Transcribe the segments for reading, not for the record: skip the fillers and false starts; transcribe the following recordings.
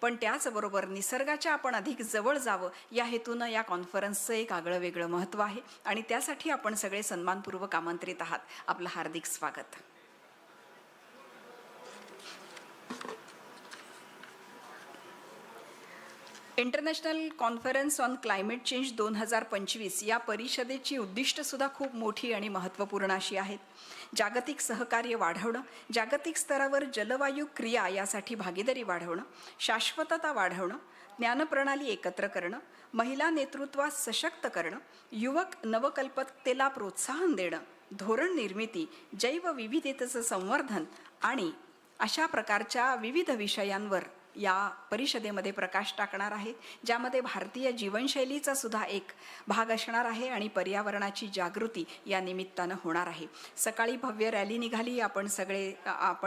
पण त्याचबरोबर निसर्गाच्या आपण अधिक जवळ जावं या हेतूनं या कॉन्फरन्सचं एक आगळं वेगळं महत्त्व आहे आणि त्यासाठी आपण सगळे सन्मानपूर्वक आमंत्रित आहात. आपलं हार्दिक स्वागत. International conference on climate change 2025 या परिषदेची उद्दिष्टसुद्धा खूप मोठी आणि महत्त्वपूर्ण अशी आहेत. जागतिक सहकार्य वाढवणं, जागतिक स्तरावर जलवायू क्रिया यासाठी भागीदारी वाढवणं, शाश्वतता वाढवणं, ज्ञानप्रणाली एकत्र करणं, महिला नेतृत्वात सशक्त करणं, युवक नवकल्पकतेला प्रोत्साहन देणं, धोरण निर्मिती, जैवविविधतेचं संवर्धन आणि अशा प्रकारच्या विविध विषयांवर या परिषदेमध्ये प्रकाश टाकणार आहे, ज्यामध्ये भारतीय जीवनशैलीचा सुद्धा एक भाग असणार आहे आणि पर्यावरणाची जागृती या निमित्तानं होणार आहे. सकाळी भव्य रॅली निघाली, आपण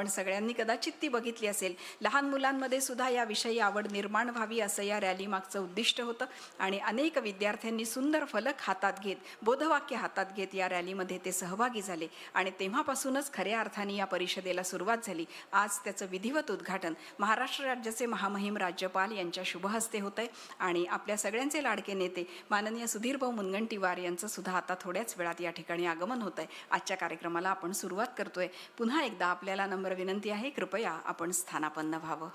सगळ्यांनी कदाचित ती बघितली असेल. लहान मुलांमध्ये सुद्धा याविषयी आवड निर्माण व्हावी असं या रॅलीमागचं उद्दिष्ट होतं आणि अनेक विद्यार्थ्यांनी सुंदर फलक हातात घेत, बोधवाक्य हातात घेत या रॅलीमध्ये ते सहभागी झाले आणि तेव्हापासूनच खऱ्या अर्थाने या परिषदेला सुरुवात झाली. आज त्याचं विधिवत उद्घाटन महाराष्ट्र राज्याचे महामहिम राज्यपाल यांच्या शुभहस्ते होत आहे आणि आपल्या सगळ्यांचे लाडके नेते माननीय सुधीरभाऊ मुनगंटीवार यांचं सुद्धा आता थोड्याच वेळात या ठिकाणी आगमन होत आहे. आजच्या कार्यक्रमाला आपण सुरुवात करतोय. पुन्हा एकदा आपल्याला नम्र विनंती आहे, कृपया आपण स्थानापन्न व्हावं.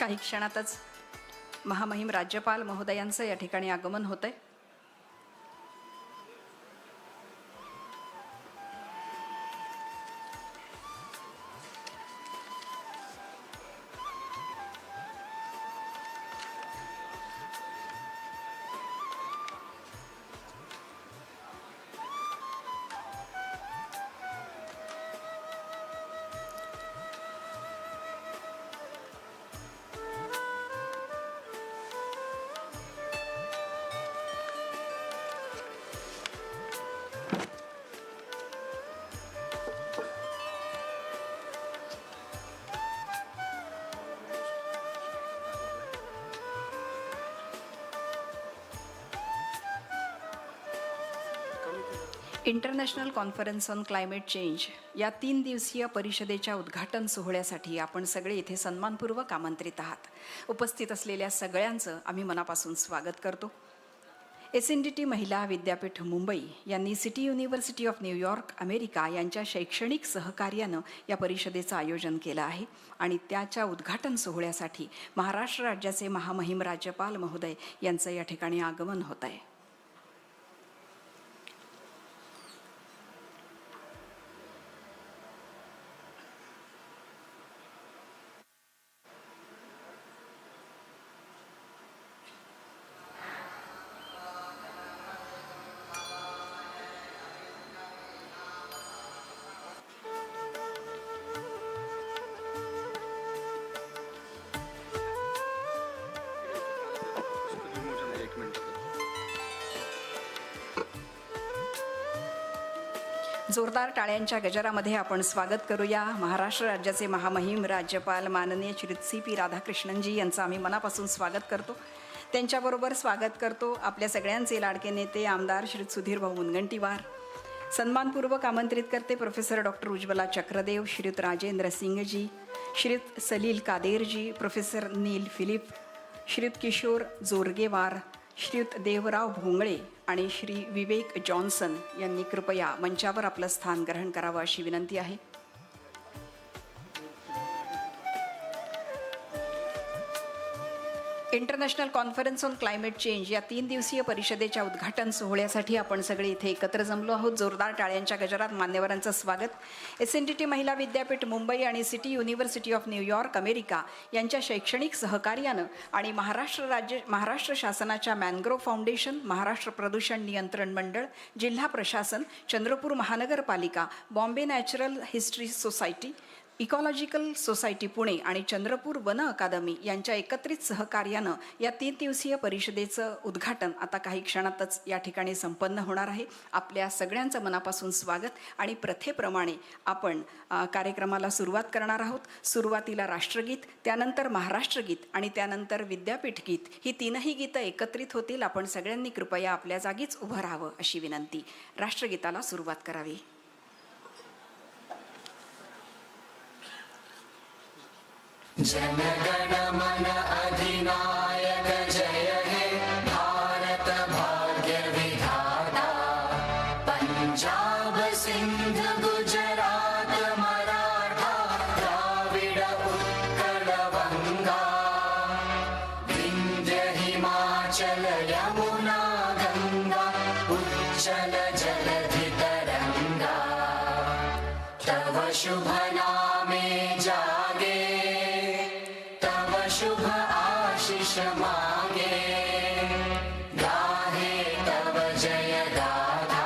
काही क्षणातच महामहिम राज्यपाल महोदयांचं या ठिकाणी आगमन होतंय. International conference on climate change या 3 दिवसीय परिषदेच्या उद्घाटन सोहळ्यासाठी आपण सगळे इथे सन्मानपूर्वक आमंत्रित आहात. उपस्थित असलेल्या सगळ्यांचं आम्ही मनापासून स्वागत करतो. SNDT महिला विद्यापीठ मुंबई यांनी city university of New York America यांच्या शैक्षणिक सहकार्यानं या परिषदेचं आयोजन केलं आहे आणि त्याच्या उद्घाटन सोहळ्यासाठी महाराष्ट्र राज्याचे महामहिम राज्यपाल महोदय यांचं या ठिकाणी आगमन होत आहे. जोरदार टाळ्यांच्या गजरामध्ये आपण स्वागत करूया महाराष्ट्र राज्याचे महामहिम राज्यपाल माननीय श्री CP राधाकृष्णनजी यांचं आम्ही मनापासून स्वागत करतो. त्यांच्याबरोबर स्वागत करतो आपल्या सगळ्यांचे लाडके नेते आमदार श्री सुधीर भाऊ मुनगंटीवार. सन्मानपूर्वक आमंत्रित करते प्रोफेसर डॉक्टर उज्ज्वला चक्रदेव, श्रीयुत राजेंद्र सिंगजी, श्रीयुत सलील कादेरजी, प्रोफेसर नील फिलिप, श्रीयुत किशोर जोरगेवार, श्रीयुत देवराव भोंगळे आणि श्री विवेक जॉन्सन यांनी कृपया मंचावर आपलं स्थान ग्रहण करावं अशी विनंती आहे. International conference on climate change या 3 दिवसीय परिषदेच्या उद्घाटन सोहळ्यासाठी आपण सगळे इथे एकत्र जमलो आहोत. जोरदार टाळ्यांच्या गजरात मान्यवरांचं स्वागत. SNDT महिला विद्यापीठ मुंबई आणि city university of New York America यांच्या शैक्षणिक सहकार्यानं आणि महाराष्ट्र शासनाच्या मॅनग्रोव्ह फाउंडेशन, महाराष्ट्र प्रदूषण नियंत्रण मंडळ, जिल्हा प्रशासन, चंद्रपूर महानगरपालिका, Bombay natural history society, ecological society Pune आणि चंद्रपूर वन अकादमी यांच्या एकत्रित सहकार्यानं या 3 दिवसीय परिषदेचं उद्घाटन आता काही क्षणातच या ठिकाणी संपन्न होणार आहे. आपल्या सगळ्यांचं मनापासून स्वागत आणि प्रथेप्रमाणे आपण कार्यक्रमाला सुरुवात करणार आहोत. सुरुवातीला राष्ट्रगीत, त्यानंतर महाराष्ट्रगीत आणि त्यानंतर विद्यापीठ गीत ही 3ही गीतं एकत्रित होतील. आपण सगळ्यांनी कृपया आपल्या जागीच उभं राहावं अशी विनंती. राष्ट्रगीताला सुरुवात करावी. जनगण मन अधिनायक जय हे भारत भाग्य विधाता. पंजाब सिंध गुजरात मराठा द्राविड उत्कल गंगा. विंध्य हिमाचल यमुना गंगा उच्चल जलधि तरंगा. तव शुभ नामे जागे शुभ आशीष मांगे. गाहे तव जय गाथा.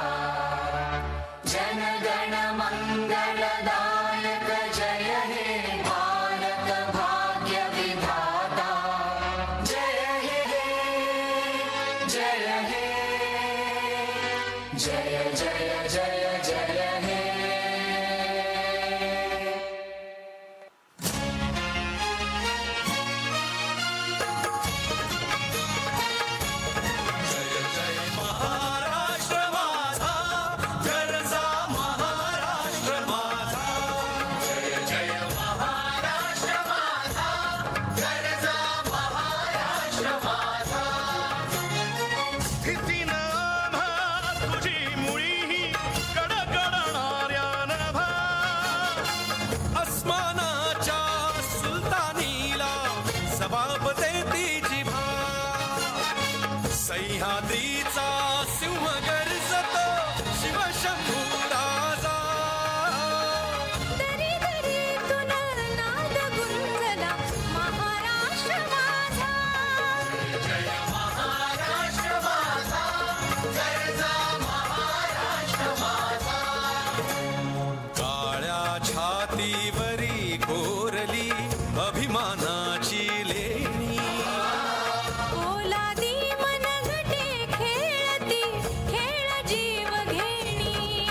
जनगण मंगलदायक जय हे भारत भाग्य विधाता. जय हे जय हे जय जय जय जय हे. अभिमानाची लेणी ओलादी मनगटे खेळती खेळ जीव घेणी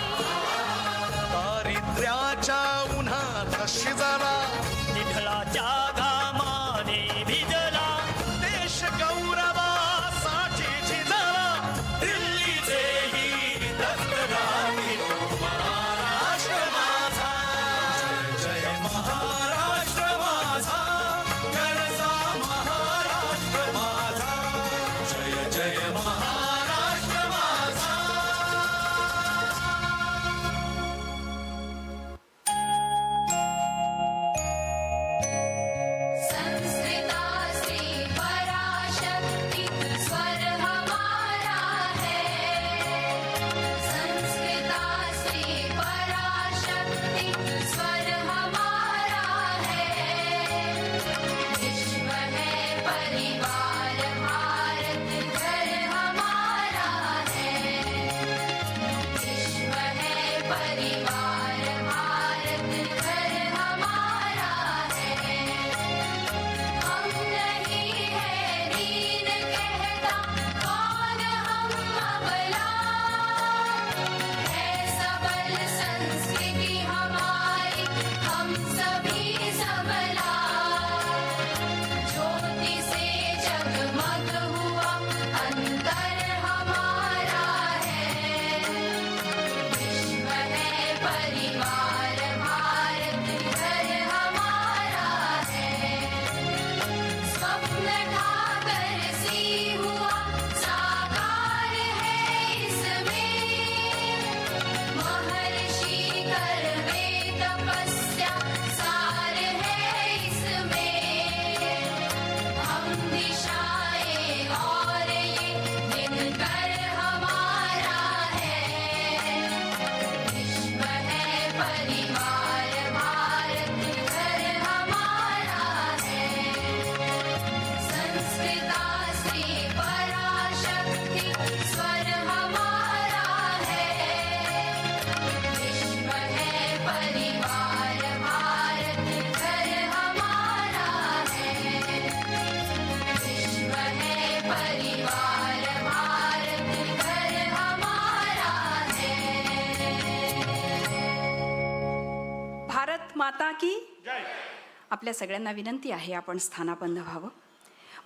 दारिद्र्याच्या उन्हात शिजला विठ्ठलाच्या घामाने भिजला देश गौरवासाठी झिजला दिल्लीचेही दस्तराणी महाराष्ट्र माझा जय जय महाराष्ट्र माझा गरजा महाराष्ट्र माझा जय जय महाराष्ट्र माझा संस्कृता श्री पराशक्ति स्वर हमारा है संस्कृता श्री पराशक्ति स्वर हमारा है विश्व है परिवार भारत घर हमारा है विश्व है परिवार भारत घर हमारा है हम नहीं है दीन कहता कौन हम अबला है सबल संस्कृति हमारी हम सभी सबला ज्योति से जगमग हुआ अंतर हमारा है विश्व है परिवार भारत घर हमारा है स्वप्न ठाकर सी हुआ साकार है इसमें महर्षि करवे तपस्या सार है इसमें हम दिशाएं और ये दिनकर हमारा है विश्व है परिवार भारत घर हमारा है संस्कृता श्री पराशक्ति स्वर हमारा है विश्व है परिवार भारत घर हमारा है विश्व है परिवार भारत घर हमारा है भारत माता की आपल्या सगळ्यांना विनंती आहे आपण स्थानापन्न व्हावं.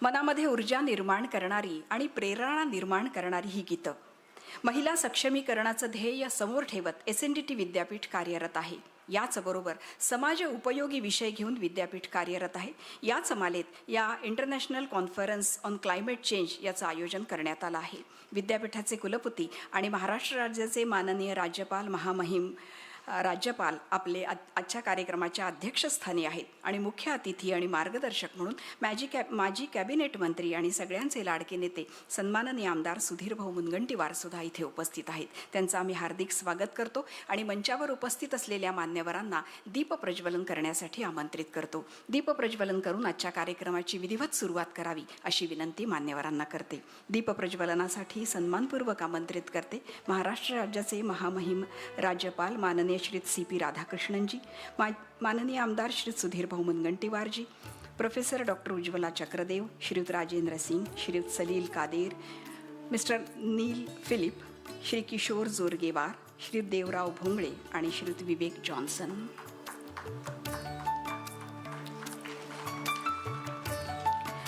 मनामध्ये ऊर्जा निर्माण करणारी आणि प्रेरणा निर्माण करणारी ही गीतं महिला सक्षमीकरणाचं ध्येय समोर ठेवत SNDT विद्यापीठ कार्यरत आहे. याचबरोबर समाज उपयोगी विषय घेऊन विद्यापीठ कार्यरत आहे. याच मालेत या international conference on climate change याचं आयोजन करण्यात आलं आहे. विद्यापीठाचे कुलपती आणि महाराष्ट्र राज्याचे माननीय राज्यपाल महामहिम राज्यपाल आपले आजच्या कार्यक्रमाच्या अध्यक्षस्थानी आहेत आणि मुख्य अतिथी आणि मार्गदर्शक म्हणून माजी कॅबिनेट मंत्री आणि सगळ्यांचे लाडके नेते सन्माननीय आमदार सुधीरभाऊ मुनगंटीवार सुद्धा इथे उपस्थित आहेत. त्यांचं आम्ही हार्दिक स्वागत करतो आणि मंचावर उपस्थित असलेल्या मान्यवरांना दीप प्रज्वलन करण्यासाठी आमंत्रित करतो. दीप प्रज्वलन करून आजच्या कार्यक्रमाची विधिवत सुरुवात करावी अशी विनंती मान्यवरांना करते. दीप प्रज्वलनासाठी सन्मानपूर्वक आमंत्रित करते महाराष्ट्र राज्याचे महामहिम राज्यपाल माननीय श्री CP राधाकृष्णनजी, माननीय आमदार श्री सुधीरभाऊ मुनगंटीवारजी, प्रोफेसर डॉक्टर उज्ज्वला चक्रदेव, श्रीयुत राजेंद्र सिंग, श्रीयुत सलील कादेर, मिस्टर नील फिलिप, श्री किशोर जोरगेवार, श्रीयुत देवराव भोंगळे आणि श्रीयुत विवेक जॉन्सन.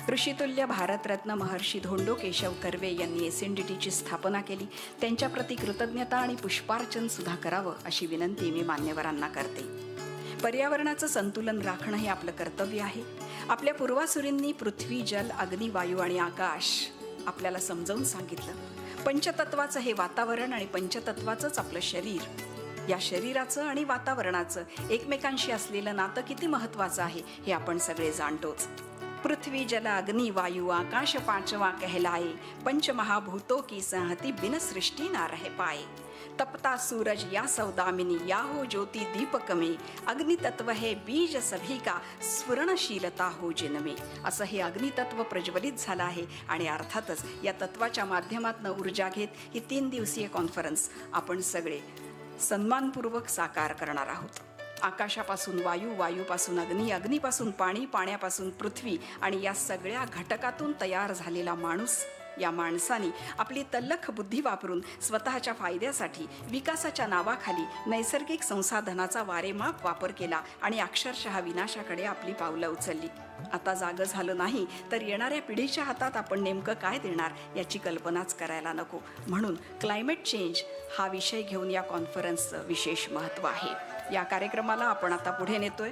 ऋषितुल्य भारतरत्न महर्षी धोंडो केशव कर्वे यांनी SNDTची स्थापना केली. त्यांच्याप्रती कृतज्ञता आणि पुष्पार्चन सुद्धा करावं अशी विनंती मी मान्यवरांना करते. पर्यावरणाचं संतुलन राखणं हे आपलं कर्तव्य आहे. आपल्या पूर्वासुरींनी पृथ्वी, जल, अग्नी, वायू आणि आकाश आपल्याला समजावून सांगितलं. पंचतत्वाचं हे वातावरण आणि पंचतत्वाचंच आपलं शरीर. या शरीराचं आणि वातावरणाचं एकमेकांशी असलेलं नातं किती महत्त्वाचं आहे हे आपण सगळे जाणतोच. पृथ्वी, जल, अग्नि, वायु, आकाश पांचवा कहलाए, पंच महाभूतों की संहति बिन सृष्टि ना रह पाए. तपता सूरज या सौदामिनी, या हो ज्योति दीपक में, अग्नितत्व है बीज सभी का, स्फुरणशीलता हो जिनमे. असं हे अग्नितत्व प्रज्वलित झालं आहे आणि अर्थातच या तत्वाच्या माध्यमातून ऊर्जा घेत ही 3 दिवसीय कॉन्फरन्स आपण सगळे सन्मानपूर्वक साकार करणार आहोत. आकाशापासून वायू, वायूपासून अग्नी, अग्नीपासून पाणी, पाण्यापासून पृथ्वी आणि या सगळ्या घटकातून तयार झालेला माणूस. या माणसाने आपली तल्लख बुद्धी वापरून स्वतःच्या फायद्यासाठी विकासाच्या नावाखाली नैसर्गिक संसाधनाचा वारेमाप वापर केला आणि अक्षरशः विनाशाकडे आपली पावलं उचलली. आता जागं झालं नाही तर येणाऱ्या पिढीच्या हातात आपण नेमकं काय देणार याची कल्पनाच करायला नको. म्हणून क्लायमेट चेंज हा विषय घेऊन या कॉन्फरन्सचं विशेष महत्त्व आहे. या कार्यक्रमाला आपण आता पुढे नेतोय.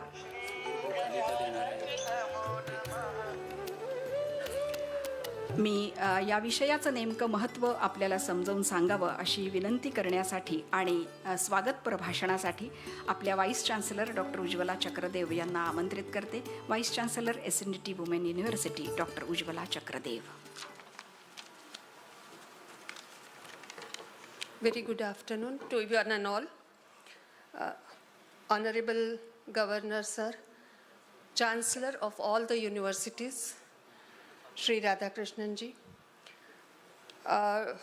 मी या विषयाचं नेमकं महत्त्व आपल्याला समजावून सांगावं अशी विनंती करण्यासाठी आणि स्वागत प्रभाषणासाठी आपल्या vice chancellor doctor Ujjwala Chakradev यांना आमंत्रित करते. Vice chancellor SNDT women university doctor Ujjwala Chakradev. Very good afternoon to one and all. Honorable Governor Sir, Chancellor of all the universities, Shri Radhakrishnan ji,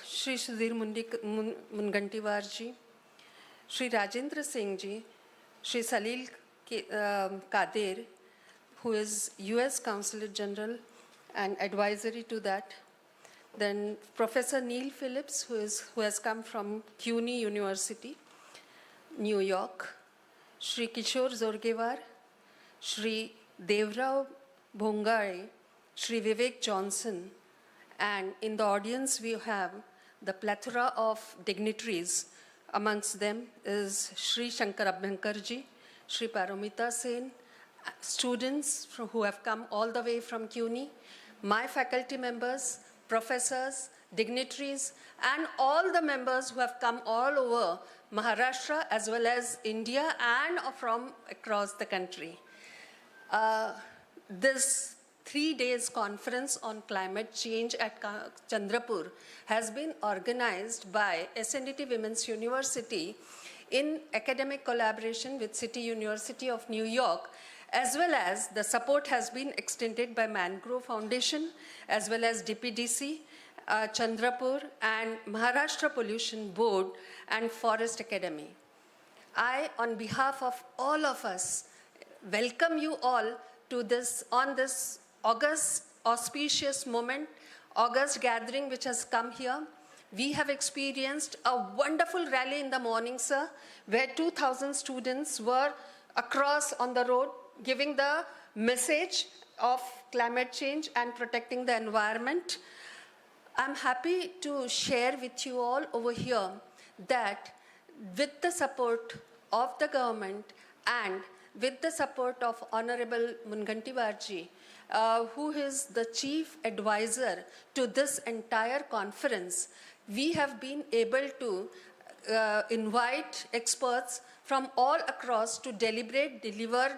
Shri Sudhir Mungantiwar ji, Shri Rajendra Singh ji, Shri Salil Kadir, who is US Consulate General and advisory to that. Then Professor Neil Phillips, who has come from CUNY University, New York. Shri Kishore Zorgewar, Shri Devrao Bhongare, Shri Vivek Johnson, and in the audience we have the plethora of dignitaries. Amongst them is Shri Shankar Abhyankarji, Shri Paramita Sen, students who have come all the way from CUNY, my faculty members, professors, dignitaries, and all the members who have come all over Maharashtra as well as India and from across the country. This 3 days conference on climate change at Chandrapur has been organized by SNDT Women's University in academic collaboration with City University of New York, as well as the support has been extended by Mangrove Foundation, as well as DPDC, Chandrapur, and Maharashtra Pollution Board and Forest Academy. I, on behalf of all of us, welcome you all to this August auspicious moment, August gathering which has come here. We have experienced a wonderful rally in the morning, sir, where 2,000 students were across on the road giving the message of climate change and protecting the environment. I'm happy to share with you all over here that with the support of the government and with the support of Honorable Mungantiwarji, who is the chief advisor to this entire conference, we have been able to invite experts from all across to deliberate, deliver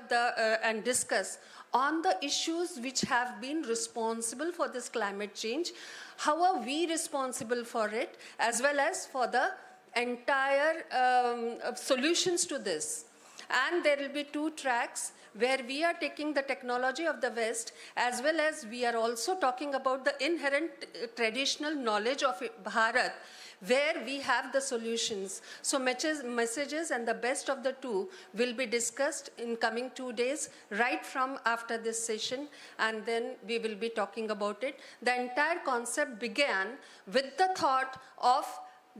and discuss on the issues which have been responsible for this climate change. How are we responsible for it, as well as for the entire solutions to this. And there will be 2 tracks where we are taking the technology of the West, as well as we are also talking about the inherent traditional knowledge of Bharat, where we have the solutions. So messages and the best of the 2 will be discussed in coming 2 days, right from after this session, and then we will be talking about it. The entire concept began with the thought of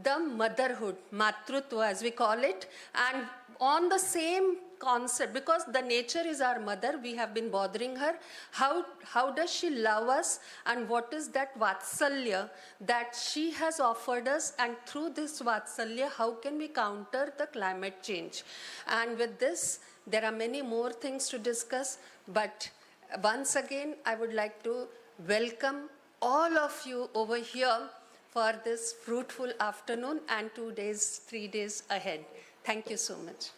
the motherhood, matrutva as we call it, and on the same concept, because the nature is our mother, we have been bothering her. How does she love us, and what is that vatsalya that she has offered us, and through this vatsalya, how can we counter the climate change? And with this, there are many more things to discuss, but once again, I would like to welcome all of you over here for this fruitful afternoon and 2 days, 3 days ahead. Thank you so much.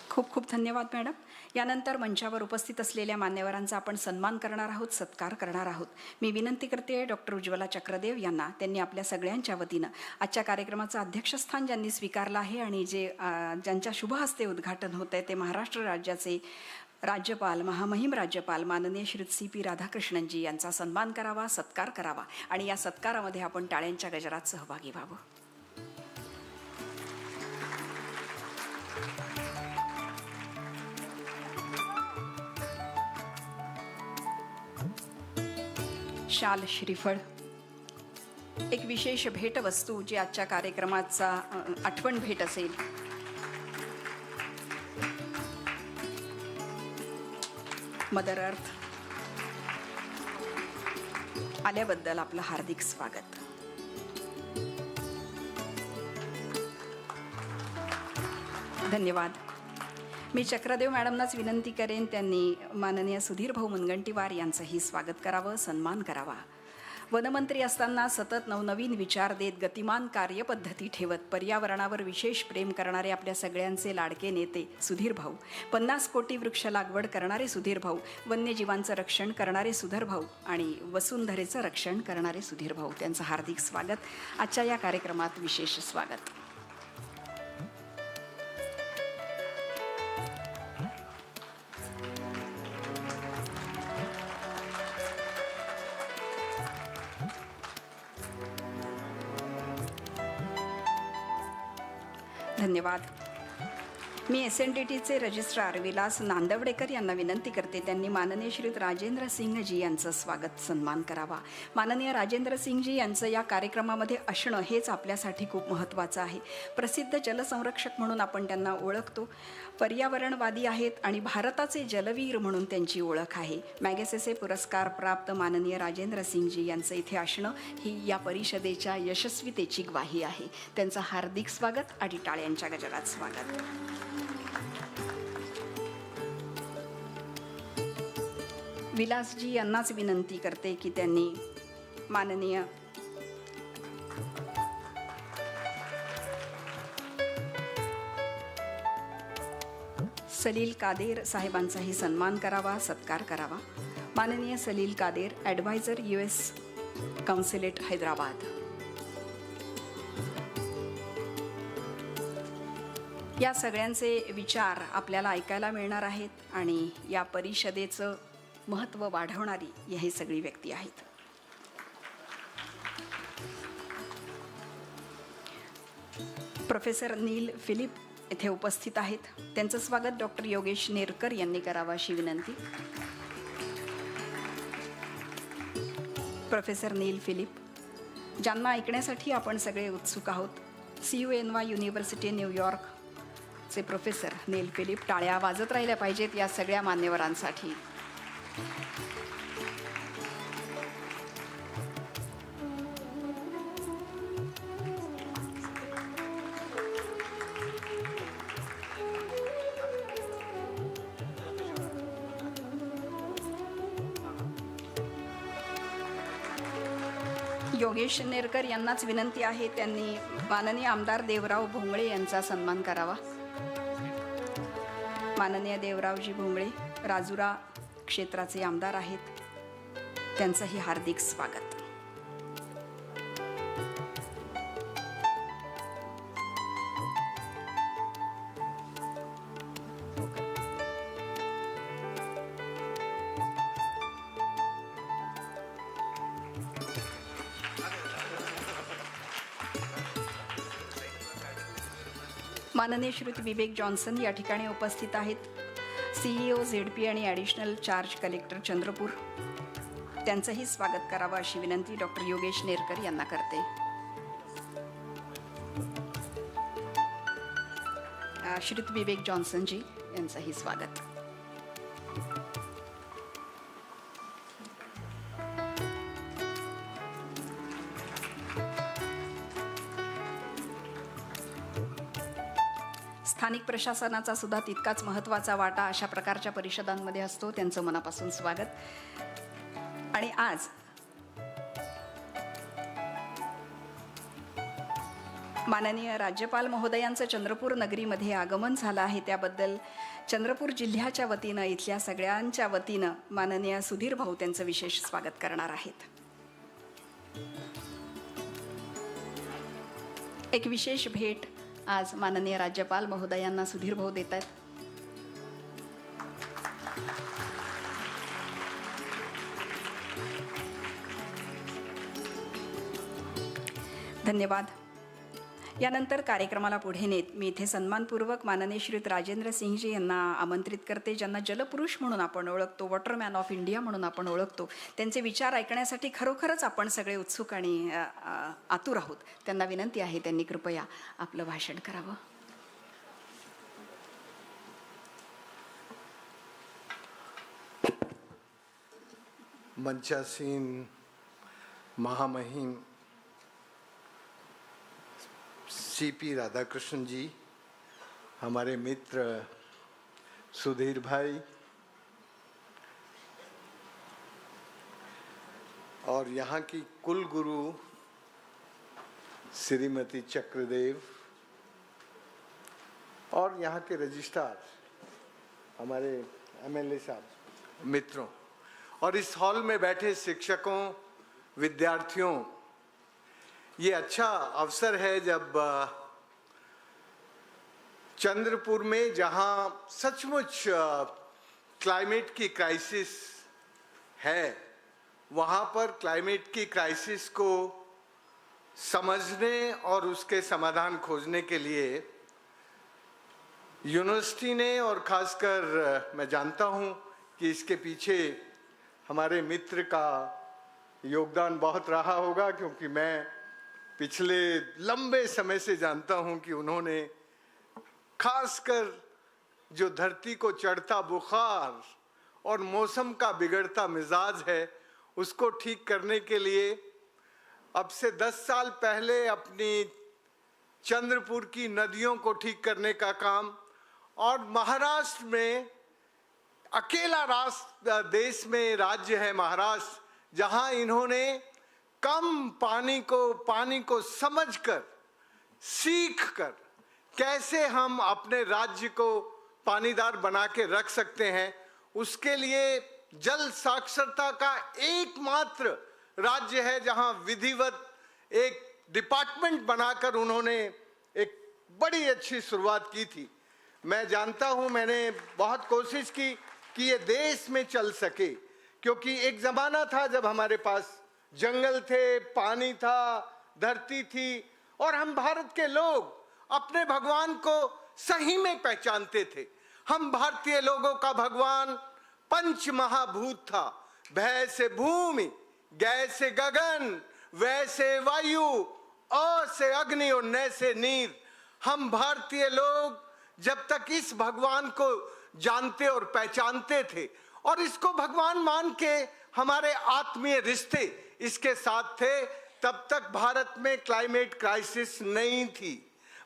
खूप खूप धन्यवाद madam. यानंतर मंचावर उपस्थित असलेल्या मान्यवरांचा आपण सन्मान करणार आहोत, सत्कार करणार आहोत. मी विनंती करते डॉक्टर उज्ज्वला चक्रदेव यांना, त्यांनी आपल्या सगळ्यांच्या वतीनं आजच्या कार्यक्रमाचं अध्यक्षस्थान ज्यांनी स्वीकारलं आहे आणि ज्यांच्या शुभ हस्ते उद्घाटन होत आहे ते महाराष्ट्र राज्याचे राज्यपाल, महामहिम राज्यपाल माननीय श्री CP राधाकृष्णनजी यांचा सन्मान करावा, सत्कार करावा आणि या सत्कारामध्ये आपण टाळ्यांच्या गजरात सहभागी व्हावं. शाल श्रीफळ, एक विशेष भेटवस्तू जी आजच्या कार्यक्रमाचा आठवण भेट असेल. मदर अर्थ आल्याबद्दल आपलं हार्दिक स्वागत. धन्यवाद. मी चक्रदेव मॅडमनाच विनंती करेन त्यांनी माननीय सुधीर भाऊ मुनगंटीवार यांचंही स्वागत करावं, सन्मान करावा. वनमंत्री असताना सतत नवनवीन विचार देत गतिमान कार्यपद्धती ठेवत पर्यावरणावर विशेष प्रेम करणारे आपल्या सगळ्यांचे लाडके नेते सुधीर भाऊ, 50 कोटी वृक्ष लागवड करणारे सुधीर भाऊ, वन्यजीवांचं रक्षण करणारे सुधीर भाऊ आणि वसुंधरेचं रक्षण करणारे सुधीर भाऊ, त्यांचं हार्दिक स्वागत. आजच्या या कार्यक्रमात विशेष स्वागत. धन्यवाद. मी SNDTचे रजिस्ट्रार विलास नांदवडेकर यांना विनंती करते त्यांनी माननीय श्री राजेंद्र सिंहजी यांचं स्वागत सन्मान करावा. माननीय राजेंद्र सिंहजी यांचं या कार्यक्रमामध्ये असणं हेच आपल्यासाठी खूप महत्त्वाचं आहे. प्रसिद्ध जलसंरक्षक म्हणून आपण त्यांना ओळखतो, पर्यावरणवादी आहेत आणि भारताचे जलवीर म्हणून त्यांची ओळख आहे. मॅगसेसे पुरस्कार प्राप्त माननीय राजेंद्र सिंहजी यांचं इथे असणं ही या परिषदेच्या यशस्वीतेची ग्वाही आहे. त्यांचं हार्दिक स्वागत आणि टाळ्यांच्या गजरात स्वागत. विलासजी यांनाच विनंती करते की त्यांनी माननीय सलील कादेर साहेबांचाही सन्मान करावा, सत्कार करावा. माननीय सलील कादेर, ॲडवायझर US काउन्सिलेट हैदराबाद. या सगळ्यांचे विचार आपल्याला ऐकायला मिळणार आहेत आणि या परिषदेचं महत्त्व वाढवणारी ही सगळी व्यक्ती आहेत. प्रोफेसर नील फिलिप येथे उपस्थित आहेत. त्यांचं स्वागत डॉक्टर योगेश नेरकर यांनी करावं अशी विनंती. प्रोफेसर नील फिलिप, ज्यांना ऐकण्यासाठी आपण सगळे उत्सुक आहोत. CUNY युनिव्हर्सिटी न्यूयॉर्कचे प्रोफेसर नील फिलिप. टाळ्या वाजत राहिल्या पाहिजेत या सगळ्या मान्यवरांसाठी. योगेश नेरकर यांनाच विनंती आहे त्यांनी माननीय आमदार देवराव भोंगळे यांचा सन्मान करावा. माननीय देवरावजी भोंगळे राजुरा क्षेत्राचे आमदार आहेत. त्यांचंही हार्दिक स्वागत. माननीय श्रीयुत विवेक जॉन्सन या ठिकाणी उपस्थित आहेत. CEO ZP आणि ॲडिशनल चार्ज कलेक्टर चंद्रपूर. त्यांचंही स्वागत करावं अशी विनंती डॉक्टर योगेश नेरकर यांना करते. श्रीयुत विवेक जॉन्सनजी यांचंही स्वागत. स्थानिक प्रशासनाचा सुद्धा तितकाच महत्त्वाचा वाटा अशा प्रकारच्या परिषदांमध्ये असतो. त्यांचं मनापासून स्वागत. आणि आज माननीय राज्यपाल महोदयांचं चंद्रपूर नगरीमध्ये आगमन झालं आहे. त्याबद्दल चंद्रपूर जिल्ह्याच्या वतीनं, इथल्या सगळ्यांच्या वतीनं माननीय सुधीर भाऊ त्यांचं विशेष स्वागत करणार आहेत. एक विशेष भेट आज माननीय राज्यपाल महोदयांना सुधीर भाऊ देत आहेत. धन्यवाद. यानंतर कार्यक्रमाला पुढे नेत मी इथे सन्मानपूर्वक माननीय श्रीयुत राजेंद्र सिंगजी यांना आमंत्रित करते, ज्यांना जलपुरुष म्हणून आपण ओळखतो, वॉटरमॅन ऑफ इंडिया म्हणून आपण ओळखतो. त्यांचे विचार ऐकण्यासाठी खरोखरच आपण सगळे उत्सुक आणि आतुर आहोत. त्यांना विनंती आहे त्यांनी कृपया आपलं भाषण करावं. मंचासीन महामहिम सीपी राधाकृष्ण जी, हमारे मित्र सुधीर भाई और यहाँ की कुल गुरु श्रीमती चक्रदेव और यहाँ के रजिस्ट्रार हमारे एमएलए साहब, मित्रों और इस हॉल में बैठे शिक्षकों, विद्यार्थियों, ये अच्छा अवसर है जब चंद्रपुर में जहाँ सचमुच क्लाइमेट की क्राइसिस है, वहाँ पर क्लाइमेट की क्राइसिस को समझने और उसके समाधान खोजने के लिए यूनिवर्सिटी ने, और खासकर मैं जानता हूँ कि इसके पीछे हमारे मित्र का योगदान बहुत रहा होगा, क्योंकि मैं पिछले लंबे समय से जानता हूं कि उन्होंने खासकर जो धरती को चढ़ता बुखार और मौसम का बिगड़ता मिजाज है उसको ठीक करने के लिए अब से 10 साल पहले अपनी चंद्रपुर की नदियों को ठीक करने का काम, और महाराष्ट्र में अकेला देश में राज्य है महाराष्ट्र, जहां इन्होंने कम पानी को समझकर, सीखकर कैसे हम अपने राज्य को पानीदार बना के रख सकते हैं, उसके लिए जल साक्षरता का एकमात्र राज्य है जहां विधिवत एक डिपार्टमेंट बनाकर उन्होंने एक बड़ी अच्छी शुरुआत की थी. मैं जानता हूं, मैंने बहुत कोशिश की कि ये देश में चल सके, क्योंकि एक जमाना था जब हमारे पास जंगल थे, पानी था, धरती थी, और हम भारत के लोग अपने भगवान को सही में पहचानते थे. हम भारतीय लोगों का भगवान पंच महाभूत था, भय से भूमि, गैस से गगन, वैसे वायु, अ से अग्नि और न से नीर. हम भारतीय लोग जब तक इस भगवान को जानते और पहचानते थे और इसको भगवान मान के हमारे आत्मीय रिश्ते इसके साथ थे, तब तक भारत में क्लाइमेट क्राइसिस नहीं थी.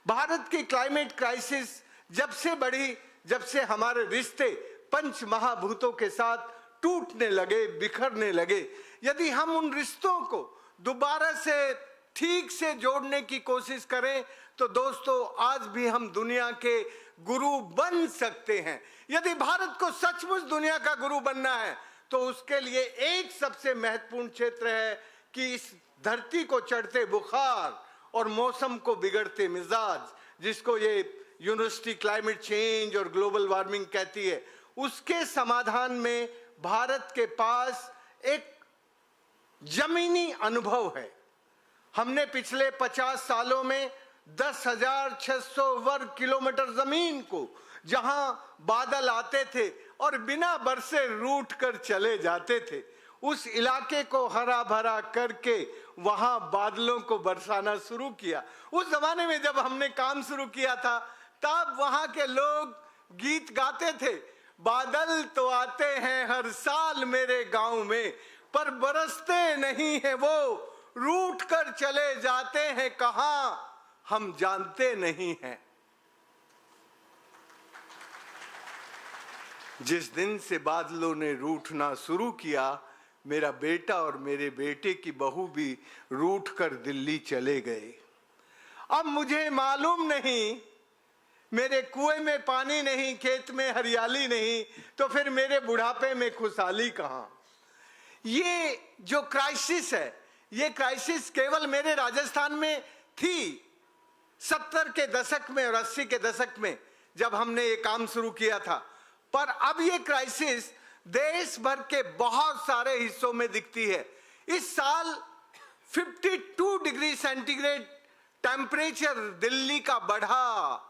भारत की क्लाइमेट क्राइसिस जब से बढ़ी, जब से हमारे रिश्ते पंच महाभूतों के साथ टूटने लगे, बिखरने लगे. यदि हम उन रिश्तों को दोबारा से ठीक से जोड़ने की कोशिश करें तो दोस्तों आज भी हम दुनिया के गुरु बन सकते हैं. यदि भारत को सचमुच दुनिया का गुरु बनना है तो उसके लिए एक सबसे महत्वपूर्ण क्षेत्र है कि इस धरती को चढ़ते बुखार और मौसम को बिगड़ते मिजाज, जिसको ये यूनिवर्सिटी क्लाइमेट चेंज और ग्लोबल वार्मिंग कहती है, उसके समाधान में भारत के पास एक जमीनी अनुभव है. हमने पिछले 50 सालों में 10,600 वर्ग किलोमीटर जमीन को, जहां बादल आते थे और बिना बरसे रूठ कर चले जाते थे, उस इलाके को हरा भरा करके वहां बादलों को बरसाना शुरू किया. उस जमाने में जब हमने काम शुरू किया था तब वहां के लोग गीत गाते थे, बादल तो आते हैं हर साल मेरे गांव में, पर बरसते नहीं है वो, रूठ कर चले जाते हैं कहां हम जानते नहीं हैं. जिस दिन से बादलों ने रूठना शुरू किया, मेरा बेटा और मेरे बेटे की बहू भी रूठ कर दिल्ली चले गए. अब मुझे मालूम नहीं, मेरे कुएं में पानी नहीं, खेत में हरियाली नहीं, तो फिर मेरे बुढ़ापे में खुशहाली कहां. ये जो क्राइसिस है, ये क्राइसिस केवल मेरे राजस्थान में थी 70 के दशक में और 80 के दशक में जब हमने ये काम शुरू किया था, पर अब ये क्राइसिस देश भर के बहुत सारे हिस्सों में दिखती है. इस साल 52 डिग्री सेंटीग्रेड टेम्परेचर दिल्ली का बढ़ा,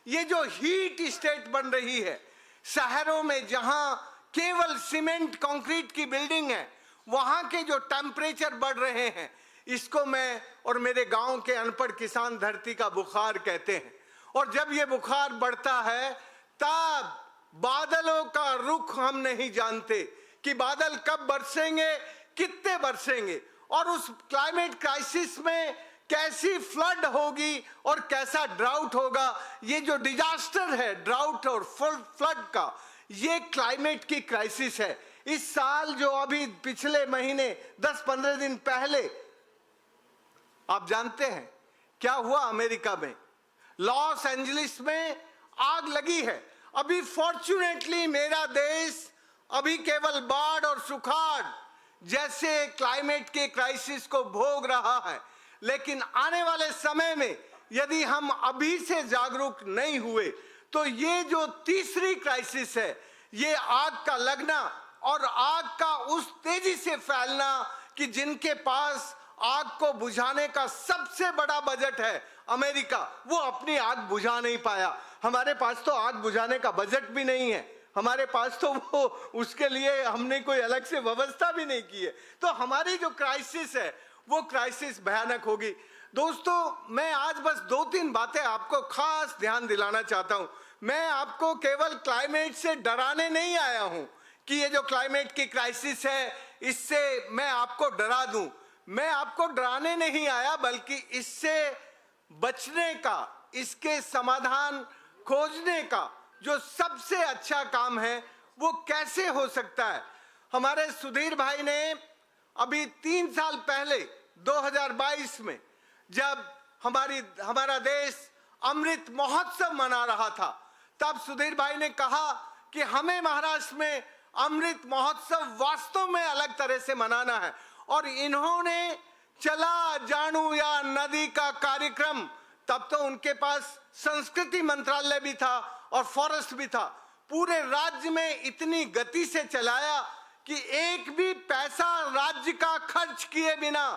ये जो हीट स्टेट बन रही है शहरों में, जहां केवल सीमेंट कंक्रीट की बिल्डिंग है, वहां के जो टेम्परेचर बढ़ रहे हैं, इसको मैं और मेरे गांव के अनपढ़ किसान धरती का बुखार कहते हैं। और जब ये बुखार बढ़ता है तब बादलों का रुख हम नहीं जानते कि बादल कब बरसेंगे, कितने बरसेंगे, और उस क्लाइमेट क्राइसिस में कैसी फ्लड होगी और कैसा ड्राउट होगा। ये जो डिजास्टर है ड्राउट और फ्लड का, ये क्लाइमेट की क्राइसिस है। इस साल जो अभी पिछले महीने 10-15 दिन पहले, आप जानते हैं क्या हुआ अमेरिका में? लॉस एंजलिस में आग लगी है। अभी फॉर्चुनेटली मेरा देश अभी केवल बाढ़ और सुखाड़ जैसे क्लाइमेट के क्राइसिस को भोग रहा है, लेकिन आने वाले समय में यदि हम अभी से जागरूक नहीं हुए तो ये जो तीसरी क्राइसिस है, ये आग का लगना और आग का उस तेजी से फैलना कि जिनके पास आग को बुझाने का सबसे बड़ा बजट है अमेरिका, वो अपनी आग बुझा नहीं पाया। हमारे पास तो आग बुझाने का बजट भी नहीं है, हमारे पास तो वो उसके लिए हमने कोई अलग से व्यवस्था भी नहीं की है। तो हमारी जो क्राइसिस है वो क्राइसिस भयानक होगी। दोस्तों, मैं आज बस 2-3 बातें आपको खास ध्यान दिलाना चाहता हूं। मैं आपको केवल क्लाइमेट से डराने नहीं आया हूं कि ये जो क्लाइमेट की क्राइसिस है इससे मैं आपको डरा दूं। मैं आपको डराने नहीं आया, बल्कि इससे बचने का, इसके समाधान खोजने का जो सबसे अच्छा काम है वो कैसे हो सकता है। हमारे सुधीर भाई ने अभी 3 साल पहले 2022 में जब हमारा देश अमृत महोत्सव मना रहा था, तब सुधीर भाई ने कहा कि हमें महाराष्ट्र में अमृत महोत्सव वास्तव में अलग तरह से मनाना है। और इन्होंने चला जानू या नदी का कार्यक्रम, तब तो उनके पास संस्कृति मंत्रालय भी था और फॉरेस्ट भी था, पूरे राज्य में इतनी गति से चलाया कि एक भी पैसा राज्य का खर्च किए बिना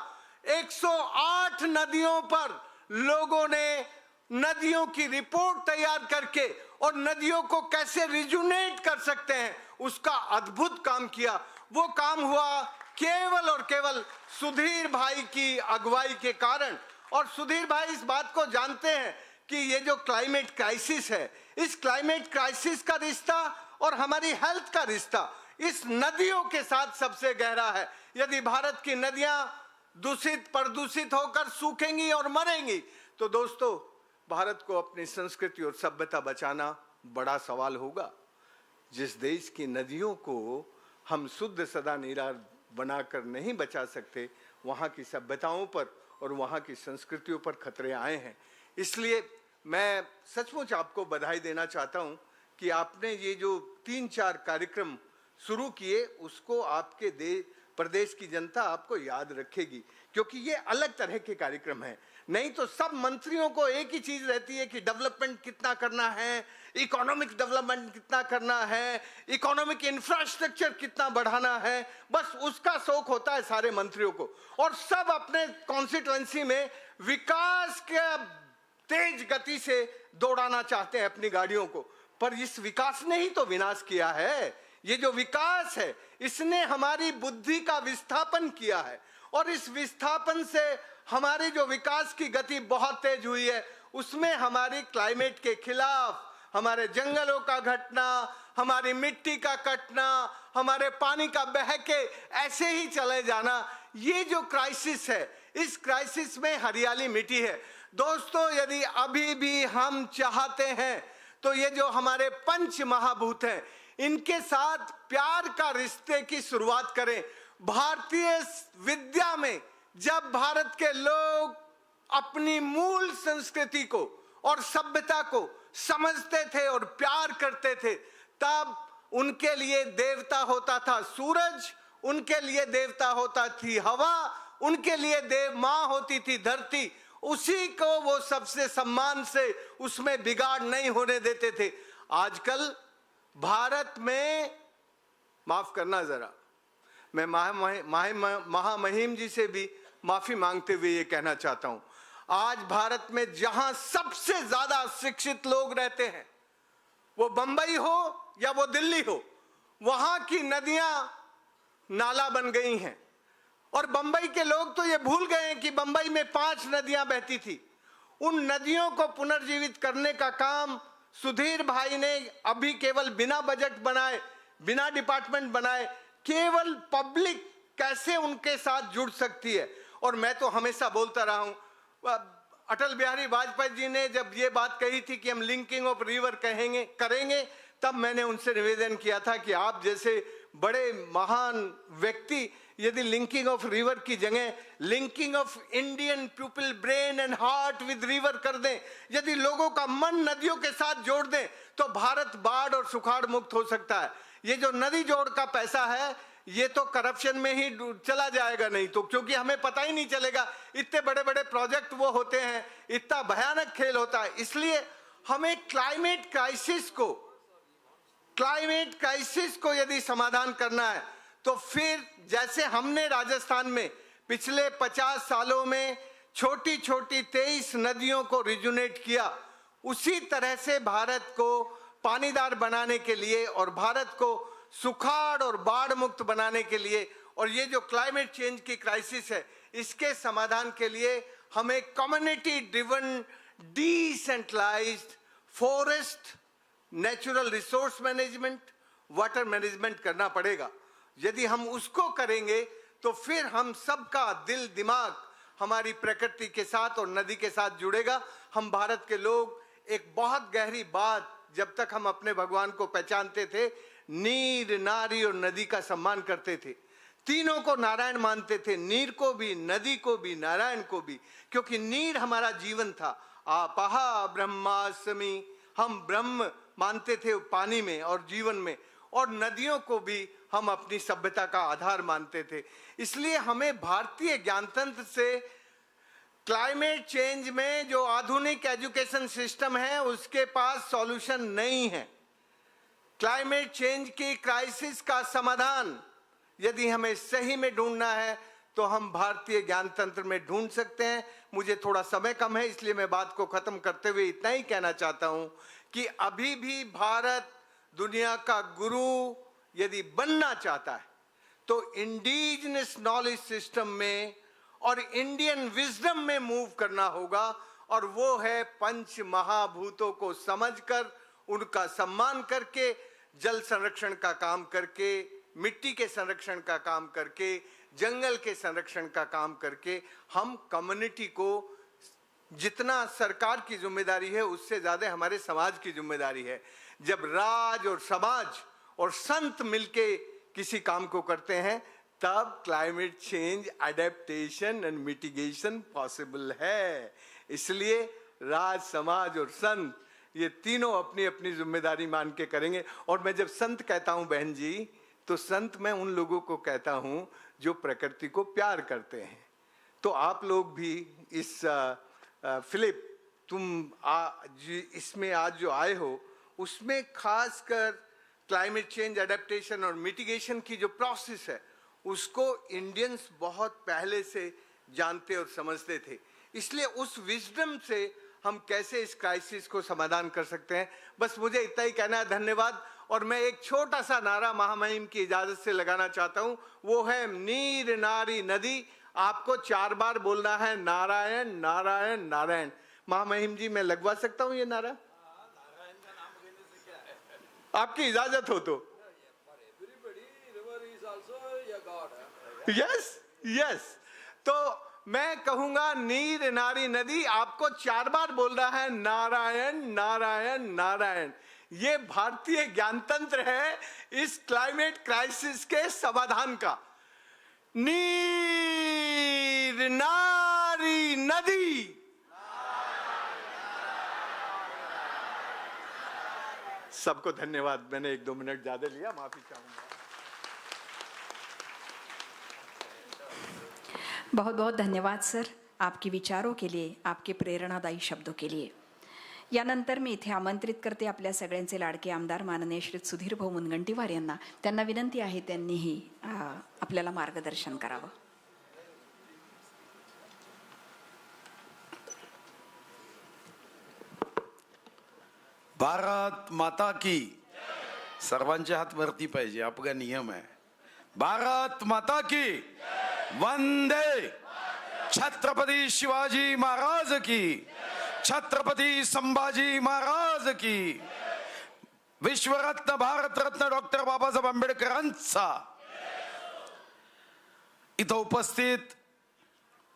108 नदियों पर लोगों ने नदियों की रिपोर्ट तैयार करके और नदियों को कैसे रिजुनेट कर सकते हैं उसका अद्भुत काम किया। वो काम हुआ केवल और केवल सुधीर भाई की अगुवाई के कारण। और सुधीर भाई इस बात को जानते हैं कि ये जो क्लाइमेट क्राइसिस है, इस क्लाइमेट क्राइसिस का रिश्ता और हमारी हेल्थ का रिश्ता इस नदियों के साथ सबसे गहरा है। यदि भारत की नदियां दूषित प्रदूषित होकर सूखेंगी और मरेंगी तो दोस्तों भारत को अपनी संस्कृति और सभ्यता बचाना बड़ा सवाल होगा। जिस देश की नदियों को हम शुद्ध सदा नीरा बनाकर नहीं बचा सकते, वहाँ की सभ्यताओं पर और वहाँ की संस्कृतियों पर खतरे आए हैं। इसलिए मैं सचमुच आपको बधाई देना चाहता हूँ कि आपने ये जो 3-4 कार्यक्रम शुरू किए उसको आपके प्रदेश की जनता आपको याद रखेगी, क्योंकि ये अलग तरह के कार्यक्रम हैं। नहीं तो सब मंत्रियों को एक ही चीज रहती है कि डेवलपमेंट कितना करना है, इकोनॉमिक डेवलपमेंट कितना करना है, इकोनॉमिक इंफ्रास्ट्रक्चर कितना बढ़ाना है, बस उसका शौक होता है सारे मंत्रियों को। और सब अपने कॉन्स्टिट्यूएंसी में विकास के तेज गति से दौड़ाना चाहते हैं अपनी गाड़ियों को, पर इस विकास ने ही तो विनाश किया है। ये जो विकास है इसने हमारी बुद्धि का विस्थापन किया है, और इस विस्थापन से हमारी जो विकास की गति बहुत तेज हुई है उसमें हमारी क्लाइमेट के खिलाफ हमारे जंगलों का घटना, हमारी मिट्टी का कटना, हमारे पानी का बह के ऐसे ही चले जाना, ये जो क्राइसिस है इस क्राइसिस में हरियाली मिटी है। दोस्तों, यदि अभी भी हम चाहते हैं तो ये जो हमारे पंच महाभूत हैं इनके साथ प्यार का रिश्ते की शुरुआत करें। भारतीय विद्या में जब भारत के लोग अपनी मूल संस्कृति को और सभ्यता को समझते थे और प्यार करते थे, तब उनके लिए देवता होता था सूरज, उनके लिए देवता होता थी हवा, उनके लिए देव माँ होती थी धरती। उसी को वो सबसे सम्मान से उसमें बिगाड़ नहीं होने देते थे। आजकल भारत में, माफ करना जरा, मैं महामहिम जी से भी माफी मांगते हुए ये कहना चाहता हूं, आज भारत में जहां सबसे ज्यादा शिक्षित लोग रहते हैं, वो बंबई हो या वो दिल्ली हो, वहां की नदियां नाला बन गई हैं। और बंबई के लोग तो ये भूल गए हैं कि बंबई में 5 नदियां बहती थी। उन नदियों को पुनर्जीवित करने का काम सुधीर भाई ने अभी केवल बिना बजट बनाए, बिना डिपार्टमेंट बनाए, केवल पब्लिक कैसे उनके साथ जुड़ सकती है। और मैं तो हमेशा बोलता रहा हूं, अटल बिहारी वाजपेयी जी ने जब ये बात कही थी कि हम लिंकिंग ऑफ रिवर करेंगे, तब मैंने उनसे निवेदन किया था कि आप जैसे बड़े महान व्यक्ति यदि लिंकिंग ऑफ रिवर की जगह linking of Indian people brain and heart with river कर दें, यदि लोगों का मन नदियों के साथ जोड़ दें, तो भारत बाढ़ और सुखाड़ मुक्त हो सकता है। ये जो नदी जोड़ का पैसा है, ये तो करप्शन में ही चला जाएगा, नहीं तो, क्योंकि हमें पता ही नहीं चलेगा। इतने बड़े बड़े प्रोजेक्ट वो होते हैं, इतना भयानक खेल होता है। इसलिए हमें क्लाइमेट क्राइसिस को यदि समाधान करना है, तो फिर जैसे हमने राजस्थान में पिछले 50 सालों में छोटी छोटी 23 नदियों को रिजुनेट किया, उसी तरह से भारत को पानीदार बनाने के लिए और भारत को सुखाड़ और बाढ़ मुक्त बनाने के लिए, और ये जो क्लाइमेट चेंज की क्राइसिस है, इसके समाधान के लिए हमें community driven decentralised forest, natural resource management, water management करना पड़ेगा। यदि हम उसको करेंगे तो फिर हम सबका दिल दिमाग हमारी प्रकृति के साथ और नदी के साथ जुड़ेगा। हम भारत के लोग एक बहुत गहरी बात, जब तक हम अपने भगवान को पहचानते थे, नीर, नारी और नदी का सम्मान करते थे। तीनों को नारायण मानते थे, नीर को भी, नदी को भी, नारायण को भी, क्योंकि नीर हमारा जीवन था। आपहा ब्रह्मास्मि, हम ब्रह्म मानते थे पानी में और जीवन में, और नदियों को भी हम अपनी सभ्यता का आधार मानते थे। इसलिए हमें भारतीय ज्ञानतंत्र से क्लाइमेट चेंज में जो आधुनिक एजुकेशन सिस्टम है, उसके पास सॉल्यूशन नहीं है। क्लाइमेट चेंज की क्राइसिस का समाधान यदि हमें सही में ढूंढना है, तो हम भारतीय ज्ञानतंत्र में ढूंढ सकते हैं। मुझे थोड़ा समय कम है, इसलिए मैं बात को खत्म करते हुए इतना ही कहना चाहता हूं कि अभी भी भारत दुनिया का गुरु यदि बनना चाहता है, तो इंडिजिनस नॉलेज सिस्टम में और इंडियन विजडम में मूव करना होगा। और वो है पंच महाभूतों को समझकर, उनका सम्मान करके, जल संरक्षण का काम करके, मिट्टी के संरक्षण का काम करके, जंगल के संरक्षण का काम करके, हम कम्युनिटी को, जितना सरकार की जिम्मेदारी है उससे ज्यादा हमारे समाज की जिम्मेदारी है। जब राज और समाज और संत मिलके किसी काम को करते हैं, तब climate change adaptation and mitigation possible है। इसलिए राज, समाज और संत, ये तीनों अपनी अपनी जिम्मेदारी मान के करेंगे। और मैं जब संत कहता हूं बहन जी, तो संत मैं उन लोगों को कहता हूं जो प्रकृति को प्यार करते हैं। तो आप लोग भी इस फिलिप, तुम इसमें आज जो आए हो, उसमें खासकर क्लाइमेट चेंज एडेप्टेशन और मिटिगेशन की जो प्रोसेस है, उसको इंडियंस बहुत पहले से जानते और समझते थे। इसलिए उस विजडम से हम कैसे इस क्राइसिस को समाधान कर सकते हैं, बस मुझे इतना ही कहना है। धन्यवाद। और मैं एक छोटा सा नारा महामहिम की इजाजत से लगाना चाहता हूं, वो है नीर, नारी, नदी। आपको 4 बार बोलना है, नारायण नारायण नारायण। महामहिम जी, मैं लगवा सकता हूं ये नारा? आपकी इजाजत हो तो। Yes yes. तो मैं कहूंगा नीर, नारी, नदी। आपको 4 बार बोलना है, नारायण नारायण नारायण। ये भारतीय ज्ञानतंत्र है इस क्लाइमेट क्राइसिस के समाधान का। नीर, नारी, नदी। सबको धन्यवाद। मैंने 1-2 मिनट ज्यादा लिया, माफी चाहूंगा। बहुत बहुत धन्यवाद सर, आपके विचारों के लिए, आपके प्रेरणादायी शब्दों के लिए। यानंतर मी इथे आमंत्रित करते आपल्या सगळ्यांचे लाडके आमदार माननीय श्री सुधीर भाऊ मुनगंटीवार यांना. त्यांना विनंती आहे त्यांनीही आपल्याला मार्गदर्शन करावं. भारत माता की. सर्वांचे हात वरती पाहिजे, आपला नियम आहे. भारत माता की. वंदे छत्रपती शिवाजी महाराज की. छत्रपती संभाजी महाराज की. विश्वरत्न भारतरत्न डॉक्टर बाबासाहेब आंबेडकरांचा. इथं उपस्थित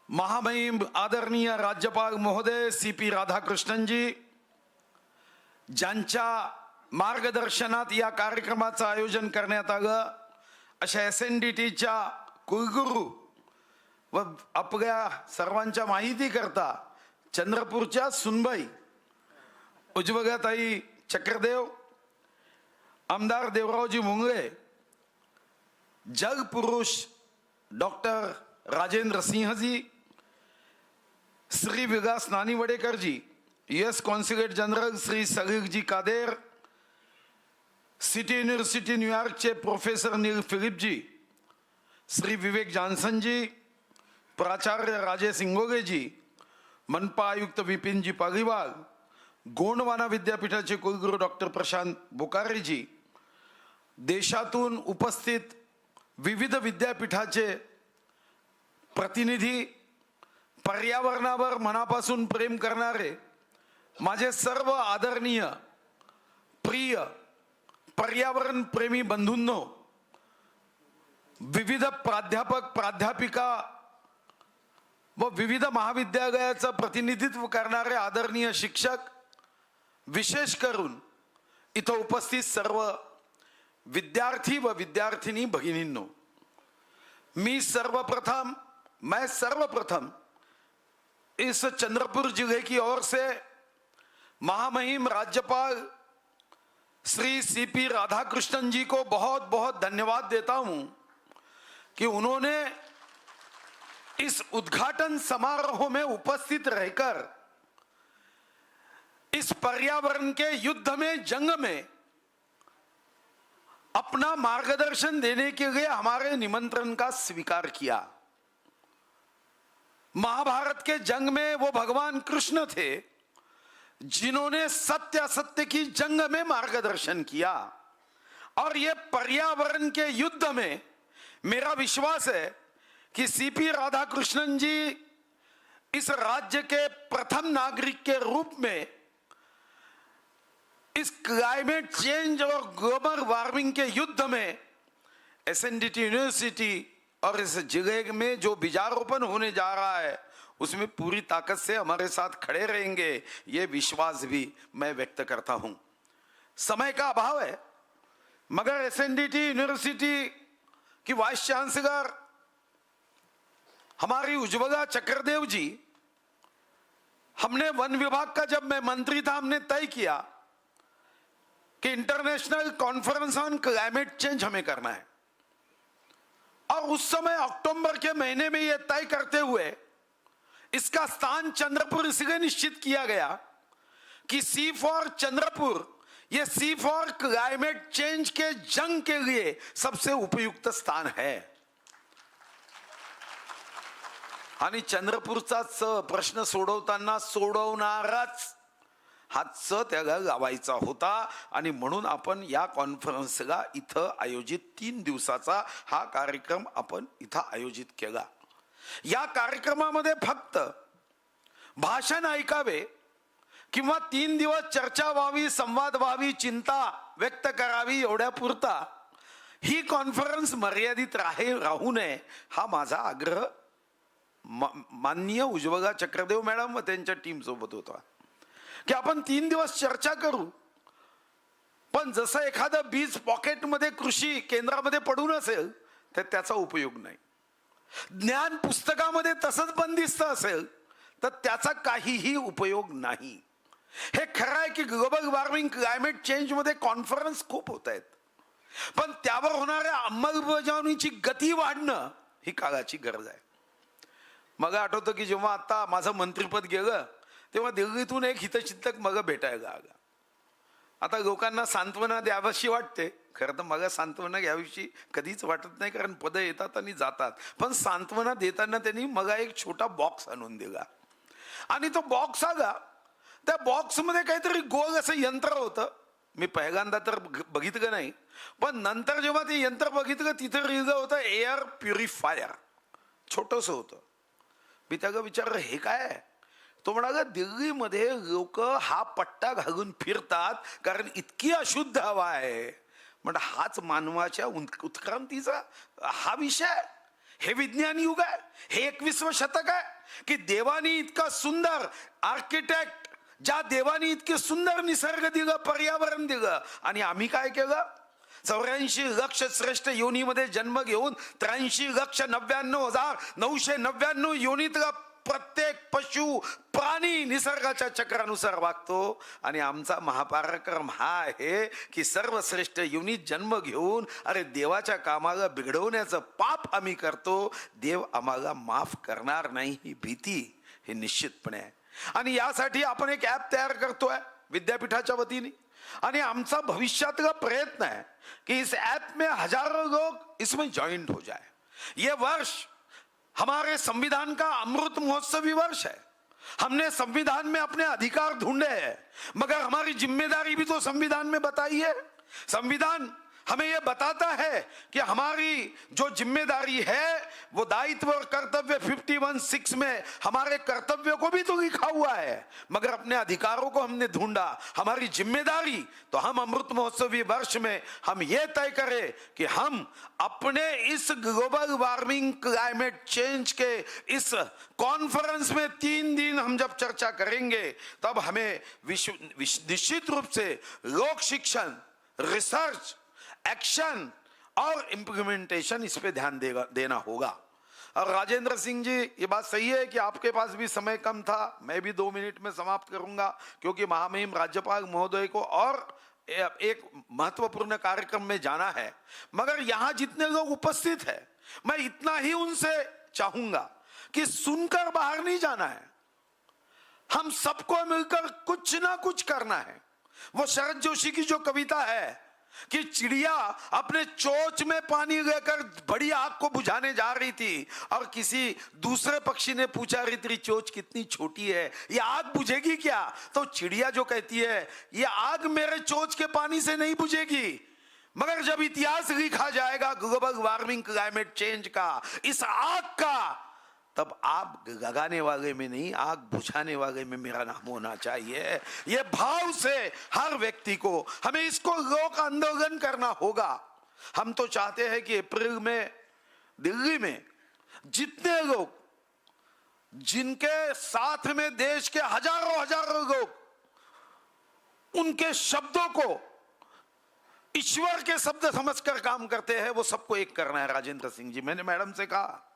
महामहिम आदरणीय राज्यपाल महोदय CP राधाकृष्णनजी, ज्यांच्या मार्गदर्शनात या कार्यक्रमाचं आयोजन करण्यात आलं, अशा SNDTच्या कुलगुरू व आपल्या सर्वांच्या माहिती करता चंद्रपूरच्या सुनबाई उज्ज्वलाताई चक्रदेव, आमदार देवरावजी मुंगळे, जगपुरुष डॉक्टर राजेंद्र सिंहजी, श्री विकास नानीवडेकरजी, US कॉन्सुलेट जनरल श्री सलीलजी कादेर, सिटी युनिव्हर्सिटी न्यूयॉर्कचे प्रोफेसर नील फिलिपजी, श्री विवेक जॉन्सनजी, प्राचार्य राजेश इंगोलेजी, मनपा आयुक्त विपिनजी पालीवाल, गोंडवाना विद्यापीठाचे कुलगुरू डॉक्टर प्रशांत बोकारेजी, देशातून उपस्थित विविध विद्यापीठाचे प्रतिनिधी, पर्यावरणावर मनापासून प्रेम करणारे माझे सर्व आदरणीय प्रिय पर्यावरण प्रेमी बंधूंनो, विविध प्राध्यापक प्राध्यापिका व विविध महाविद्यालयाचं प्रतिनिधित्व करणारे आदरणीय शिक्षक, विशेष करून इथं उपस्थित सर्व विद्यार्थी व विद्यार्थिनी भगिनींनो, मैं सर्वप्रथम इस चंद्रपुर जिले की ओर से महामहिम राज्यपाल श्री CP राधाकृष्णन जी को बहुत बहुत धन्यवाद देता हूं कि उन्होंने इस उद्घाटन समारोह में उपस्थित रहकर इस पर्यावरण के युद्ध में, जंग में अपना मार्गदर्शन देने के लिए हमारे निमंत्रण का स्वीकार किया. महाभारत के जंग में वो भगवान कृष्ण थे जिन्होंने सत्य असत्य की जंग में मार्गदर्शन किया, और ये पर्यावरण के युद्ध में मेरा विश्वास है कि CP राधाकृष्णन जी इस राज्य के प्रथम नागरिक के रूप में इस क्लाइमेट चेंज और ग्लोबल वार्मिंग के युद्ध में SNDT यूनिवर्सिटी और इस जिले में जो बीजारोपण होने जा रहा है उसमें पूरी ताकत से हमारे साथ खड़े रहेंगे, ये विश्वास भी मैं व्यक्त करता हूं. समय का अभाव है, मगर SNDT यूनिवर्सिटी की वाइस चांसलर हमारी उज्ज्वला चक्रदेव जी, हमने वन विभाग का, जब मैं मंत्री था, हमने तय किया कि international conference on climate change हमें करना है, और उस समय अक्टूबर के महीने में यह तय करते हुए इसका स्थान चंद्रपुर इसलिए निश्चित किया गया कि C फॉर चंद्रपुर, यह C फॉर क्लाइमेट चेंज के जंग के लिए सबसे उपयुक्त स्थान है. आणि चंद्रपूरचा प्रश्न सोडवताना सोडवणाराच हाच त्याला लावायचा होता, आणि म्हणून आपण या कॉन्फरन्सला इथं आयोजित 3 दिवसाचा हा कार्यक्रम आपण इथं आयोजित केला. या कार्यक्रमामध्ये फक्त भाषण ऐकावे किंवा 3 दिवस चर्चा व्हावी, संवाद व्हावी, चिंता व्यक्त करावी एवढ्या पुरता ही कॉन्फरन्स मर्यादित राहू नये हा माझा आग्रह माननीय उज्ज्वला चक्रदेव मॅडम व त्यांच्या टीम सोबत होता की आपण 3 दिवस चर्चा करू, पण जसं एखादं बीज पॉकेटमध्ये कृषी केंद्रामध्ये पडून असेल तर त्याचा उपयोग नाही. ज्ञान पुस्तकामध्ये तसंच बंदिस्त असेल तर त्याचा काहीही उपयोग नाही. हे खरं आहे की ग्लोबल वॉर्मिंग, क्लायमेट चेंज मध्ये कॉन्फरन्स खूप होत आहेत, पण त्यावर होणाऱ्या अंमलबजावणीची गती वाढणं ही काळाची गरज आहे. मला आठवतं की जेव्हा आता माझं मंत्रिपद गेलं तेव्हा दिल्लीतून एक हितचिंतक मला भेटायला आला. आता लोकांना सांत्वना द्यावीशी वाटते, खरं तर मला सांत्वना घ्यावीशी कधीच वाटत नाही, कारण पदं येतात आणि जातात, पण सांत्वना देताना त्यांनी मला एक छोटा बॉक्स आणून दिला, आणि तो बॉक्स आला त्या बॉक्समध्ये काहीतरी गोल असं यंत्र होतं. मी पहिल्यांदा तर बघितलं नाही, पण नंतर जेव्हा ते यंत्र बघितलं तिथे लिहिलं होतं एअर प्युरिफायर, छोटंसं होतं. मी त्याला विचारलं हे काय आहे? तो म्हणाला दिल्लीमध्ये लोक हा पट्टा घालून फिरतात कारण इतकी अशुद्ध हवा आहे. म्हणजे हाच मानवाच्या उत्क्रांतीचा हा विषय आहे. हे विज्ञान युग आहे, हे 21वं शतक आहे की देवानी इतका सुंदर आर्किटेक्ट, ज्या देवानी इतके सुंदर निसर्ग दिलं, पर्यावरण दिलं, आणि आम्ही काय केलं? 84 लक्ष श्रेष्ठ योनीमध्ये जन्म घेऊन 83,99,999 योनीतला प्रत्येक पशु प्राणी निसर्गाच्या चक्रानुसार वागतो. आणि आमचा महापराक्रम हा आहे की सर्वश्रेष्ठ योनीत जन्म घेऊन अरे देवाच्या कामाला बिघडवण्याचं पाप आम्ही करतो. देव आम्हाला माफ करणार नाही ही भीती हे निश्चितपणे आहे. आणि यासाठी आपण एक ऍप तयार करतोय विद्यापीठाच्या वतीने, आणि आमचा भविष्यातला प्रयत्न है कि इस ऐप में हजारों लोग इसमें ज्वाइंट हो जाए. ये वर्ष हमारे संविधान का अमृत महोत्सवी वर्ष है. हमने संविधान में अपने अधिकार ढूंढे हैं, मगर हमारी जिम्मेदारी भी तो संविधान में बताई है. संविधान हमें यह बताता है कि हमारी जो जिम्मेदारी है वो दायित्व और कर्तव्य 51(6) में हमारे कर्तव्यों को भी तो लिखा हुआ है, मगर अपने अधिकारों को हमने ढूंढा. हमारी जिम्मेदारी तो हम अमृत महोत्सवी वर्ष में हम ये तय करें कि हम अपने इस ग्लोबल वार्मिंग क्लाइमेट चेंज के इस कॉन्फ्रेंस में 3 दिन हम जब चर्चा करेंगे तब हमें निश्चित रूप से लोक शिक्षण, रिसर्च, एक्शन और इम्प्लीमेंटेशन इस पे ध्यान देना होगा. और राजेंद्र सिंह जी, ये बात सही है कि आपके पास भी समय कम था. मैं भी 2 मिनट में समाप्त करूंगा क्योंकि महामहिम राज्यपाल महोदय को और एक महत्वपूर्ण कार्यक्रम में जाना है. मगर यहाँ जितने लोग उपस्थित हैं, मैं इतना ही उनसे चाहूंगा कि सुनकर बाहर नहीं जाना है. हम सबको मिलकर कुछ ना कुछ करना है. वो शरद जोशी की जो कविता है कि चिड़िया अपने चोंच में पानी लेकर बड़ी आग को बुझाने जा रही थी और किसी दूसरे पक्षी ने पूछा रे तेरी चोंच कितनी छोटी है, ये आग बुझेगी क्या? तो चिड़िया जो कहती है ये आग मेरे चोंच के पानी से नहीं बुझेगी, मगर जब इतिहास लिखा जाएगा ग्लोबल वार्मिंग क्लाइमेट चेंज का, इस आग का, तब आग लगाने वाले में नहीं आग बुझाने वाले में मेरा नाम होना चाहिए. ये भाव से हर व्यक्ति को हमें इसको लोक आंदोलन करना होगा. हम तो चाहते हैं कि अप्रैल में दिल्ली में जितने लोग, जिनके साथ में देश के हजारों लोग उनके शब्दों को ईश्वर के शब्द समझकर काम करते हैं, वो सबको एक करना है. राजेंद्र सिंह जी, मैंने मैडम से कहा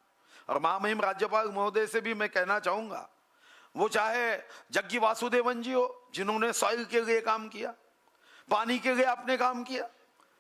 और महामहिम राज्यपाल महोदय से भी मैं कहना चाहूंगा, वो चाहे जग्गी वासुदेवन जी हो जिन्होंने सॉइल के लिए काम किया, पानी के लिए आपने काम किया,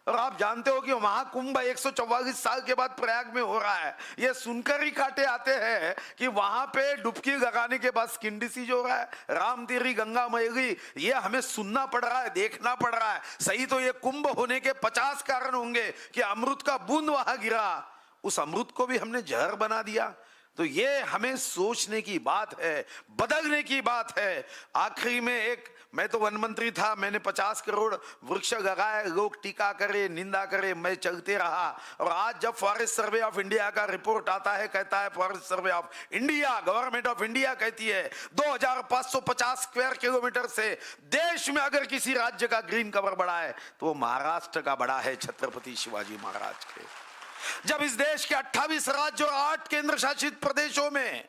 और आप जानते हो कि महाकुंभ 144 साल के बाद प्रयाग में हो रहा है. ये सुनकर ही कांटे आते हैं कि वहां पे डुबकी लगाने के बाद स्किन डिसीज हो रहा है, राम तेरी गंगा मैली, ये हमें सुनना पड़ रहा है, देखना पड़ रहा है. सही तो ये कुंभ होने के 50 कारण होंगे कि अमृत का बूंद वहां गिरा, उस अमृत को भी हमने जहर बना दिया. तो ये हमें सोचने की बात है, बदलने की बात है. आखिरी में मैं तो वन मंत्री था, मैंने 50 करोड़ वृक्ष लगाए, लोग टीका करे, निंदा करे, मैं चलते रहा. और आज जब फॉरेस्ट सर्वे ऑफ इंडिया का रिपोर्ट आता है, कहता है forest survey of India, government of India कहती है 2550 स्क्वायर किलोमीटर से देश में अगर किसी राज्य का ग्रीन कवर बढ़ा है तो वो महाराष्ट्र का बड़ा है, छत्रपति शिवाजी महाराज के. जब इस देश के 28 राज्य और 8 केंद्र शासित प्रदेशों में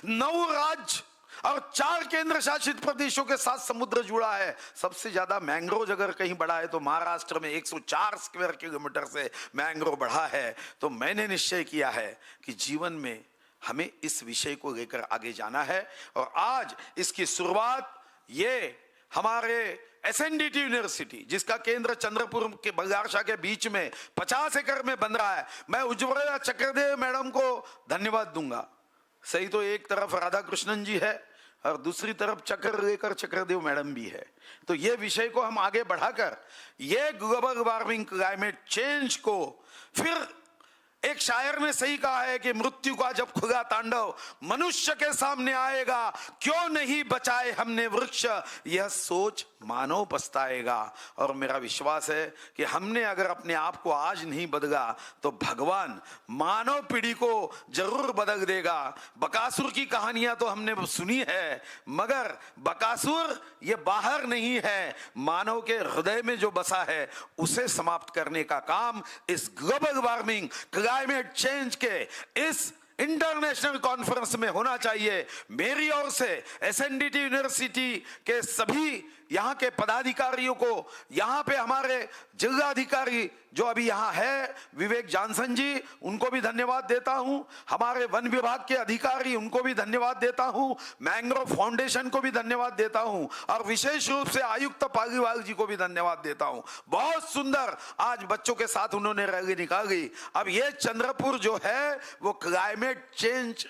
9 राज्य और 4 केंद्र शासित प्रदेशों के साथ समुद्र जुड़ा है, सबसे ज्यादा मैंग्रोव अगर कहीं बढ़ा है तो महाराष्ट्र में 104 स्क्वायर किलोमीटर से मैंग्रोव बढ़ा है. तो मैंने निश्चय किया है कि जीवन में हमें इस विषय को लेकर आगे जाना है. और आज इसकी शुरुआत ये हमारे SNDT यूनिवर्सिटी, जिसका केंद्र चंद्रपुर के बगारशा के बीच में 50 एकड़ में बन रहा है. मैं उज्ज्वला चक्रदेव मैडम को धन्यवाद दूंगा. सही तो एक तरफ राधा कृष्णन जी है और दूसरी तरफ चक्र लेकर चक्रदेव मैडम भी है. तो ये विषय को हम आगे बढ़ाकर ये ग्लोबल वार्मिंग क्लाइमेट चेंज को फिर एक शायर ने सही कहा है कि मृत्यु का जब खुदा तांडव मनुष्य के सामने आएगा, क्यों नहीं बचाए हमने वृक्ष, यह सोच मानव पछताएगा। और मेरा विश्वास है कि हमने अगर अपने आप को आज नहीं बदला तो भगवान मानव पीढ़ी को जरूर बदल देगा। बकासुर की कहानियां तो हमने सुनी है, मगर बकासुर ये बाहर नहीं है, मानव के हृदय में जो बसा है उसे समाप्त करने का काम इस ग्लोबल वार्मिंग, क्लाइमेट चेंज के इस इंटरनेशनल कॉन्फ्रेंस में होना चाहिए। मेरी ओर से SNDT यूनिवर्सिटी के सभी यहाँ के पदाधिकारियों को, यहाँ पे हमारे जिलाधिकारी जो अभी यहाँ है विवेक जानसन जी, उनको भी धन्यवाद देता हूँ। हमारे वन विभाग के अधिकारी, उनको भी धन्यवाद देता हूँ। मैंग्रोव फाउंडेशन को भी धन्यवाद देता हूँ और विशेष रूप से आयुक्त पालीवाल जी को भी धन्यवाद देता हूँ। बहुत सुंदर आज बच्चों के साथ उन्होंने रैली निकाली। अब ये चंद्रपुर जो है वो क्लाइमेट चेंज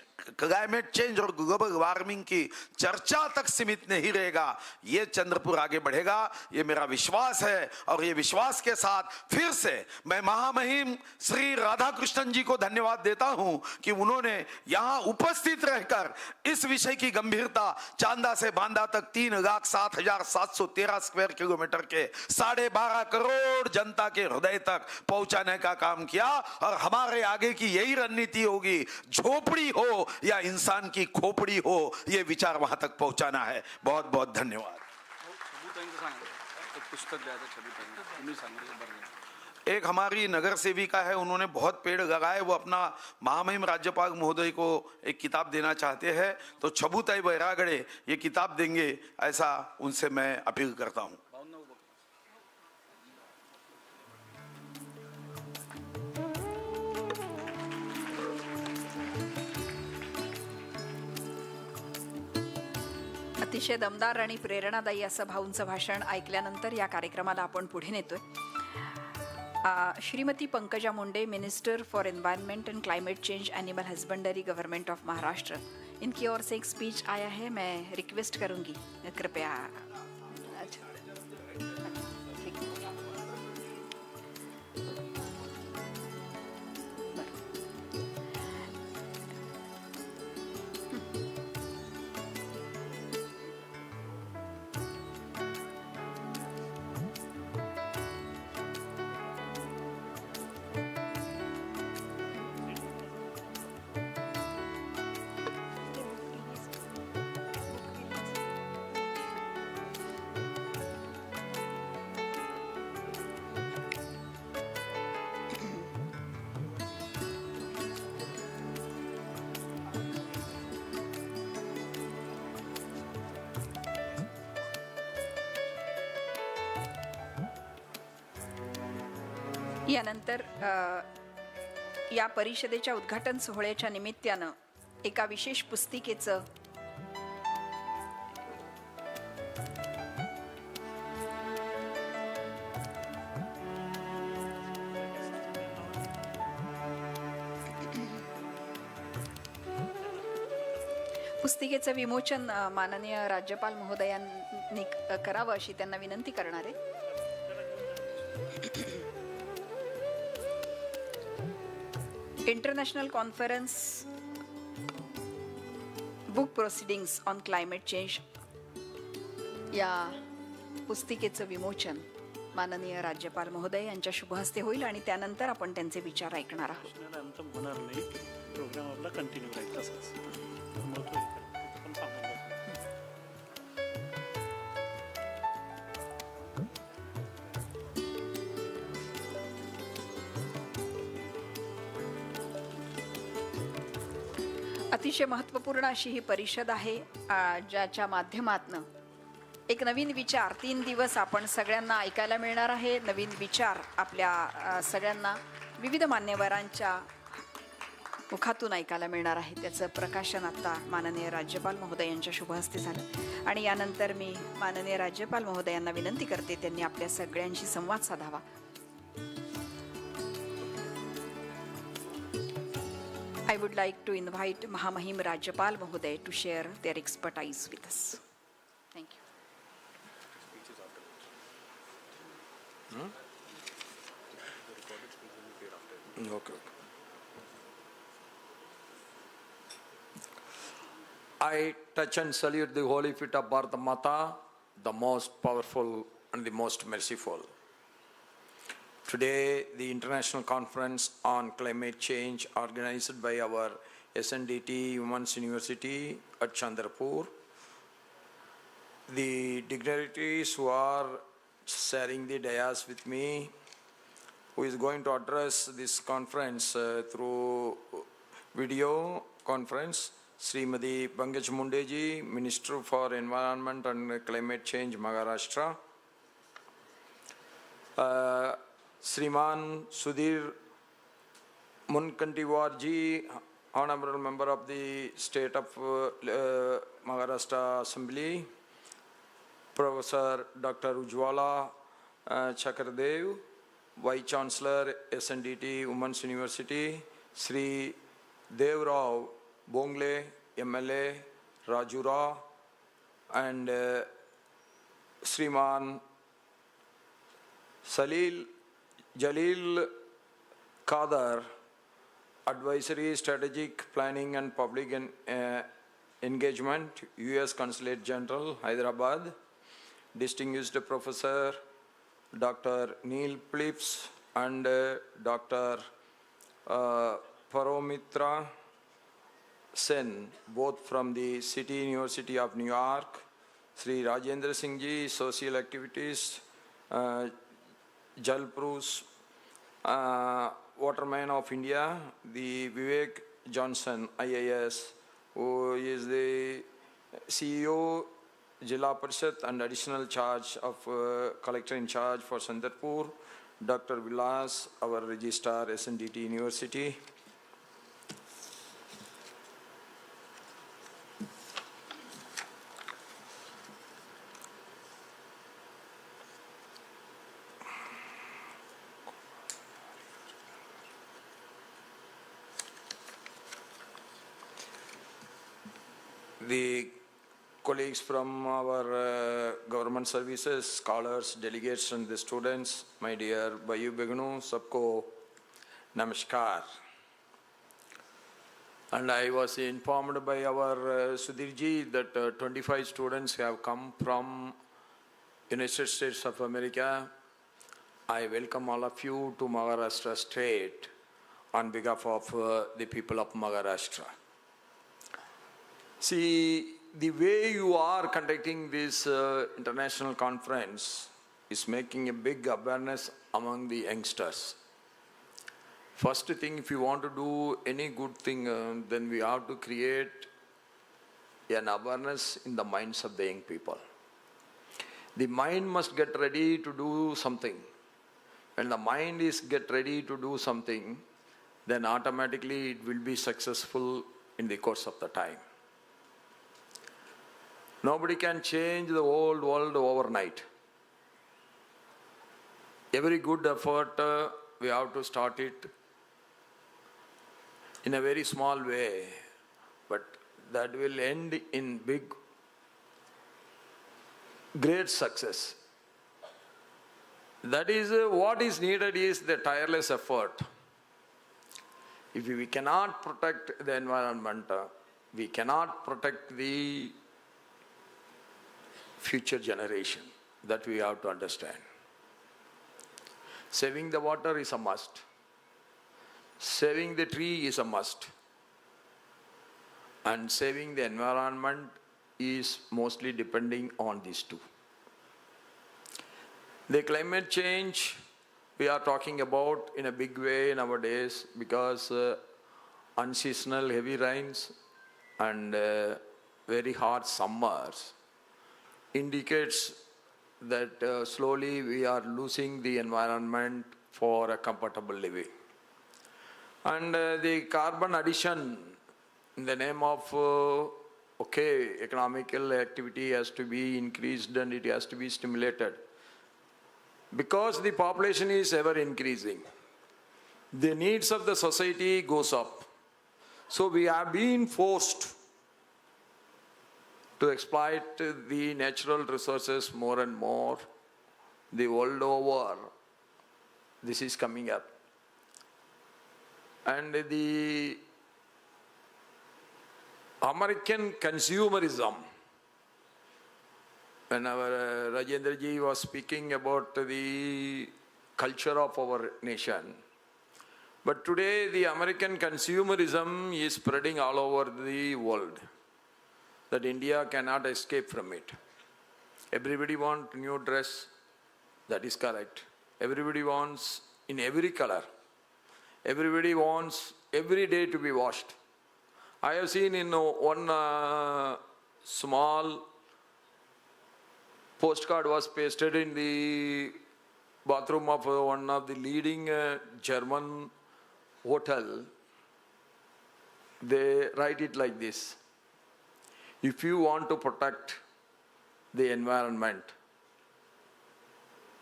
और ग्लोबल वार्मिंग की चर्चा तक सीमित नहीं रहेगा, ये चंद्रपुर आगे बढ़ेगा, ये मेरा विश्वास है। और ये विश्वास के साथ फिर से मैं महामहिम श्री राधाकृष्णन जी को धन्यवाद देता हूं कि उन्होंने यहां उपस्थित रहकर इस विषय की गंभीरता चांदा से बांदा तक 3,07,713 स्क्वायर किलोमीटर के 12.5 करोड़ जनता के हृदय तक पहुंचाने का काम किया। और हमारे आगे की यही रणनीति होगी, झोपड़ी हो या इंसान की खोपड़ी हो, ये विचार वहां तक पहुंचाना है। बहुत बहुत धन्यवाद। एक हमारी नगर सेविका है, उन्होंने बहुत पेड़ लगाए, वो अपना महामहिम राज्यपाल महोदय को एक किताब देना चाहते हैं, तो छबुताई बैरागड़े ये किताब देंगे, ऐसा उनसे मैं अपील करता हूं। अतिशय दमदार आणि प्रेरणादायी असं भाऊंचं भाषण ऐकल्यानंतर या कार्यक्रमाला आपण पुढे नेतोय। Shrimati Pankaja Munde, minister for environment and climate change, animal husbandry, government of Maharashtra, इनकी ओर से एक स्पीच आया है। मैं रिक्वेस्ट करूंगी कृपया। यानंतर या परिषदेच्या उद्घाटन सोहळ्याच्या निमित्तानं एका विशेष पुस्तिकेचं विमोचन माननीय राज्यपाल महोदयांनी करावं अशी त्यांना विनंती करणार आहे। International conference book proceedings on climate change या पुस्तिकेचं विमोचन माननीय राज्यपाल महोदय यांच्या शुभ हस्ते होईल आणि त्यानंतर आपण त्यांचे विचार ऐकणार आहोत। होणार नाही, प्रोग्राम आपला कंटिन्यू राहील तसाच। अतिशय महत्त्वपूर्ण अशी ही परिषद आहे, ज्याच्या माध्यमातून एक नवीन विचार 3 दिवस आपण सगळ्यांना ऐकायला मिळणार आहे। नवीन विचार आपल्या सगळ्यांना विविध मान्यवरांच्या मुखातून ऐकायला मिळणार आहे। त्याचं प्रकाशन आता माननीय राज्यपाल महोदय यांच्या शुभ हस्ते झालं आणि यानंतर मी माननीय राज्यपाल महोदयांना विनंती करते त्यांनी आपल्या सगळ्यांशी संवाद साधावा। I would like to invite Mahamahim Rajyapal Mahoday to share their expertise with us. Thank you. Okay. I touch and salute the holy feet of Bharata Mata, the most powerful and the most merciful. Today, the International Conference on Climate Change organized by our SNDT Women's University at Chandrapur. The dignitaries who are sharing the dais with me, who is going to address this conference through video conference, Srimati Pankaj Mundeji, Minister for Environment and Climate Change, Maharashtra. Sriman Sudhir Munkantiwarji, Honorable Member of the State of Maharashtra Assembly. Professor Dr. Ujwala Chakradev, Vice Chancellor SNDT Women's University. Sri Devrao Bongle, MLA, Rajura, and Sriman Jalil Kadar, Advisory, Strategic Planning and Public Engagement, U.S. Consulate General, Hyderabad. Distinguished Professor Dr. Neil Phillips and Dr. Paromitra Sen, both from the City University of New York. Sri Rajendra Singh Ji, Social Activities, Jalprus, Waterman of India, the Vivek Johnson, IAS, who is the CEO, Jilla Parishad and additional charge of collector in charge for Chandrapur, Dr. Vilas, our registrar, SNDT University. The colleagues from our government services, scholars, delegates and the students, my dear Bayu Begnu, sabko namaskar. And I was informed by our Sudhirji that 25 students have come from United States of America. I welcome all of you to Maharashtra State on behalf of the people of Maharashtra. See, the way you are conducting this international conference is making a big awareness among the youngsters. First thing, if you want to do any good thing, then we have to create an awareness in the minds of the young people. The mind must get ready to do something. When the mind is get ready to do something, then automatically it will be successful in the course of the time. Nobody can change the whole world overnight. Every good effort, we have to start it in a very small way, but that will end in big, great success. That is what is needed is the tireless effort. If we cannot protect the environment, we cannot protect the future generation. That we have to understand. Saving the water is a must. Saving the tree is a must. And saving the environment is mostly depending on these two. The climate change we are talking about in a big way nowadays because unseasonal heavy rains and very hot summers indicates that slowly we are losing the environment for a comfortable living. And the carbon addition in the name of, economical activity has to be increased and it has to be stimulated. Because the population is ever increasing, the needs of the society goes up. So we have been forced to exploit the natural resources more and more. The world over, this is coming up. And the American consumerism. When our Rajendra ji was speaking about the culture of our nation. But today the American consumerism is spreading all over the world. That India cannot escape from it. Everybody wants new dress. That is correct. Everybody wants in every color. Everybody wants every day to be washed. I have seen in one small postcard was pasted in the bathroom of one of the leading German hotel. They write it like this: if you want to protect the environment,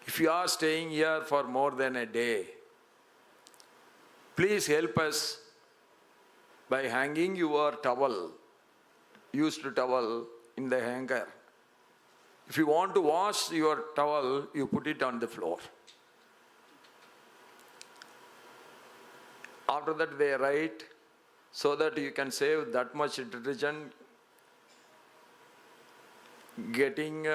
if you are staying here for more than a day, please help us by hanging your towel, used towel, in the hanger. If you want to wash your towel, you put it on the floor. After that they write, so that you can save that much detergent getting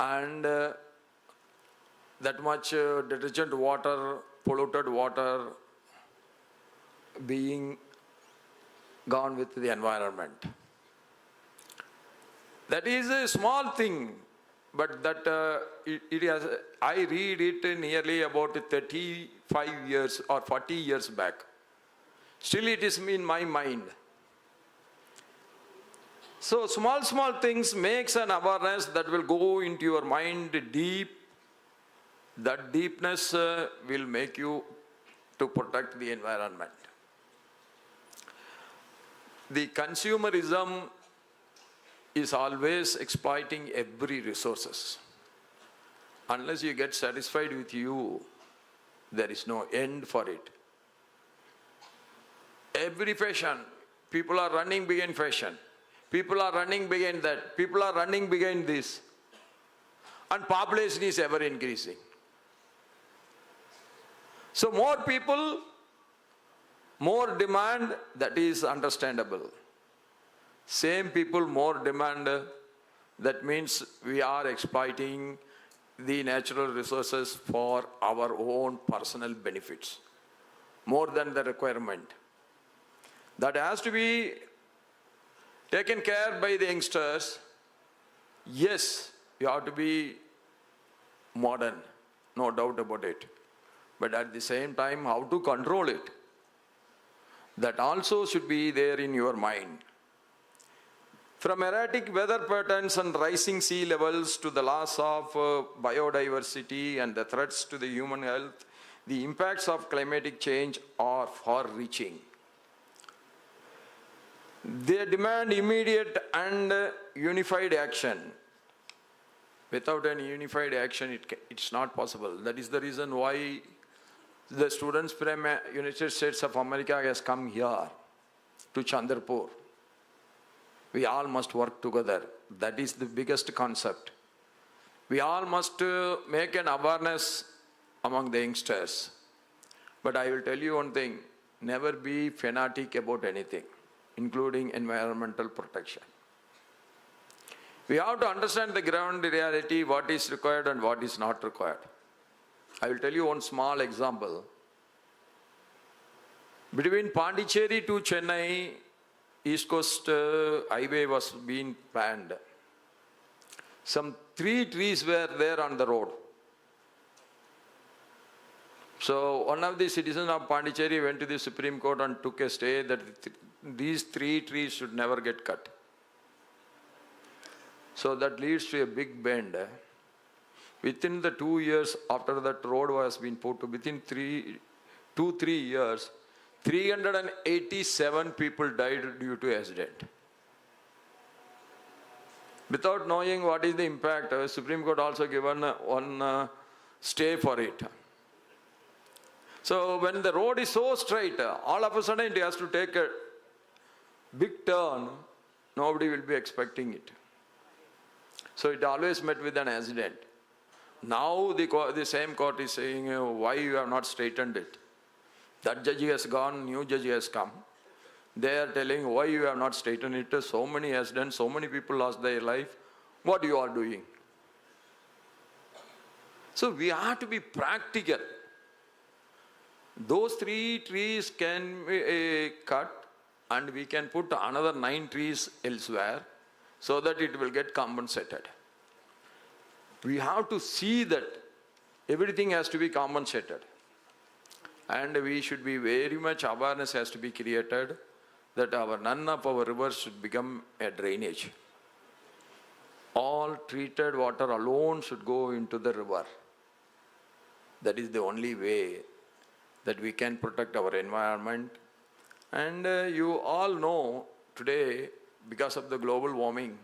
and that much detergent water, polluted water being gone with the environment. That is a small thing, but that it has, I read it nearly about 35 years or 40 years back. Still it is in my mind. So small things makes an awareness that will go into your mind deep. That deepness will make you to protect the environment. The consumerism is always exploiting every resources. Unless you get satisfied with you, there is no end for it. Every fashion, people are running behind fashion. People are running behind that. People are running behind this. And population is ever increasing. So more people, more demand, that is understandable. Same people, more demand, that means we are exploiting the natural resources for our own personal benefits, more than the requirement. That has to be taken care by the youngsters. Yes, you have to be modern, no doubt about it. But at the same time, how to control it? That also should be there in your mind. From erratic weather patterns and rising sea levels to the loss of biodiversity and the threats to the human health, the impacts of climatic change are far-reaching. They demand immediate and unified action. Without any unified action, it's not possible. That is the reason why the students from United States of America has come here to Chandrapur. We all must work together. That is the biggest concept. We all must make an awareness among the youngsters. But I will tell you one thing, never be fanatic about anything, including environmental protection. We have to understand the ground reality, what is required and what is not required. I will tell you one small example. Between Pondicherry to Chennai, East Coast highway was being planned. Some 3 trees were there on the road. So one of the citizens of Pondicherry went to the Supreme Court and took a stay that these 3 trees should never get cut. So that leads to a big bend. Within the 2 years after that road was being put, within 3 years, 387 people died due to accident. Without knowing what is the impact, Supreme Court also given one stay for it. So when the road is so straight, all of a sudden it has to take a big turn. Nobody will be expecting it. So it always met with an accident. Now the same court is saying, why you have not straightened it? That judge has gone, new judge has come. They are telling why you have not straightened it. So many accidents, so many people lost their life. What you are doing? So we have to be practical. Those 3 trees can be cut and we can put another 9 trees elsewhere so that it will get compensated. We have to see that everything has to be compensated. And we should be very much awareness has to be created that none of our rivers should become a drainage. All treated water alone should go into the river. That is the only way that we can protect our environment. And you all know today, because of the global warming,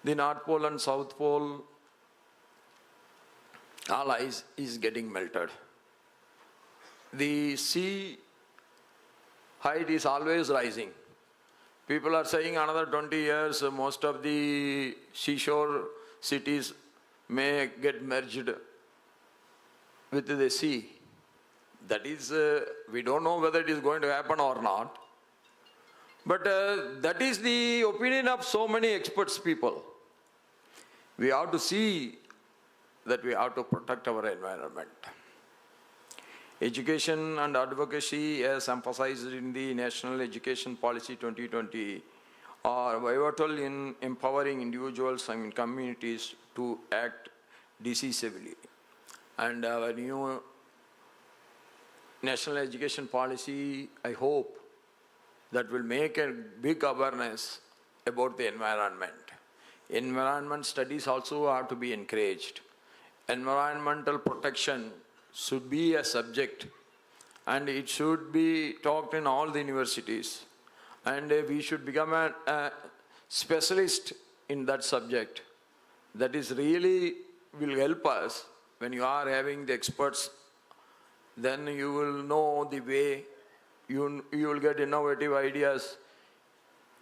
the North Pole and South Pole, all ice is getting melted. The sea height is always rising. People are saying another 20 years, most of the seashore cities may get merged with the sea. That is, we don't know whether it is going to happen or not. But that is the opinion of so many experts people. We have to see that we have to protect our environment. Education and advocacy, as emphasized in the National Education Policy 2020, are vital in empowering individuals and communities to act decisively. And our new National Education Policy, I hope, that will make a big awareness about the environment. Environment studies also have to be encouraged. Environmental protection should be a subject and it should be taught in all the universities. And we should become a specialist in that subject. That is really will help us. When you are having the experts, then you will know the way, you will get innovative ideas.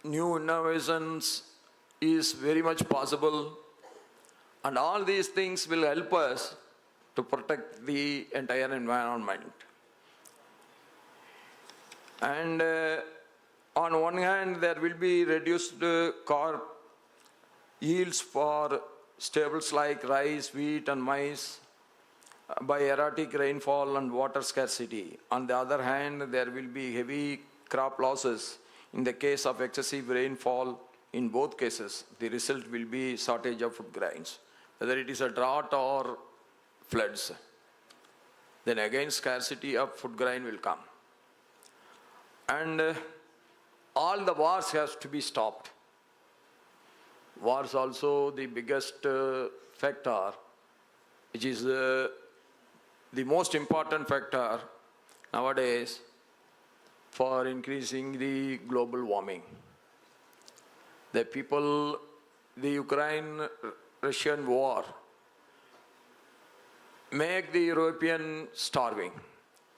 New innovations is very much possible. And all these things will help us to protect the entire environment. And on one hand, there will be reduced crop yields for staples like rice, wheat, and maize by erratic rainfall and water scarcity. On the other hand, there will be heavy crop losses in the case of excessive rainfall. In both cases, the result will be shortage of food grains. Whether it is a drought or floods, then again scarcity of food grain will come. And all the wars has to be stopped. Wars also the biggest factor, which is the most important factor nowadays for increasing the global warming. The people, the Ukraine-Russian war make the European starving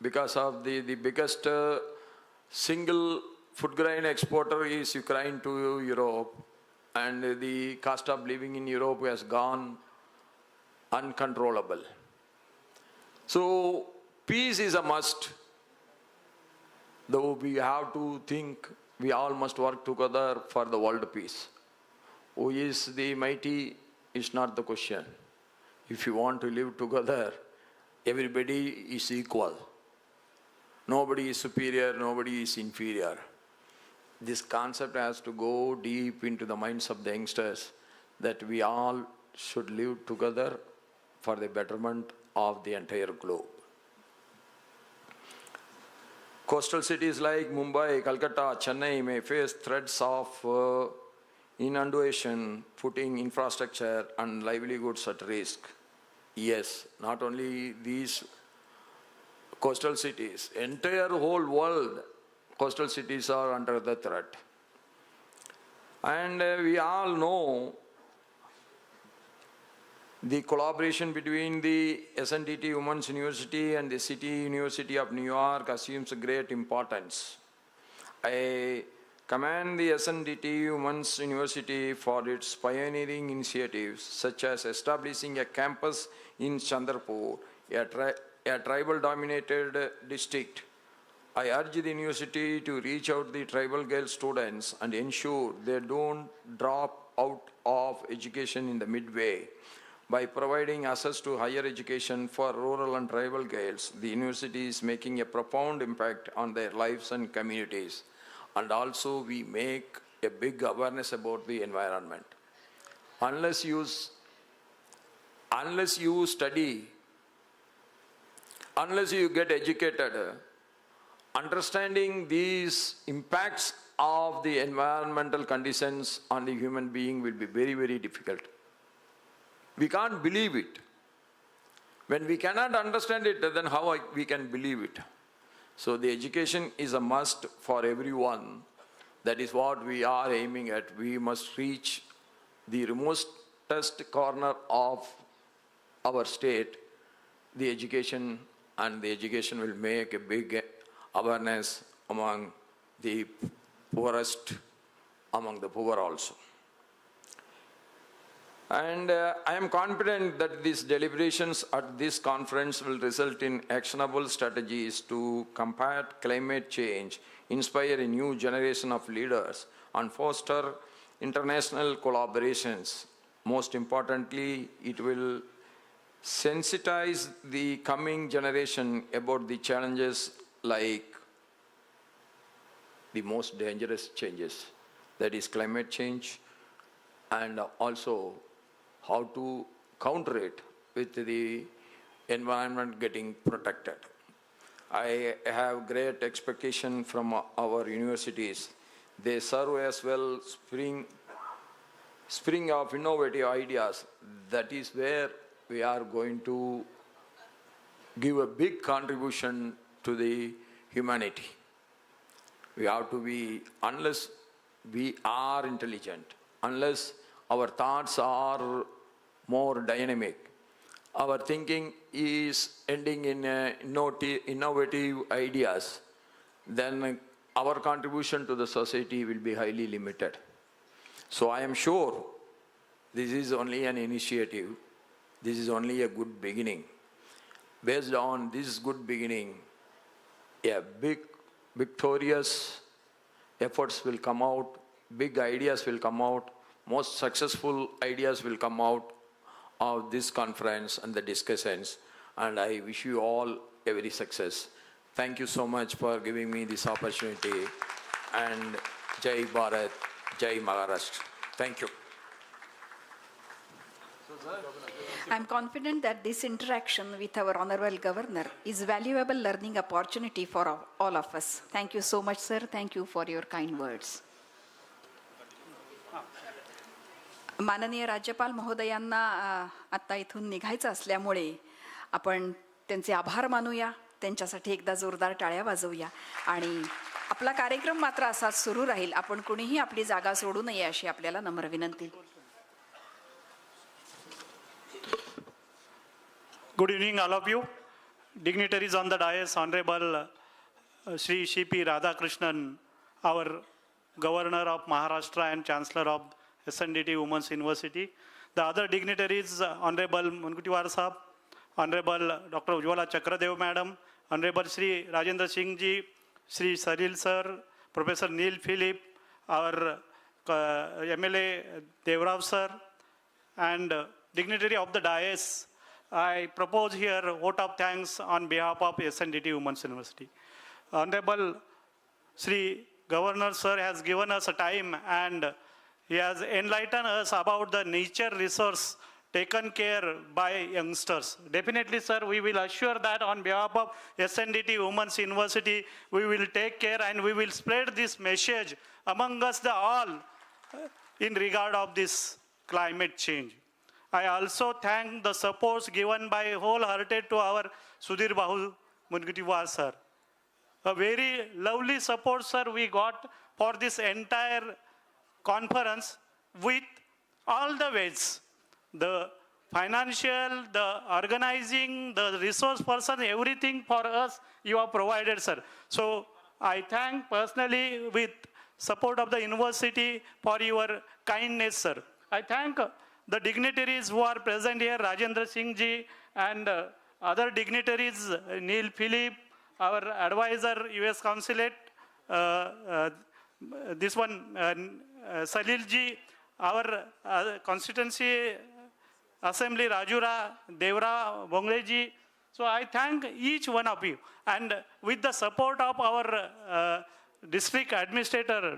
because of the biggest single food grain exporter is Ukraine to Europe, and the cost of living in Europe has gone uncontrollable. So peace is a must. Though we have to think we all must work together for the world peace. Who is the mighty is not the question. If you want to live together, everybody is equal. Nobody is superior, nobody is inferior. This concept has to go deep into the minds of the youngsters that we all should live together for the betterment of the entire globe. Coastal cities like Mumbai, Calcutta, Chennai may face threats of inundation, putting infrastructure and livelihoods at risk. Yes, not only these coastal cities, entire whole world, coastal cities are under the threat. And we all know the collaboration between the SNDT Women's University and the City University of New York assumes great importance. I commend the SNDT Women's University for its pioneering initiatives, such as establishing a campus in Chandrapur, a tribal-dominated district, I urge the university to reach out the tribal girl students and ensure they don't drop out of education in the midway. By providing access to higher education for rural and tribal girls, the university is making a profound impact on their lives and communities. And also we make a big awareness about the environment. Unless you study, unless you get educated, understanding these impacts of the environmental conditions on the human being will be very, very difficult. We can't believe it. When we cannot understand it, then how we can believe it? So the education is a must for everyone. That is what we are aiming at. We must reach the remotest corner of our state, the education, and the education will make a big awareness among the poorest, among the poor also. And I am confident that these deliberations at this conference will result in actionable strategies to combat climate change, inspire a new generation of leaders, and foster international collaborations. Most importantly, it will sensitize the coming generation about the challenges like the most dangerous changes, that is climate change, and also how to counter it with the environment getting protected. I have great expectation from our universities. They serve as well spring of innovative ideas. That is where we are going to give a big contribution to the humanity. We have to be, unless we are intelligent, unless our thoughts are more dynamic, our thinking is ending in innovative ideas, then our contribution to the society will be highly limited. So I am sure this is only an initiative. This is only a good beginning. Based on this good beginning, a big, victorious efforts will come out, big ideas will come out, most successful ideas will come out of this conference and the discussions, and I wish you all every success. Thank you so much for giving me this opportunity, and Jai Bharat, Jai Maharashtra. Thank you. I am confident that this interaction with our Honorable Governor is valuable learning opportunity for all of us. Thank you so much, sir. Thank you for your kind words. माननीय राज्यपाल महोदयांना आता इथून निघायचं असल्यामुळे आपण त्यांचे आभार मानूया, त्यांच्यासाठी एकदा जोरदार टाळ्या वाजवूया आणि आपला कार्यक्रम मात्र असाच सुरू राहील. आपण कोणीही आपली जागा सोडू नये अशी आपल्याला नम्र विनंती. Good evening, all of you. Dignitaries on the dais, Honorable Sri C.P. Radhakrishnan, our Governor of Maharashtra and Chancellor of SNDT Women's University. The other dignitaries, Honorable Munkutiwar Sahab, Honorable Dr. Ujwala Chakradev Madam, Honorable Sri Rajendra Singh Ji, Sri Salil Sir, Professor Neil Philip, our MLA Devrao Sir, and dignitary of the dais, I propose here a vote of thanks on behalf of SNDT Women's University. Honorable Sri Governor Sir has given us a time and he has enlightened us about the nature resource taken care by youngsters. Definitely, sir, we will assure that on behalf of SNDT Women's University, we will take care and we will spread this message among us the all in regard of this climate change. I also thank the supports given by wholehearted to our Sudhir Bahu Munkutiwar sir. A very lovely support, sir, we got for this entire conference with all the ways. The financial, the organizing, the resource person, everything for us you have provided, sir. So I thank personally with support of the university for your kindness, sir. I thank the dignitaries who are present here, Rajendra Singh Ji and other dignitaries, Neil Philip, our advisor, US Consulate, this one, Salil ji, our constituency assembly, Rajura, Devra, Bongre ji. So I thank each one of you. And with the support of our district administrator,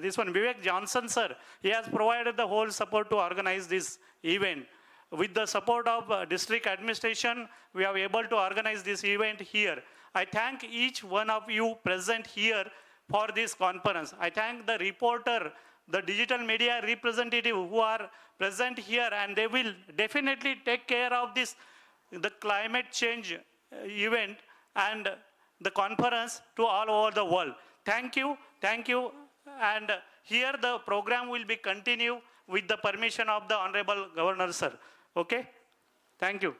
this one, Vivek Johnson, sir, he has provided the whole support to organize this event. With the support of district administration, we are able to organize this event here. I thank each one of you present here for this conference. I thank the reporter, the digital media representative who are present here, and they will definitely take care of this, the climate change event and the conference to all over the world. Thank you, and here the program will be continued with the permission of the Honorable Governor, sir. Okay? Thank you.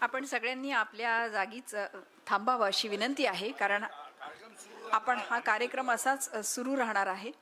आपण सगळ्यांनी आपल्या जागीच थांबावं अशी विनंती आहे, कारण आपण हा कार्यक्रम असाच सुरू राहणार आहे.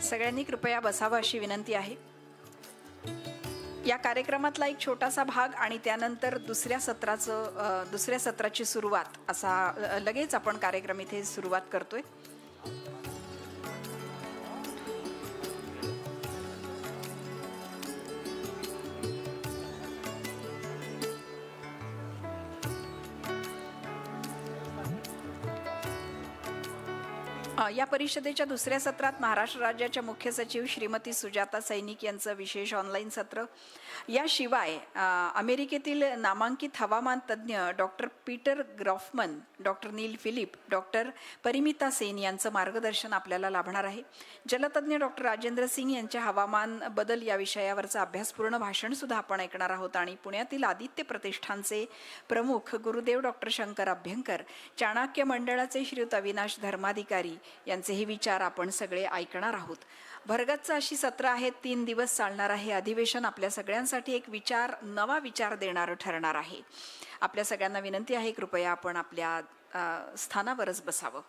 सगळ्यांनी कृपया बसावं अशी विनंती आहे. या कार्यक्रमातला एक छोटासा भाग आणि त्यानंतर दुसऱ्या सत्राची सुरुवात असा लगेच आपण कार्यक्रम इथे सुरुवात करतोय. या परिषदेच्या दुसऱ्या सत्रात महाराष्ट्र राज्याच्या मुख्य सचिव श्रीमती सुजाता सैनिक यांचं विशेष ऑनलाईन सत्र, याशिवाय अमेरिकेतील नामांकित हवामान तज्ज्ञ डॉक्टर पीटर ग्रॉफमन, डॉक्टर नील फिलिप, डॉक्टर परिमिता सेन यांचं मार्गदर्शन आपल्याला लाभणार आहे. जलतज्ञ डॉक्टर राजेंद्र सिंग यांच्या हवामान बदल या विषयावरचं अभ्यासपूर्ण भाषण सुद्धा आपण ऐकणार आहोत. आणि पुण्यातील आदित्य प्रतिष्ठानचे प्रमुख गुरुदेव डॉक्टर शंकर अभ्यंकर, चाणक्य मंडळाचे श्रीयुत अविनाश धर्माधिकारी यांचेही विचार आपण सगळे ऐकणार आहोत. भरगच्च अशी सत्र आहेत, 3 दिवस चालणार आहे अधिवेशन. आपल्या सगळ्यांसाठी एक नवा विचार देणारं ठरणार आहे. आपल्या सगळ्यांना विनंती आहे, कृपया आपण आपल्या स्थानावरच बसावं.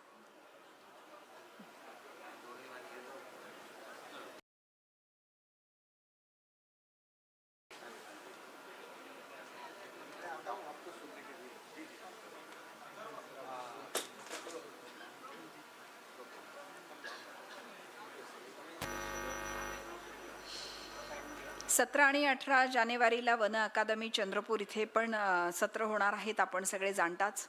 सतरा आणि 18 जानेवारीला वन अकादमी चंद्रपूर इथे पण सत्र होणार आहेत, आपण सगळे जाणताच.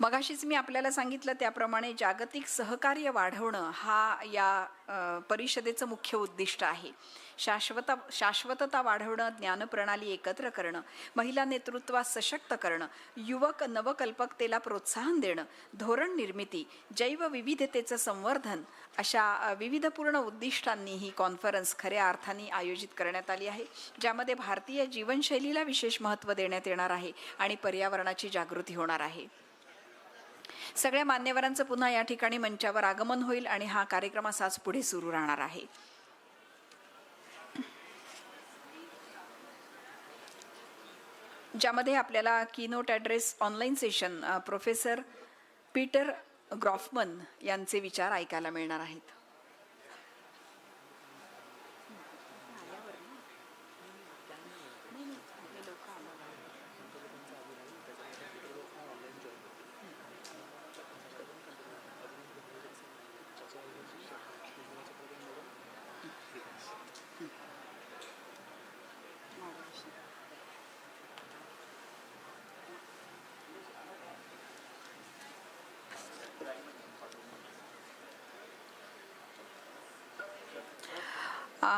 मगाशीच मी आपल्याला सांगितलं त्याप्रमाणे जागतिक सहकार्य वाढवणं हा या परिषदेचं मुख्य उद्दिष्ट आहे. शाश्वतता वाढवणं, ज्ञानप्रणाली एकत्र करणं, महिला नेतृत्वास सशक्त करणं, युवक नवकल्पकतेला प्रोत्साहन देणं, धोरण निर्मिती, जैवविविधतेचं संवर्धन अशा विविधपूर्ण उद्दिष्टांनी ही कॉन्फरन्स खऱ्या अर्थाने आयोजित करण्यात आली आहे, ज्यामध्ये भारतीय जीवनशैलीला विशेष महत्त्व देण्यात येणार आहे आणि पर्यावरणाची जागृती होणार आहे. सगळ्या मान्यवरांचं पुन्हा या ठिकाणी मंचावर आगमन होईल आणि हा कार्यक्रम असाच पुढे सुरू राहणार आहे. ज्यामध्ये आपल्याला keynote address online session professor Peter Groffman यांचे विचार ऐकायला मिळणार आहेत.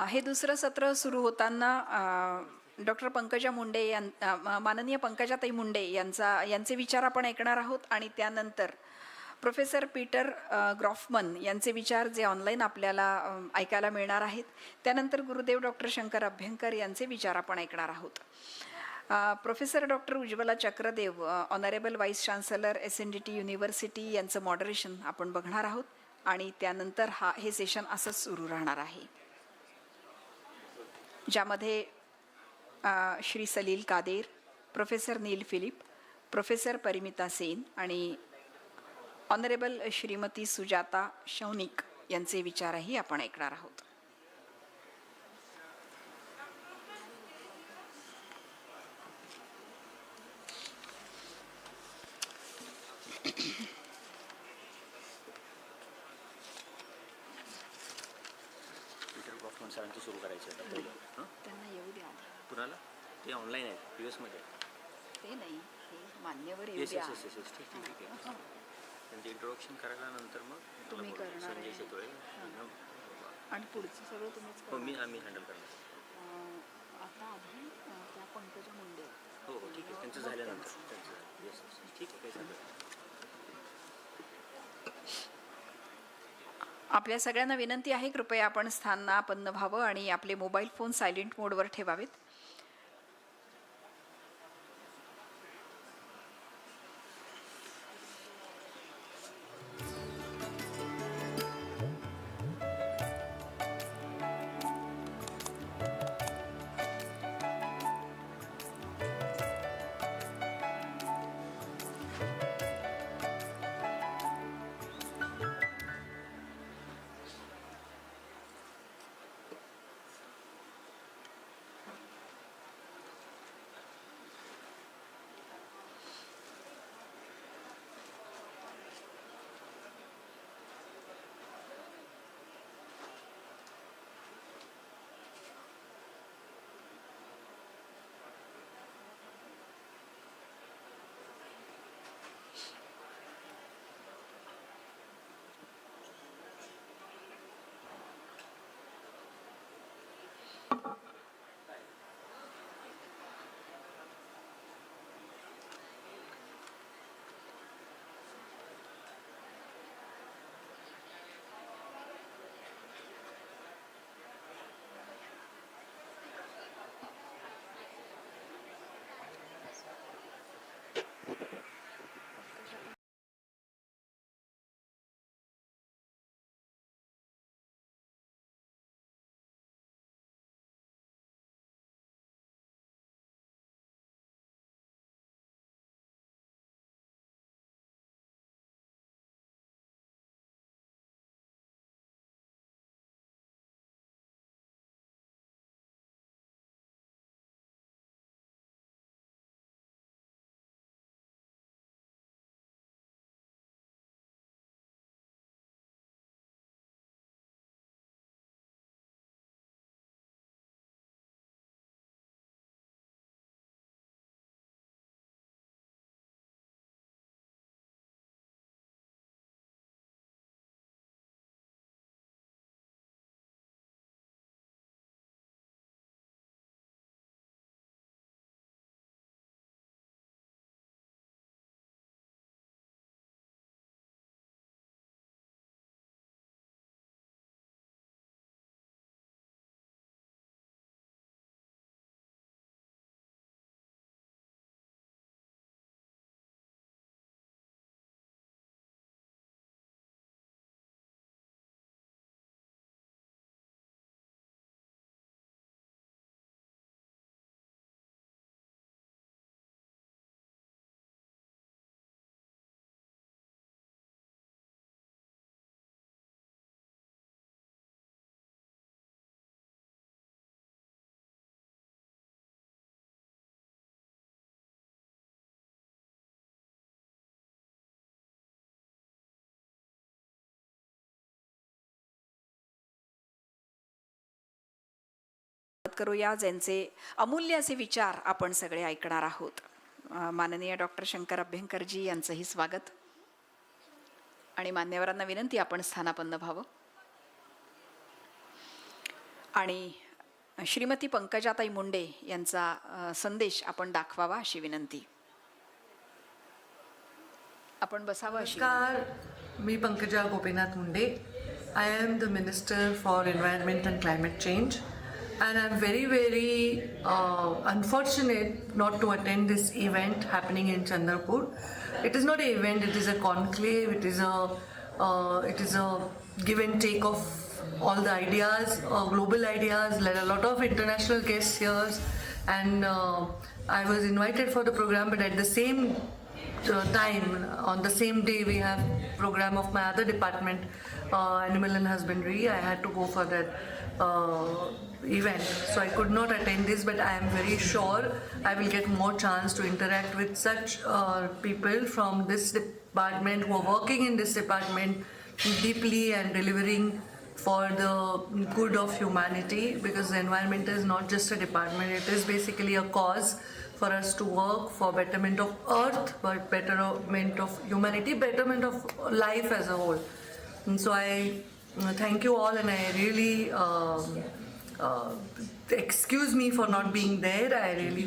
हे दुसरं सत्र सुरू होताना डॉक्टर पंकजा मुंडे माननीय पंकजाताई मुंडे यांचे विचार आपण ऐकणार आहोत आणि त्यानंतर प्रोफेसर पीटर ग्रॉफमन यांचे विचार जे ऑनलाईन आपल्याला ऐकायला मिळणार आहेत. त्यानंतर गुरुदेव डॉक्टर शंकर अभ्यंकर यांचे विचार आपण ऐकणार आहोत. Professor doctor Ujjwala Chakradev, honourable vice chancellor SNDT university यांचं मॉडरेशन आपण बघणार आहोत आणि त्यानंतर हे सेशन असंच सुरू राहणार आहे, ज्यामध्ये श्री सलील कादेर, प्रोफेसर नील फिलिप, प्रोफेसर परिमिता सेन आणि ऑनरेबल श्रीमती सुजाता शौनिक यांचे विचारही आपण ऐकणार आहोत. सरांची सुरू करायची आता पहिलं. त्यांना येऊ द्या. कुणाला? ते ऑनलाईन आहेत US मध्ये. ते नाही, हे मान्यवर येऊ येस द्या. येस येस येस ठीक ठीक आहे. त्यांचे इंट्रोडक्शन करायला नंतर मग तुम्ही करणार आहे. संदेश येतोय आणि पुढचं सगळं तुम्हीच हो करा. आम्ही हँडल करणार. आता आधी त्या पंकजा मुंडे. हो हो ठीक आहे, त्यांचं झाल्यानंतर त्यांचं येस येस ठीक आहे, काही सांगा. आपल्या सगळ्यांना विनंती आहे, कृपया आपण स्थानापन्न व्हावं आणि आपले मोबाईल फोन सायलेंट मोडवर ठेवावेत. करूया, ज्यांचे अमूल्य असे विचार आपण सगळे ऐकणार आहोत. माननीय डॉक्टर शंकर अभ्यंकरजी यांचंही स्वागत आणि मान्यवरांना विनंती आपण स्थानापन्न व्हावं आणि श्रीमती पंकजाताई मुंडे यांचा संदेश आपण दाखवावा अशी विनंती. आपण बसावं अशी नमस्कार, मी Pankaja Gopinath Munde. I am the Minister for Environment and Climate Change, and I'm very unfortunate not to attend this event happening in Chandrapur. It is not an event; it is a conclave. It is a give and take of all the ideas, global ideas. There are a lot of international guests here, and I was invited for the program, but at the same time, on the same day, we have program of my other department, animal and husbandry. I had to go for that event, so I could not attend this, but I am very sure I will get more chance to interact with such people from this department who are working in this department deeply and delivering for the good of humanity, because the environment is not just a department, it is basically a cause for us to work for betterment of earth, for betterment of humanity, betterment of life as a whole. And so I thank you all, and I really excuse me for not being there. I really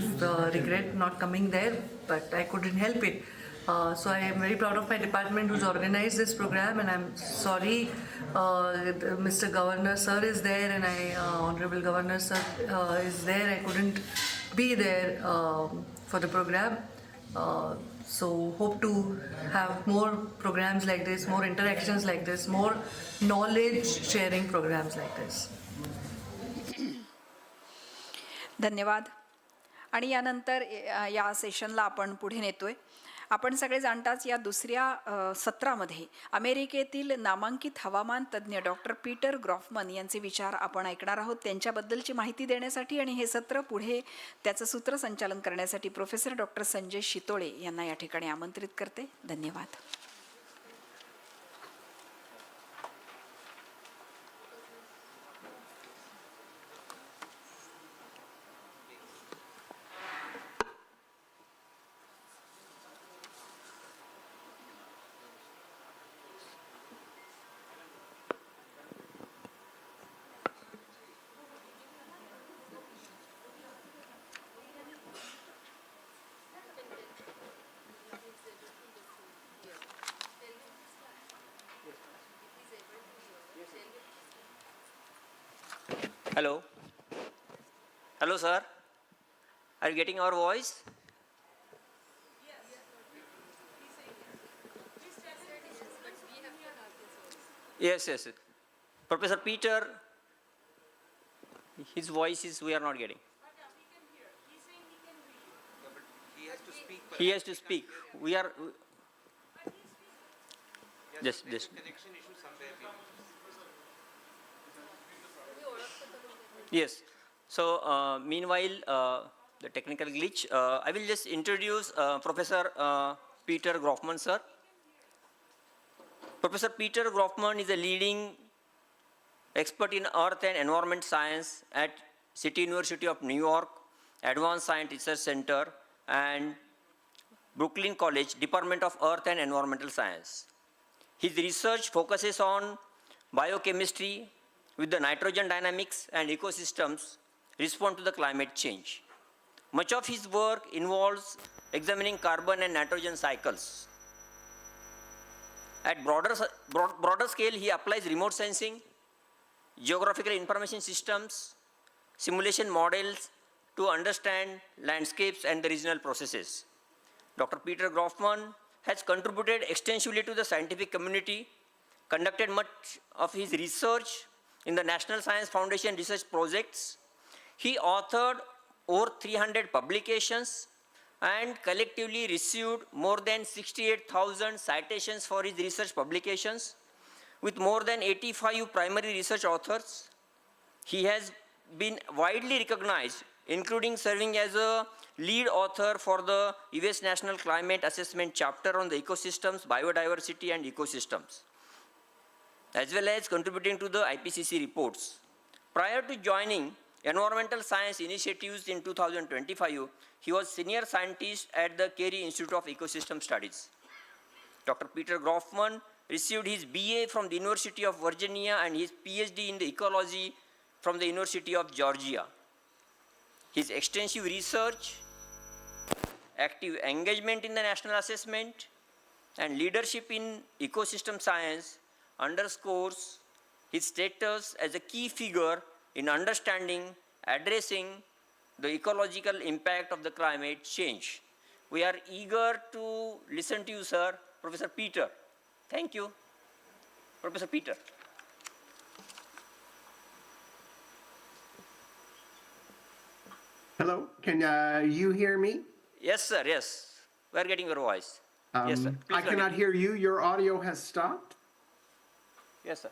regret not coming there, but I couldn't help it. So I am very proud of my department who's organized this program, and I'm sorry Mr. Governor Sir is there, and Honorable Governor Sir is there. I couldn't be there for the program. So hope to have more programs like this, more interactions like this, more knowledge sharing programs like this. धन्यवाद. आणि यानंतर या सेशनला आपण पुढे नेतोय. आपण सगळे जाणताच या दुसऱ्या सत्रामध्ये अमेरिकेतील नामांकित हवामान तज्ज्ञ डॉक्टर पीटर ग्रॉफमन यांचे विचार आपण ऐकणार आहोत. त्यांच्याबद्दलची माहिती देण्यासाठी आणि हे सत्र पुढे त्याचं सूत्रसंचालन करण्यासाठी प्रोफेसर डॉक्टर संजय शितोळे यांना या ठिकाणी आमंत्रित करते. धन्यवाद. Hello. Hello, sir. Are you getting our voice? Yes. Professor Peter, his voice is we are not getting. He has to speak. We are. Just. Yes. So, meanwhile, the technical glitch, I will just introduce Professor Peter Grofman, sir. Professor Peter Grofman is a leading expert in earth and environment science at City University of New York, Advanced Science Research Center, and Brooklyn College, Department of Earth and Environmental Science. His research focuses on biochemistry with the nitrogen dynamics and ecosystems respond to the climate change. Much of his work involves examining carbon and nitrogen cycles. At broader scale, he applies remote sensing, geographical information systems, simulation models to understand landscapes and the regional processes. Dr. Peter Grofman has contributed extensively to the scientific community, conducted much of his research in the National Science Foundation research projects. He authored over 300 publications and collectively received more than 68,000 citations for his research publications with more than 85 primary research authors. He has been widely recognized, including serving as a lead author for the US National Climate Assessment chapter on the ecosystems, biodiversity and ecosystems, as well as contributing to the IPCC reports. Prior to joining Environmental Science Initiatives in 2025, he was senior scientist at the Carey Institute of Ecosystem Studies. Dr. Peter Grofman received his BA from the University of Virginia and his PhD in the ecology from the University of Georgia. His extensive research, active engagement in the national assessment, and leadership in ecosystem science underscores his status as a key figure in understanding, addressing the ecological impact of the climate change. We are eager to listen to you, sir. Professor Peter. Thank you. Professor Peter. Hello, can you hear me? Yes, sir, yes. We are getting your voice. Yes, sir. Please I cannot continue. hear you. Your audio has stopped. Yes, sir.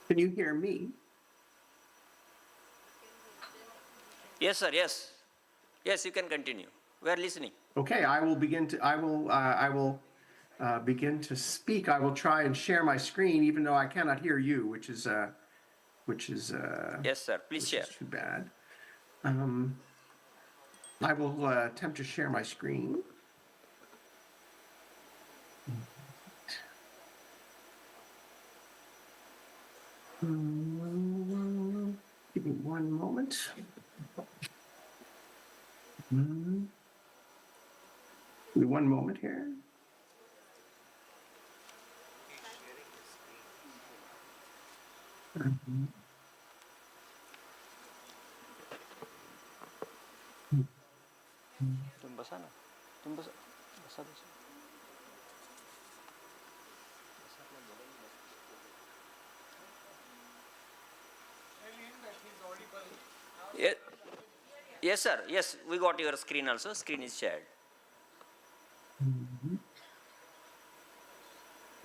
Can you hear me? Yes, sir, yes. Yes, you can continue. We are listening. Okay, I will begin to. I will begin to speak. I will try and share my screen, even though I cannot hear you, which is Yes, sir. Please share. too bad. I will attempt to share my screen. Give me one moment. Give me one moment here. तुम बसा ना. तुम बसा. बसा. Yes, sir. Yes, we got your screen also. Screen is shared.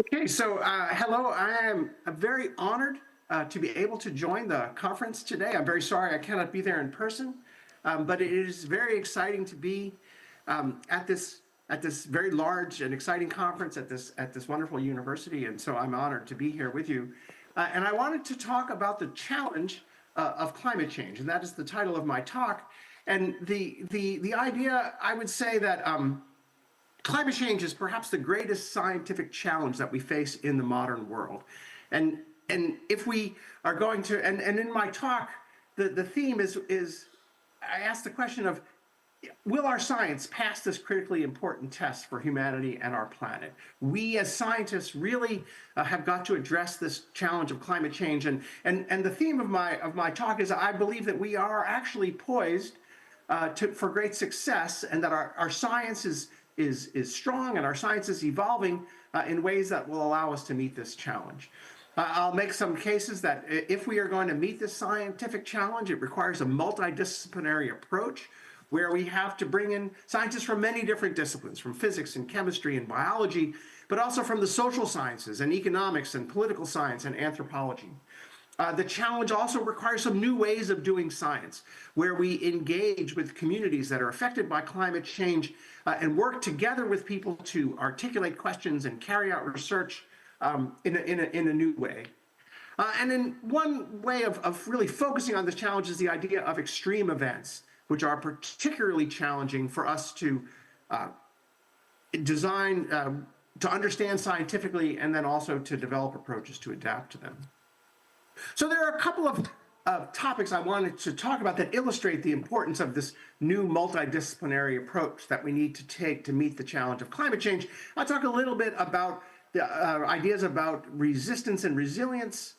Okay, so hello, I am very honored to be able to join the conference today. I'm very sorry I cannot be there in person, but it is very exciting to be at this very large and exciting conference at this wonderful university, and so I'm honored to be here with you. And I wanted to talk about the challenge of climate change, and that is the title of my talk. And the idea, I would say that climate change is perhaps the greatest scientific challenge that we face in the modern world. And if we are going to, and in my talk, the theme is I asked the question of, will our science pass this critically important test for humanity and our planet? We as scientists really have got to address this challenge of climate change. And the theme of my talk is I believe that we are actually poised for great success, and that our science is strong and our science is evolving in ways that will allow us to meet this challenge. I'll make some cases that if we are going to meet this scientific challenge, it requires a multidisciplinary approach where we have to bring in scientists from many different disciplines, from physics and chemistry and biology, but also from the social sciences and economics and political science and anthropology. The challenge also requires some new ways of doing science, where we engage with communities that are affected by climate change and work together with people to articulate questions and carry out research in a new way. And then one way of really focusing on this challenge is the idea of extreme events, which are particularly challenging for us to design, to understand scientifically, and then also to develop approaches to adapt to them. So there are a couple of topics I wanted to talk about that illustrate the importance of this new multidisciplinary approach that we need to take to meet the challenge of climate change. I'll talk a little bit about the ideas about resistance and resilience,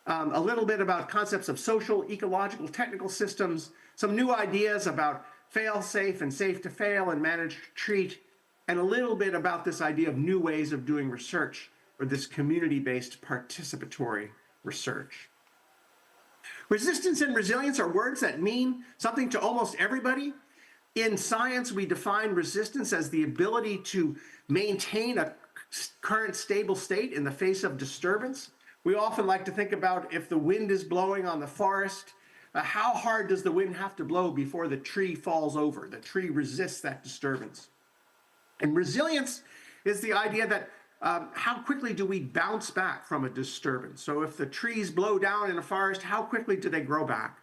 a little bit about concepts of social, ecological, technical systems, some new ideas about fail-safe and safe to fail and manage to treat, and a little bit about this idea of new ways of doing research, or this community-based participatory research. Resistance and resilience are words that mean something to almost everybody. In science, we define resistance as the ability to maintain a current stable state in the face of disturbance. We often like to think about if the wind is blowing on the forest, how hard does the wind have to blow before the tree falls over? The tree resists that disturbance. And resilience is the idea that how quickly do we bounce back from a disturbance? So if the trees blow down in a forest, how quickly do they grow back?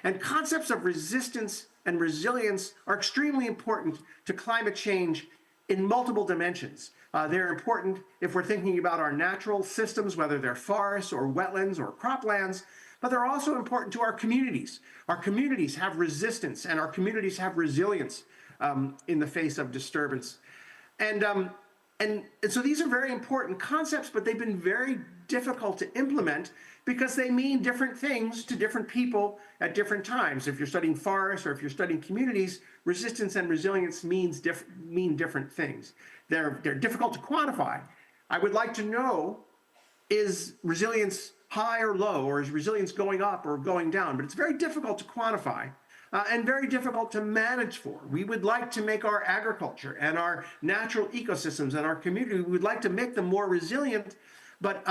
And concepts of resistance and resilience are extremely important to climate change in multiple dimensions. They're important if we're thinking about our natural systems, whether they're forests or wetlands or croplands, but they're also important to our communities. Our communities have resistance and our communities have resilience in the face of disturbance. And so these are very important concepts, but they've been very difficult to implement because they mean different things to different people at different times. If you're studying forests or if you're studying communities, resistance and resilience mean different things. They're difficult to quantify. I would like to know, is resilience high or low, or is resilience going up or going down? But it's very difficult to quantify and very difficult to manage for. We would like to make our agriculture and our natural ecosystems and our community, we would like to make them more resilient, but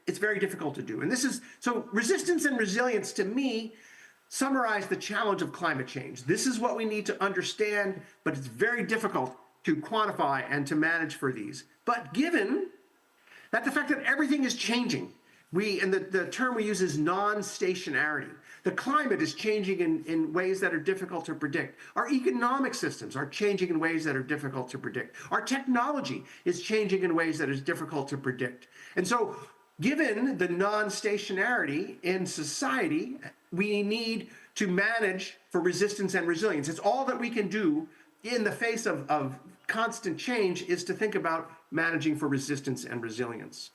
it's very difficult to do. And so resistance and resilience to me summarize the challenge of climate change. This is what we need to understand, but it's very difficult to quantify and to manage for these. But given that the fact that everything is changing, and the term we use is non-stationarity. The climate is changing in ways that are difficult to predict. Our economic systems are changing in ways that are difficult to predict. Our technology is changing in ways that is difficult to predict. And so, given the non-stationarity in society, we need to manage for resistance and resilience. It's all that we can do in the face of constant change is to think about managing for resistance and resilience.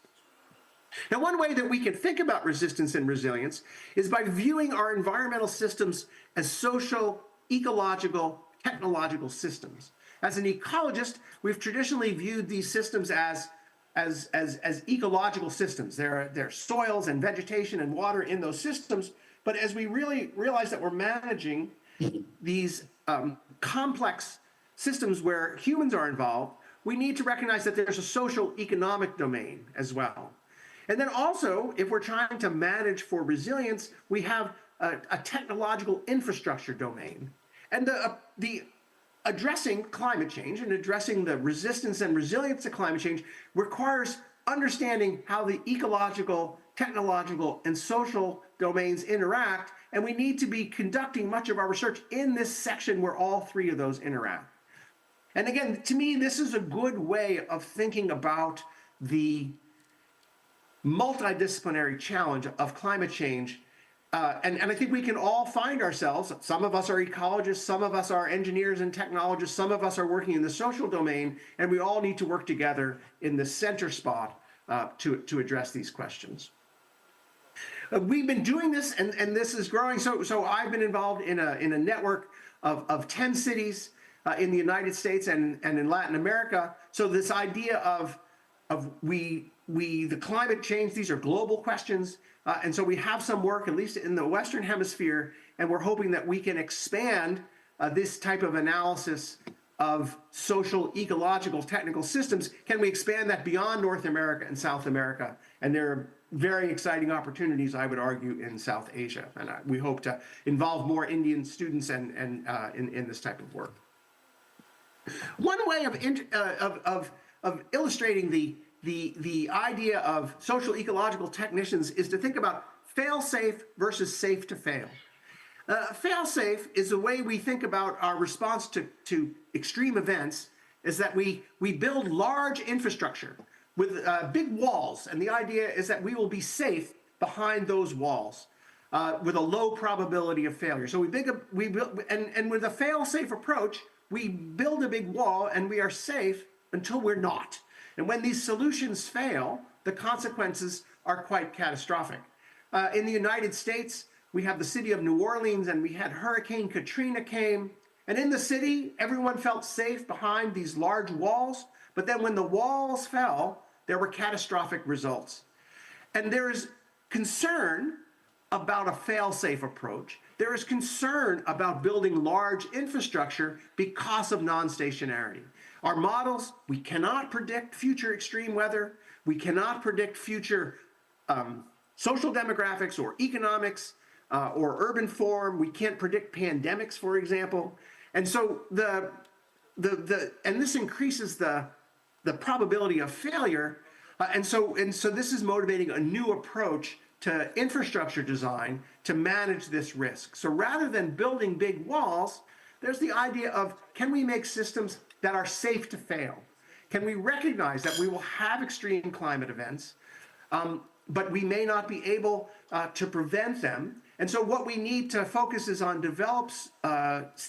Now, one way that we can think about resistance and resilience is by viewing our environmental systems as social, ecological, technological systems. As an ecologist, we've traditionally viewed these systems as ecological systems. There are soils and vegetation and water in those systems, but as we really realize that we're managing these complex systems where humans are involved, we need to recognize that there's a social economic domain as well. And then also, if we're trying to manage for resilience, we have a technological infrastructure domain. And the addressing climate change and addressing the resistance and resilience to climate change requires understanding how the ecological, technological, and social domains interact. And we need to be conducting much of our research in this section where all three of those interact. And again, to me, this is a good way of thinking about the multidisciplinary challenge of climate change. And I think we can all find ourselves, some of us are ecologists, some of us are engineers and technologists, some of us are working in the social domain, and we all need to work together in the center spot to address these questions. We've been doing this, and this is growing. So I've been involved in a network of 10 cities in the United States and in Latin America. So this idea of the climate change, these are global questions. And so we have some work, at least in the Western Hemisphere, and we're hoping that we can expand this type of analysis of social, ecological, technical systems. Can we expand that beyond North America and South America? And there are very exciting opportunities, I would argue, in South Asia. And we hope to involve more Indian students in this type of work. One way of illustrating the idea of social ecological technicians is to think about fail-safe versus safe to fail. Fail-safe is the way we think about our response to extreme events, is that we build large infrastructure with big walls, and the idea is that we will be safe behind those walls with a low probability of failure. So we build, and with a fail-safe approach, we build a big wall and we are safe until we're not. And when these solutions fail, the consequences are quite catastrophic. In the United States, we have the city of New Orleans, and we had Hurricane Katrina came. And in the city, everyone felt safe behind these large walls. But then when the walls fell, there were catastrophic results. And there is concern about a fail-safe approach. There is concern about building large infrastructure because of non-stationarity. Our models, we cannot predict future extreme weather. We cannot predict future social demographics or economics or urban form. We can't predict pandemics, for example. And so and this increases the probability of failure. And so this is motivating a new approach to infrastructure design to manage this risk. So rather than building big walls, there's the idea of, can we make systems that are safe to fail? Can we recognize that we will have extreme climate events, but we may not be able to prevent them? And so what we need to focus is on develops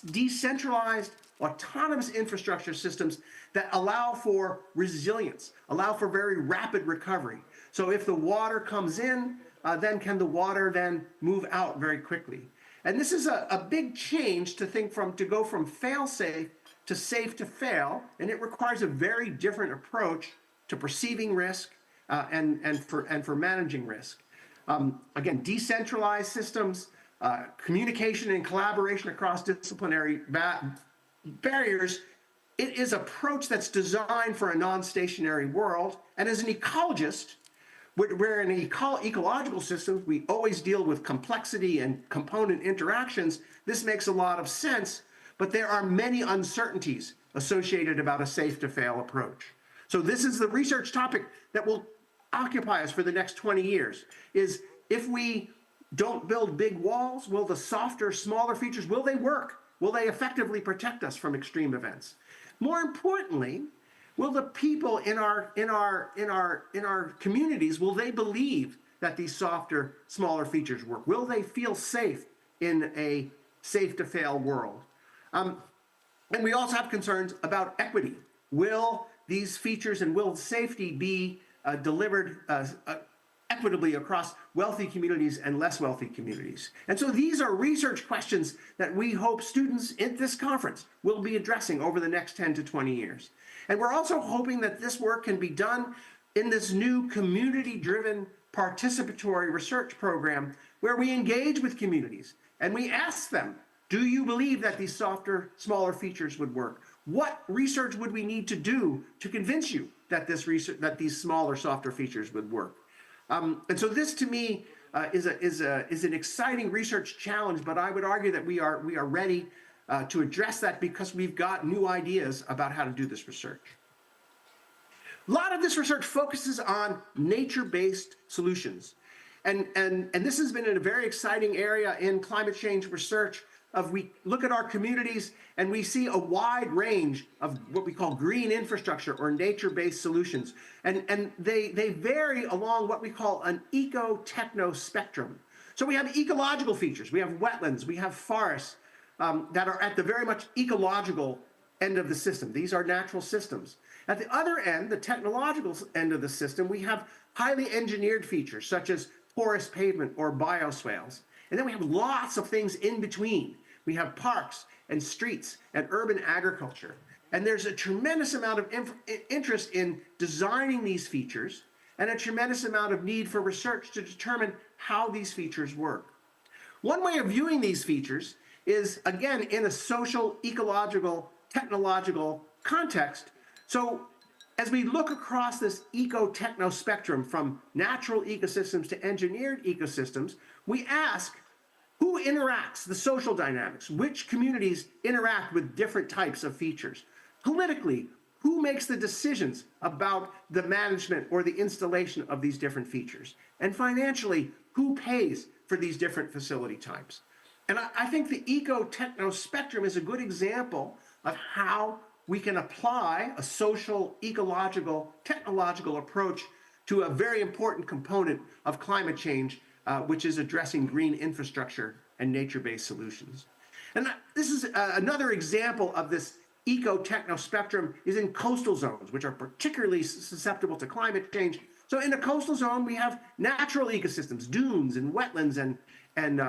decentralized autonomous infrastructure systems that allow for resilience, allow for very rapid recovery. So if the water comes in, then can the water then move out very quickly? And this is a big change to go from fail-safe to safe to fail, and it requires a very different approach to perceiving risk and for managing risk. Again, decentralized systems, communication and collaboration across disciplinary barriers. It is an approach that's designed for a non-stationary world. And as an ecologist, we're in ecological systems, we always deal with complexity and component interactions. This makes a lot of sense, but there are many uncertainties associated about a safe to fail approach. So this is the research topic that will occupy us for the next 20 years, is if we don't build big walls, will the softer, smaller features, will they work? Will they effectively protect us from extreme events? More importantly, will the people in our communities, will they believe that these softer, smaller features work? Will they feel safe in a safe to fail world? And we also have concerns about equity. Will these features and will safety be delivered equitably across wealthy communities and less wealthy communities? And so these are research questions that we hope students at this conference will be addressing over the next 10 to 20 years. And we're also hoping that this work can be done in this new community-driven participatory research program where we engage with communities and we ask them, do you believe that these softer, smaller features would work? What research would we need to do to convince you that these smaller, softer features would work? And so this, to me, is an exciting research challenge. But I would argue that we are ready to address that because we've got new ideas about how to do this research. A lot of this research focuses on nature-based solutions, and this has been a very exciting area in climate change research. We look at our communities and we see a wide range of what we call green infrastructure or nature-based solutions. And they vary along what we call an eco-techno spectrum. So we have ecological features, we have wetlands, we have forests that are at the very much ecological end of the system. These are natural systems. At the other end, the technological end of the system, we have highly engineered features such as porous pavement or bioswales. And then we have lots of things in between. We have parks and streets and urban agriculture. And there's a tremendous amount of interest in designing these features and a tremendous amount of need for research to determine how these features work. One way of viewing these features is, again, in a social, ecological, technological context. So as we look across this eco-techno spectrum from natural ecosystems to engineered ecosystems, we ask, who interacts, the social dynamics? Which communities interact with different types of features? Politically, who makes the decisions about the management or the installation of these different features? And financially, who pays for these different facility types? And I think the eco-techno spectrum is a good example of how we can apply a social, ecological, technological approach to a very important component of climate change, which is addressing green infrastructure and nature-based solutions. And this is another example of this eco-techno spectrum is in coastal zones, which are particularly susceptible to climate change. So in a coastal zone, we have natural ecosystems, dunes and wetlands and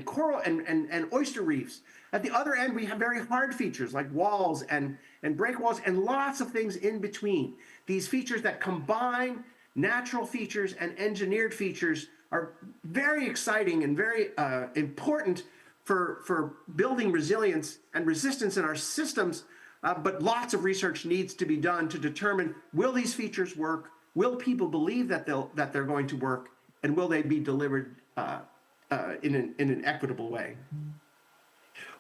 coral and oyster reefs. At the other end, we have very hard features like walls and break walls and lots of things in between. These features that combine natural features and engineered features are very exciting and very important for building resilience and resistance in our systems, but lots of research needs to be done to determine, will these features work? Will people believe that they're going to work? And will they be delivered in an equitable way?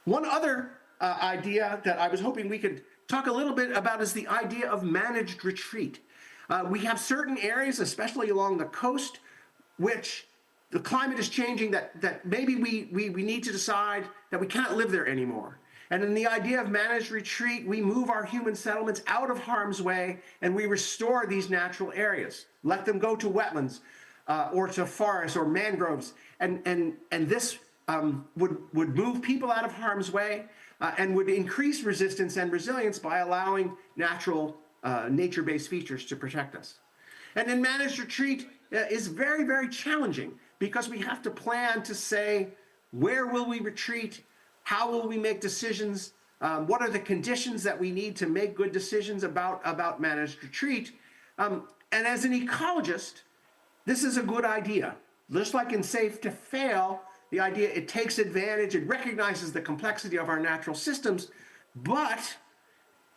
One other idea that I was hoping we could talk a little bit about is the idea of managed retreat. We have certain areas, especially along the coast, which the climate is changing, that maybe we need to decide that we can't live there anymore. And in the idea of managed retreat, we move our human settlements out of harm's way and we restore these natural areas. Let them go to wetlands or to forests or mangroves. And this would move people out of harm's way and would increase resistance and resilience by allowing natural nature-based features to protect us. And in managed retreat is very, very challenging because we have to plan to say, where will we retreat? How will we make decisions? What are the conditions that we need to make good decisions about managed retreat? And as an ecologist, this is a good idea. Just like in Safe to Fail, the idea, it takes advantage, it recognizes the complexity of our natural systems, but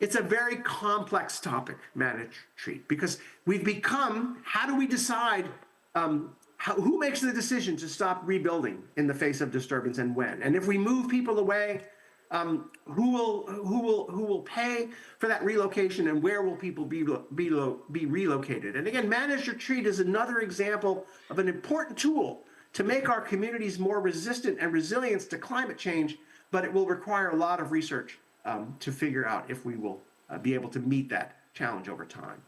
it's a very complex topic, managed retreat, because we've become, how do we decide who makes the decision to stop rebuilding in the face of disturbance and when? And if we move people away, who will pay for that relocation and where will people be relocated? And again, managed retreat is another example of an important tool to make our communities more resistant and resilient to climate change, but it will require a lot of research to figure out if we will be able to meet that challenge over time.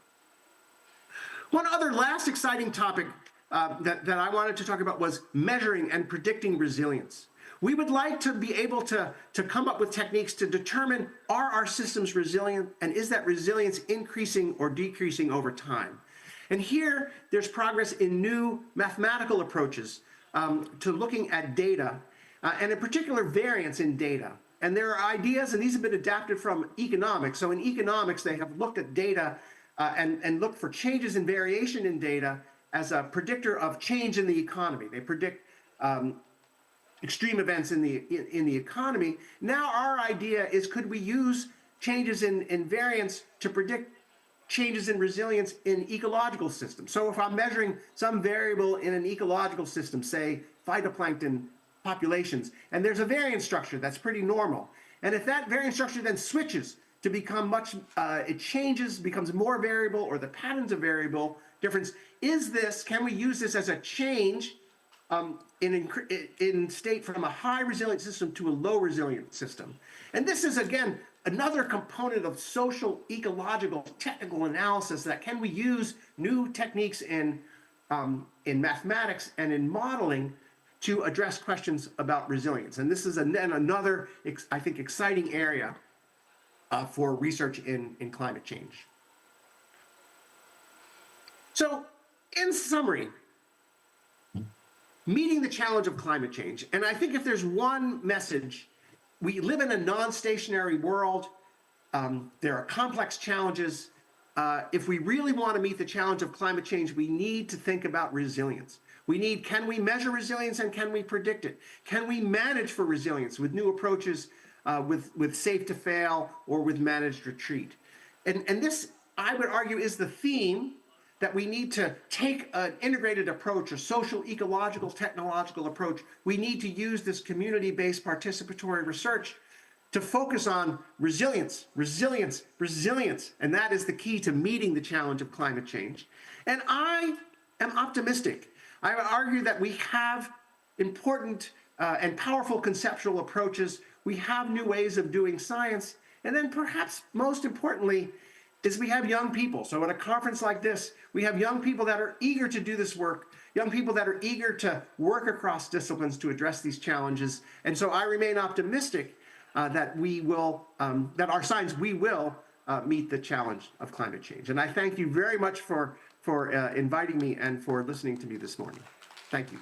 One other last exciting topic that I wanted to talk about was measuring and predicting resilience. We would like to be able to come up with techniques to determine, are our systems resilient, and is that resilience increasing or decreasing over time? And here, there's progress in new mathematical approaches to looking at data, and in particular, variance in data. And there are ideas, and these have been adapted from economics. So in economics, they have looked at data and looked for changes in variation in data as a predictor of change in the economy. They predict extreme events in the economy. Now our idea is, could we use changes in variance to predict changes in resilience in ecological systems? So if I'm measuring some variable in an ecological system, say phytoplankton populations, and there's a variance structure that's pretty normal, and if that variance structure then switches to become it changes, becomes more variable, or the patterns of variable difference, can we use this as a change in state from a high resilient system to a low resilient system? And this is, again, another component of social, ecological, technical analysis, that can we use new techniques in mathematics and in modeling to address questions about resilience. And this is another, I think, exciting area for research in climate change. So, in summary, meeting the challenge of climate change, and I think if there's one message, we live in a non-stationary world. There are complex challenges. If we really want to meet the challenge of climate change, we need to think about resilience. Can we measure resilience, and can we predict it? Can we manage for resilience with new approaches, with Safe to Fail or with managed retreat? And this, I would argue, is the theme that we need to take an integrated approach, a social, ecological, technological approach. We need to use this community-based participatory research to focus on resilience, resilience, resilience. And that is the key to meeting the challenge of climate change. And I am optimistic. I would argue that we have important and powerful conceptual approaches. We have new ways of doing science. And then perhaps most importantly is we have young people. So at a conference like this, we have young people that are eager to do this work, young people that are eager to work across disciplines to address these challenges. And so I remain optimistic that our science, we will meet the challenge of climate change. And I thank you very much for inviting me and for listening to me this morning. Thank you.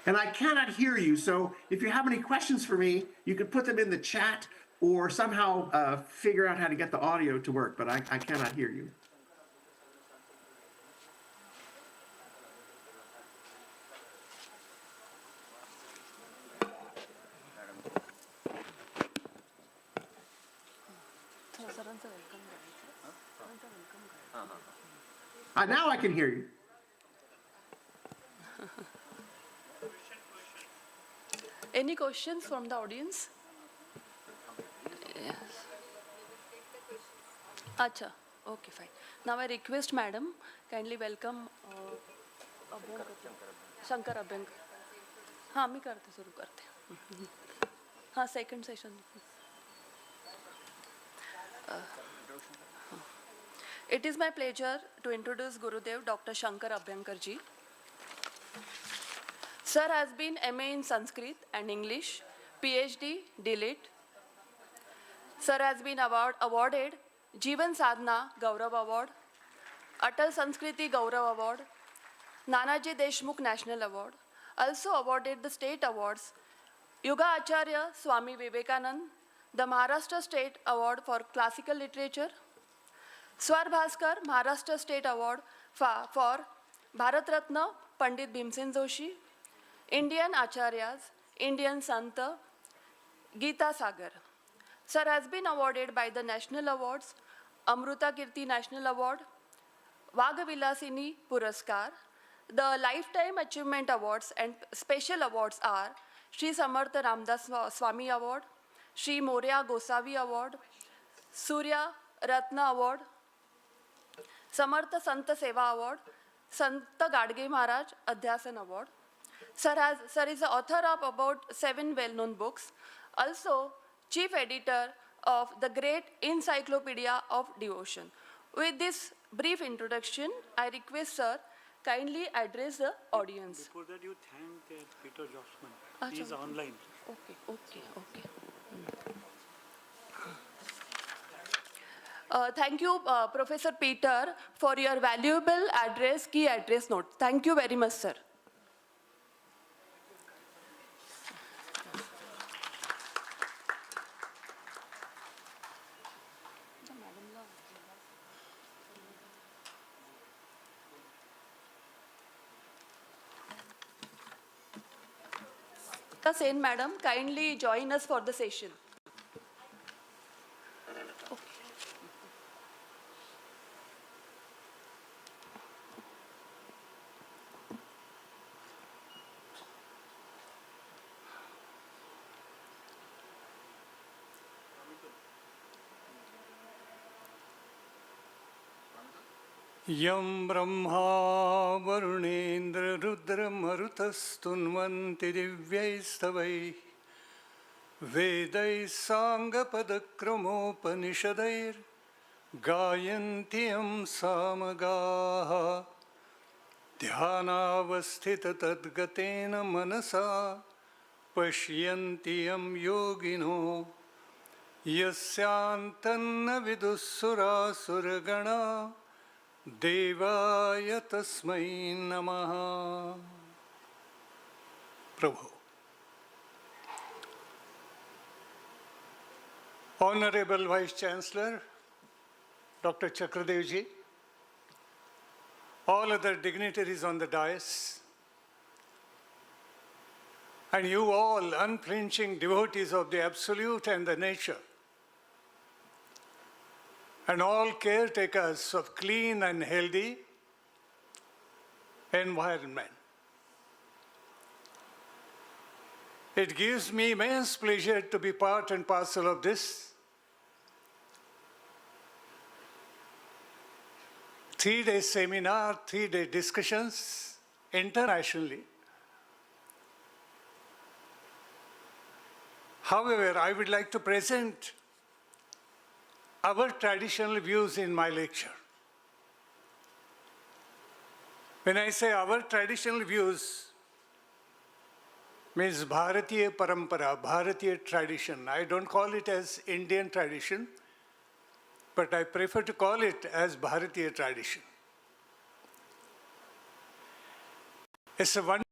And I cannot hear you, so if you have any questions for me, you could put them in the chat or somehow figure out how to get the audio to work, but I cannot hear you. Now I can hear you. Any questions from the audience? Yes. Acha, okay, fine. Now I request Madam, kindly welcome Shankar Abhyankar. हाँ, मैं करते शुरू करते हैं. second session. It is my pleasure to introduce Gurudev Dr. Shankar Abhyankarji. Sir has been MA in Sanskrit and English, PhD, DLit. Sir has been awarded Jeevan Sadhana Gaurav Award, Atal Sanskriti Gaurav Award, Nanaji Deshmukh National Award, also awarded the state awards, Yuga Acharya Swami Vivekanand, the Maharashtra State Award for Classical Literature, Swar Bhaskar Maharashtra State Award for Bharat Ratna Pandit Bhimsen Joshi, Indian Acharyas, Indian Santa, Geeta Sagar. Sir has been awarded by the National Awards, Amruta Kirti National Award, Vagavilasini Puraskar. The Lifetime Achievement Awards and Special Awards are Shri Samartha Ramdas Swami Award, Shri Moria Gosavi Award, Surya Ratna Award, Samartha Santa Seva Award, Santa Gadge Maharaj Adhyasan Award. Sir is the author of about 7 well-known books, also chief editor of the great Encyclopedia of Devotion. With this brief introduction, I request Sir kindly address the audience. Before that, you thank Peter Joshman. Acha. He is online. Okay. Thank you, Professor Peter, for your valuable key address note. Thank you very much, sir. Sen madam, kindly join us for the session. यं ब्रह्मा वरुणेन्द्ररुद्रमरुतस्तुन्वन्ति दिव्यैस्तवैः वेदैः साङ्गपदक्रमोपनिषदैर्गायन्ति यं सामगाः ध्यानावस्थिततद्गतेन मनसा पश्यन्ति यं योगिनो यस्यान्तन्न विदुःसुरासुरगणा देवाय तस्मै नमः. Prabhu. Honorable Vice Chancellor, Dr. Chakradevji, all other dignitaries on the dais, and you all unflinching devotees of the Absolute and the nature, and all caretakers of clean and healthy environment. It gives me immense pleasure to be part and parcel of this 3-day seminar, 3-day discussions internationally. However, I would like to present our traditional views in my lecture. When I say our traditional views, means Bharatiya Parampara, Bharatiya tradition. I don't call it as Indian tradition, but I prefer to call it as Bharatiya tradition. It's a wonderful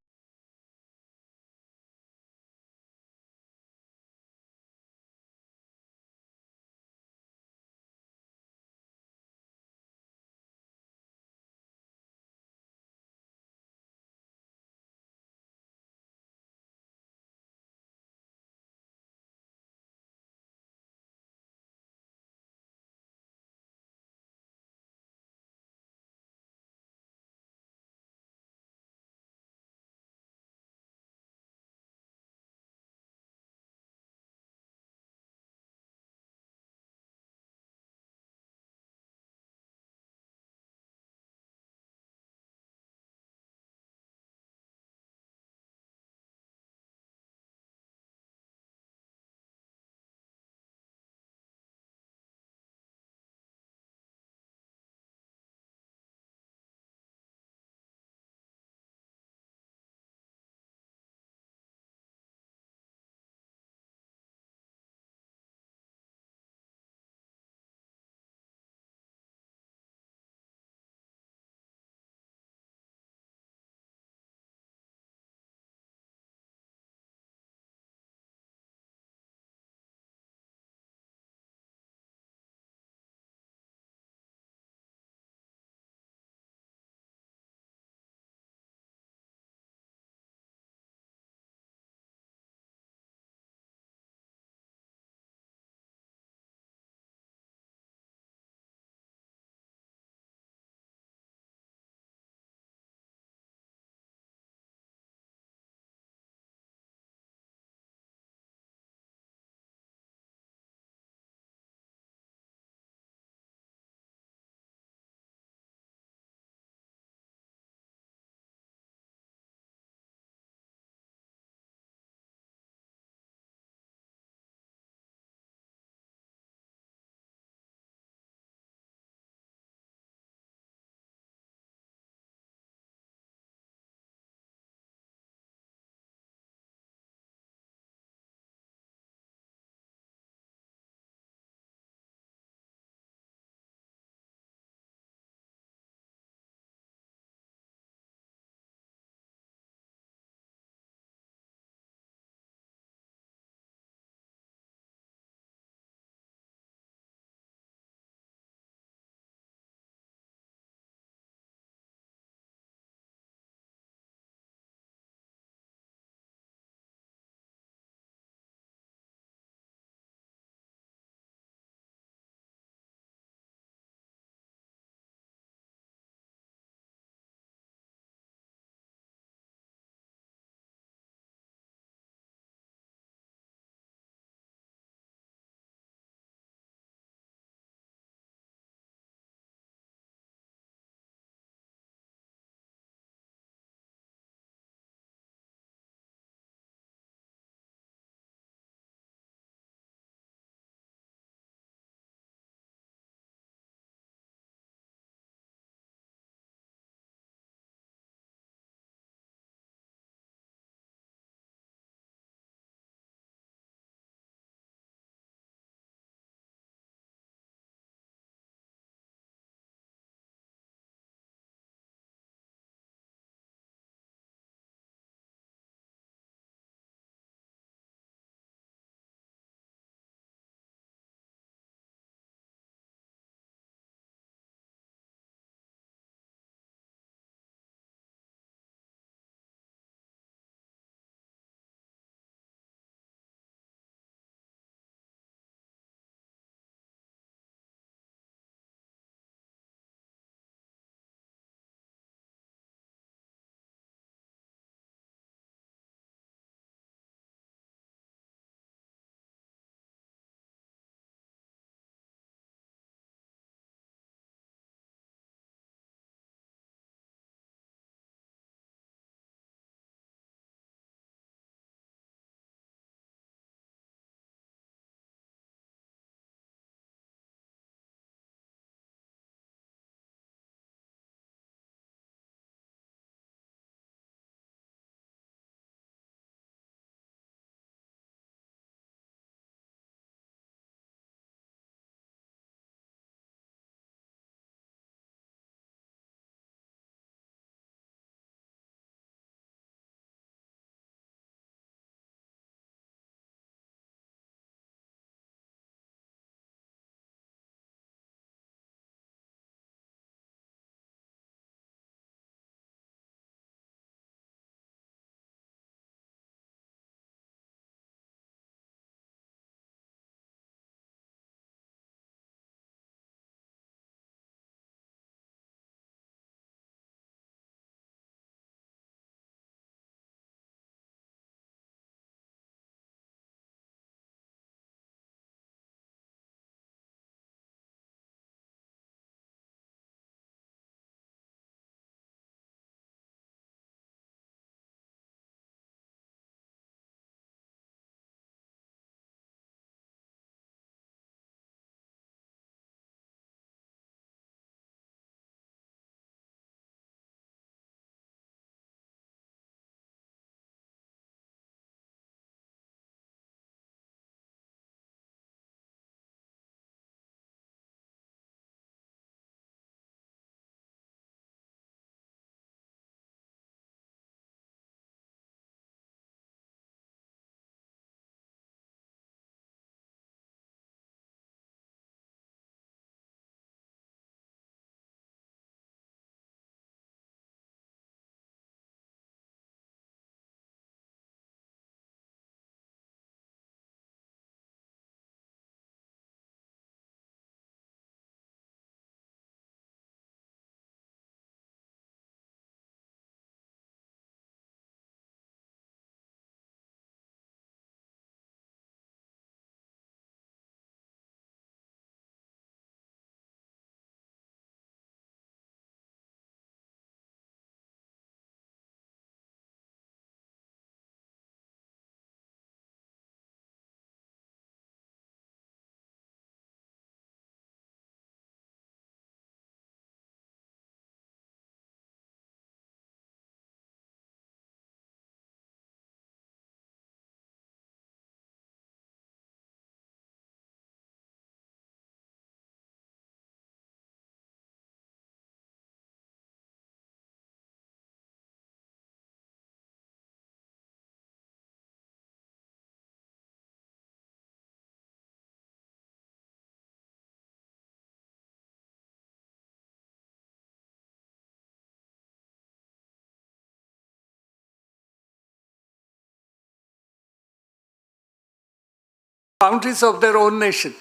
boundaries of their own nation.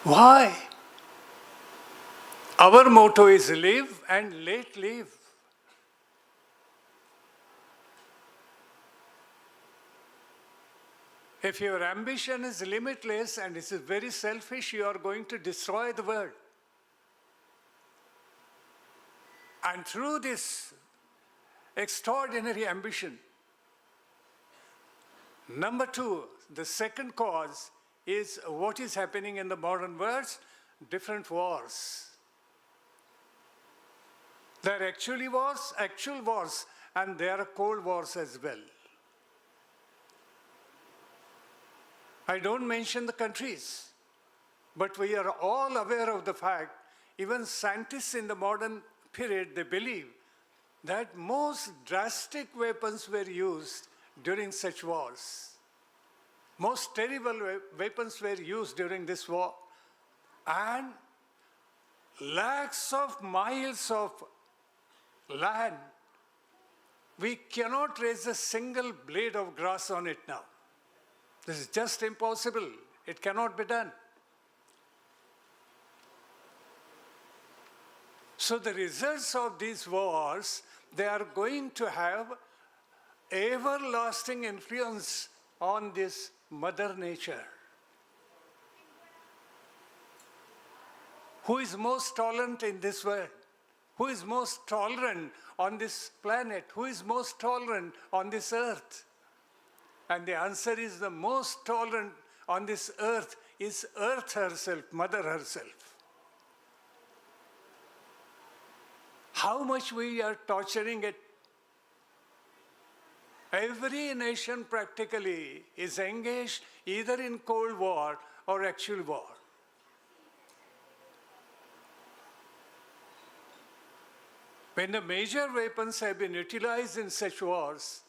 Why? Our motto is live and let live. If your ambition is limitless and it is very selfish, you are going to destroy the world. And through this extraordinary ambition, number two, the second cause is what is happening in the modern world, different wars. There are actual wars, and there are cold wars as well. I don't mention the countries, but we are all aware of the fact, even scientists in the modern period, they believe that most drastic weapons were used during such wars. Most terrible weapons were used during this war. And lakhs of miles of land, we cannot raise a single blade of grass on it now. This is just impossible. It cannot be done. So the results of these wars, they are going to have everlasting influence on this Mother Nature. Who is most tolerant in this world? Who is most tolerant on this planet? Who is most tolerant on this earth? And the answer is the most tolerant on this earth is Earth herself, Mother herself. How much we are torturing it. Every nation practically is engaged either in Cold War or actual war. When the major weapons have been utilized in such wars,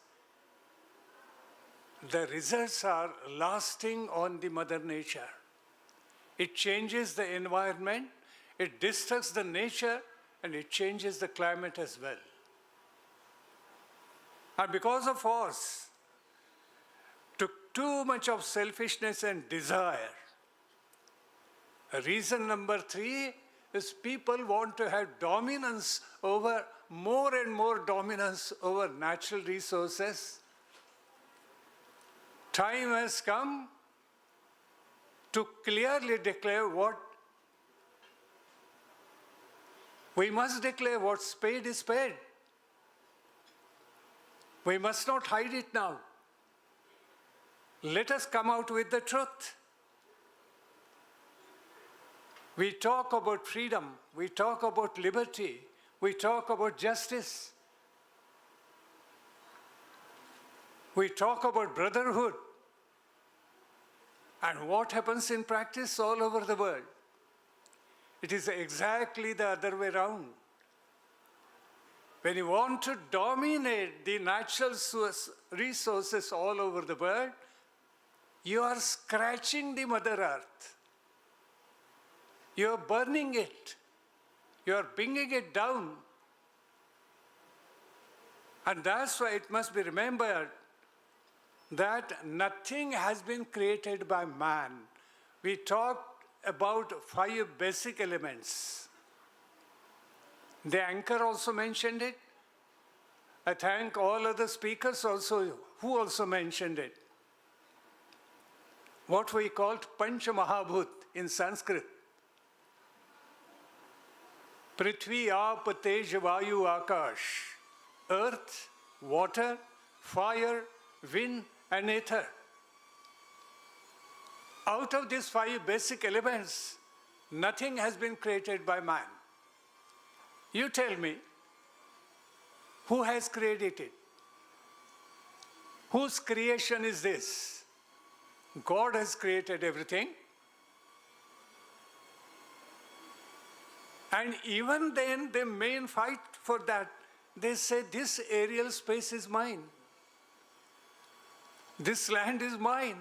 the results are lasting on the Mother Nature. It changes the environment, it disturbs the nature, and it changes the climate as well. And because of wars, took too much of selfishness and desire. Reason number three is people want to have dominance over, more and more dominance over natural resources. Time has come to clearly declare what we must declare what spade is spade. We must not hide it now. Let us come out with the truth. We talk about freedom, we talk about liberty, we talk about justice, we talk about brotherhood. And what happens in practice all over the world? It is exactly the other way around. When you want to dominate the natural resources all over the world, you are scratching the Mother Earth. You are burning it. You are bringing it down. And that's why it must be remembered that nothing has been created by man. We talked about 5 basic elements. The anchor also mentioned it. I thank all other speakers also who also mentioned it. What we called Pancha Mahabhut in Sanskrit. Prithvi, Aap, Tej, Vayu, Akash. Earth, water, fire, wind, and ether. Out of these 5 basic elements, nothing has been created by man. You tell me, who has created it? Whose creation is this? God has created everything. And even then, they may fight for that. They say, this aerial space is mine. This land is mine.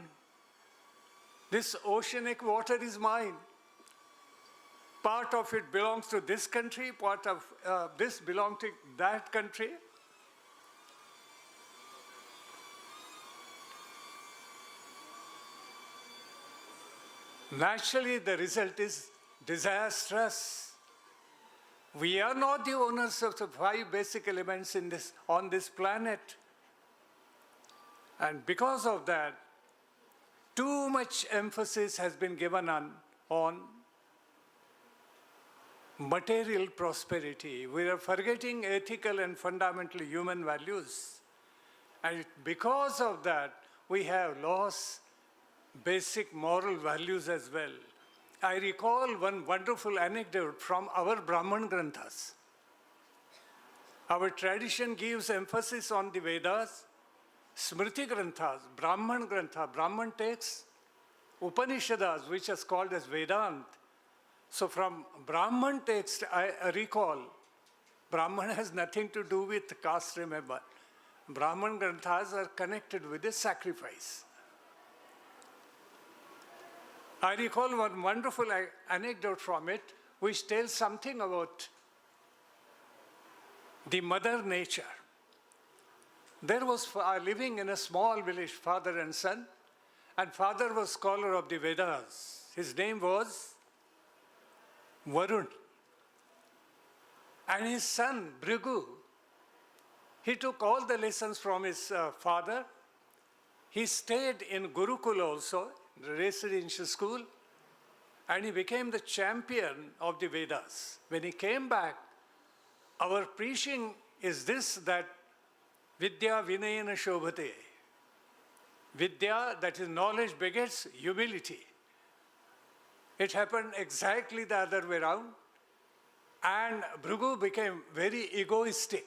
This oceanic water is mine. Part of it belongs to this country, part of this belongs to that country. naturally the result is disastrous. We are not the owners of the 5 basic elements on this planet. And because of that, too much emphasis has been given on material prosperity. We are forgetting ethical and fundamental human values. And because of that, we have lost basic moral values as well. I recall one wonderful anecdote from our Brahman Granthas. Our tradition gives emphasis on the Vedas, Smriti Granthas, Brahman Grantha, Brahman texts, Upanishads, which is called as Vedant. So from Brahman text, I recall, Brahman has nothing to do with caste, remember. Brahman Granthas are connected with the sacrifice. I recall one wonderful anecdote from it, which tells something about the mother nature. There was living in a small village, father and son, and father was scholar of the Vedas. His name was Varun. And his son, Bhrigu, he took all the lessons from his father. He stayed in Gurukul also, the residential school, and he became the champion of the Vedas. When he came back, our preaching is this, that Vidya Vinayana Shobhate. Vidya, that is knowledge, begets humility. It happened exactly the other way around. And Bhrigu became very egoistic.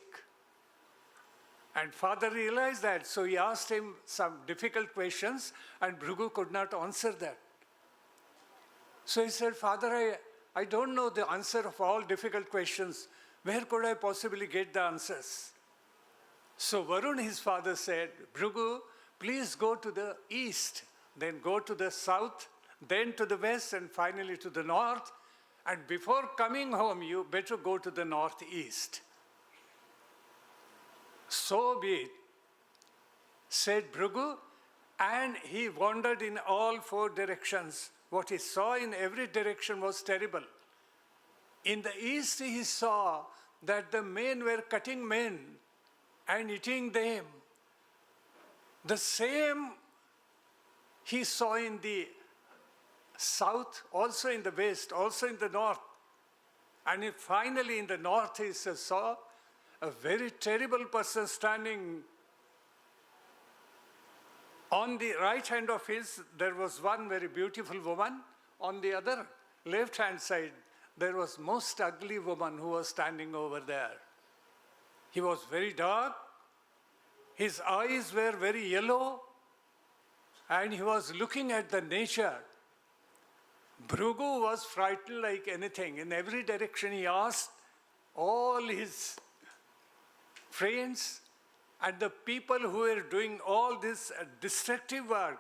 And father realized that, so he asked him some difficult questions, and Bhrigu could not answer that. So he said, Father, I don't know the answer of all difficult questions. Where could I possibly get the answers? So Varun, his father, said, Bhrigu, please go to the east, then go to the south, then to the west, and finally to the north. And before coming home, you better go to the northeast. So be it, said Bhrigu, and he wandered in all 4 directions. What he saw in every direction was terrible. In the east, he saw that the men were cutting men and eating them. The same he saw in the south, also in the west, also in the north. And finally in the north, he saw a very terrible person standing. On the right hand of his, there was one very beautiful woman. On the other left-hand side, there was most ugly woman who was standing over there. He was very dark. His eyes were very yellow. And he was looking at the nature. Bhrigu was frightened like anything. In every direction he asked all his friends and the people who were doing all this destructive work,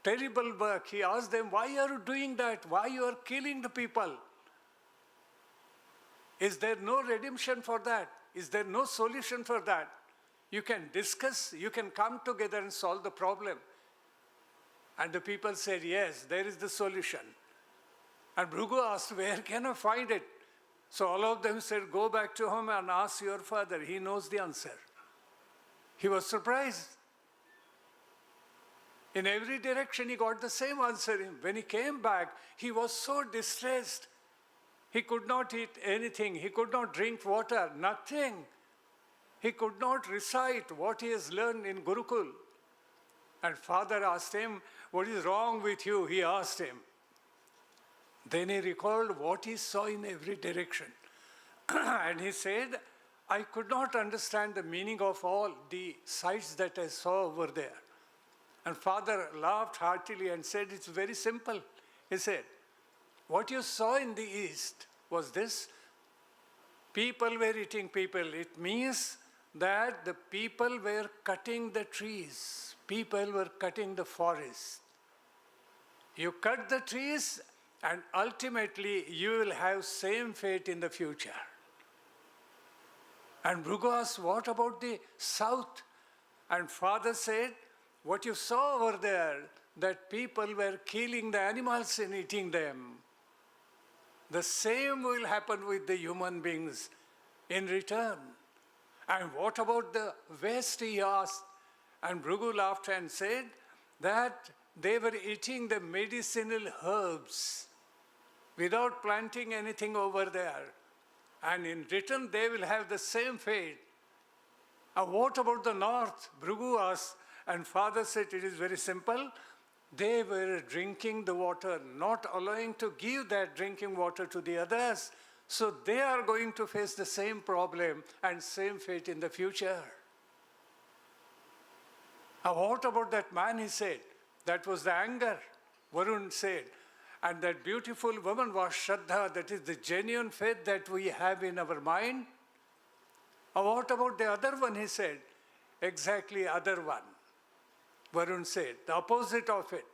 terrible work. He asked them, why are you doing that? Why you are killing the people? Is there no redemption for that? Is there no solution for that? You can discuss, you can come together and solve the problem. And the people said, yes, there is the solution. And Bhrigu asked, where can I find it? So all of them said, go back to home and ask your father. He knows the answer. He was surprised. In every direction, he got the same answer. When he came back, he was so distressed. He could not eat anything. He could not drink water, nothing. He could not recite what he has learned in Gurukul. And father asked him, what is wrong with you? He asked him. Then he recalled what he saw in every direction. And he said, I could not understand the meaning of all the sights that I saw over there. And father laughed heartily and said, it's very simple. He said, what you saw in the east was this. People were eating people. It means that the people were cutting the trees. People were cutting the forest. You cut the trees and ultimately you will have same fate in the future. And Bhrigu asked, what about the south? And father said, what you saw over there, that people were killing the animals and eating them. The same will happen with the human beings in return. And what about the West, he asked. And Bhrigu laughed and said that they were eating the medicinal herbs without planting anything over there. And in return, they will have the same fate. And what about the North? Bhrigu asked, and father said it is very simple. They were drinking the water, not allowing to give that drinking water to the others. So they are going to face the same problem and same fate in the future. And what about that man, he said? That was the anger, Varun said. And that beautiful woman was Shraddha, that is the genuine faith that we have in our mind. And what about the other one, he said? Exactly other one. Varun said, the opposite of it.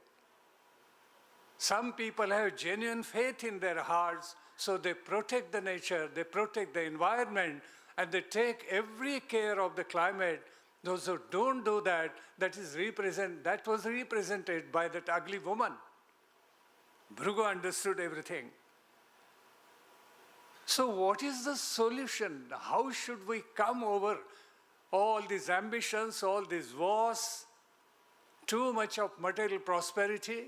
Some people have genuine faith in their hearts, so they protect the nature, they protect the environment, and they take every care of the climate. Those who don't do that, that was represented by that ugly woman. Bhrigu understood everything. So what is the solution? How should we come over all these ambitions, all these wars, too much of material prosperity,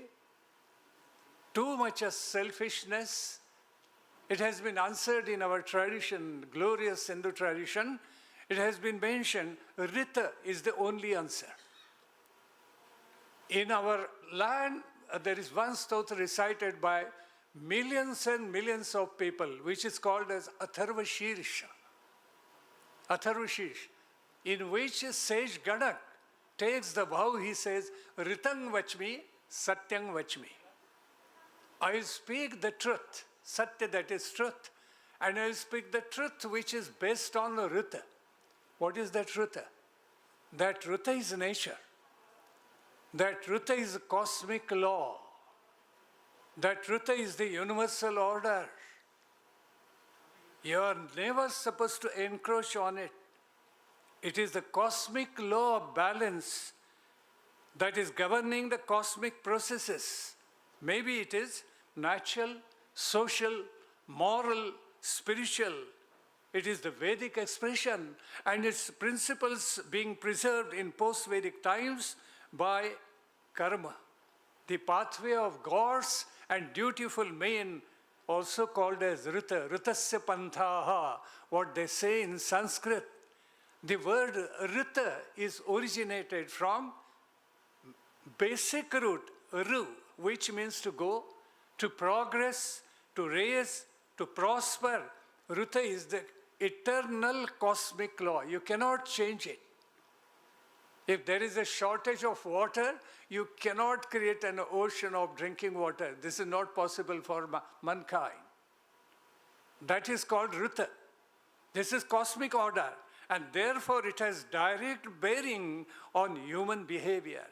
too much of selfishness? It has been answered in our tradition, glorious Hindu tradition. It has been mentioned, Rita is the only answer. In our land, there is one stotra recited by millions and millions of people, which is called as Atharvashirsha. Atharvashirsha, in which sage Ganak takes the vow, he says, Ritang Vachmi, Satyang Vachmi. I will speak the truth, Satya, that is truth, and I will speak the truth which is based on the Rita. What is that Rita? That Rita is nature. That Rita is cosmic law. That Rita is the universal order. You are never supposed to encroach on it. It is the cosmic law of balance that is governing the cosmic processes. Maybe it is natural, social, moral, spiritual. It is the Vedic expression and its principles being preserved in post-Vedic times by karma, the pathway of gods and dutiful men, also called as Rita, Ritasya Panthaha, what they say in Sanskrit. The word Rita is originated from basic root, Ru, which means to go, to progress, to raise, to prosper. Rita is the eternal cosmic law. You cannot change it. If there is a shortage of water, you cannot create an ocean of drinking water. This is not possible for mankind. That is called Rita. This is cosmic order, and therefore it has direct bearing on human behavior.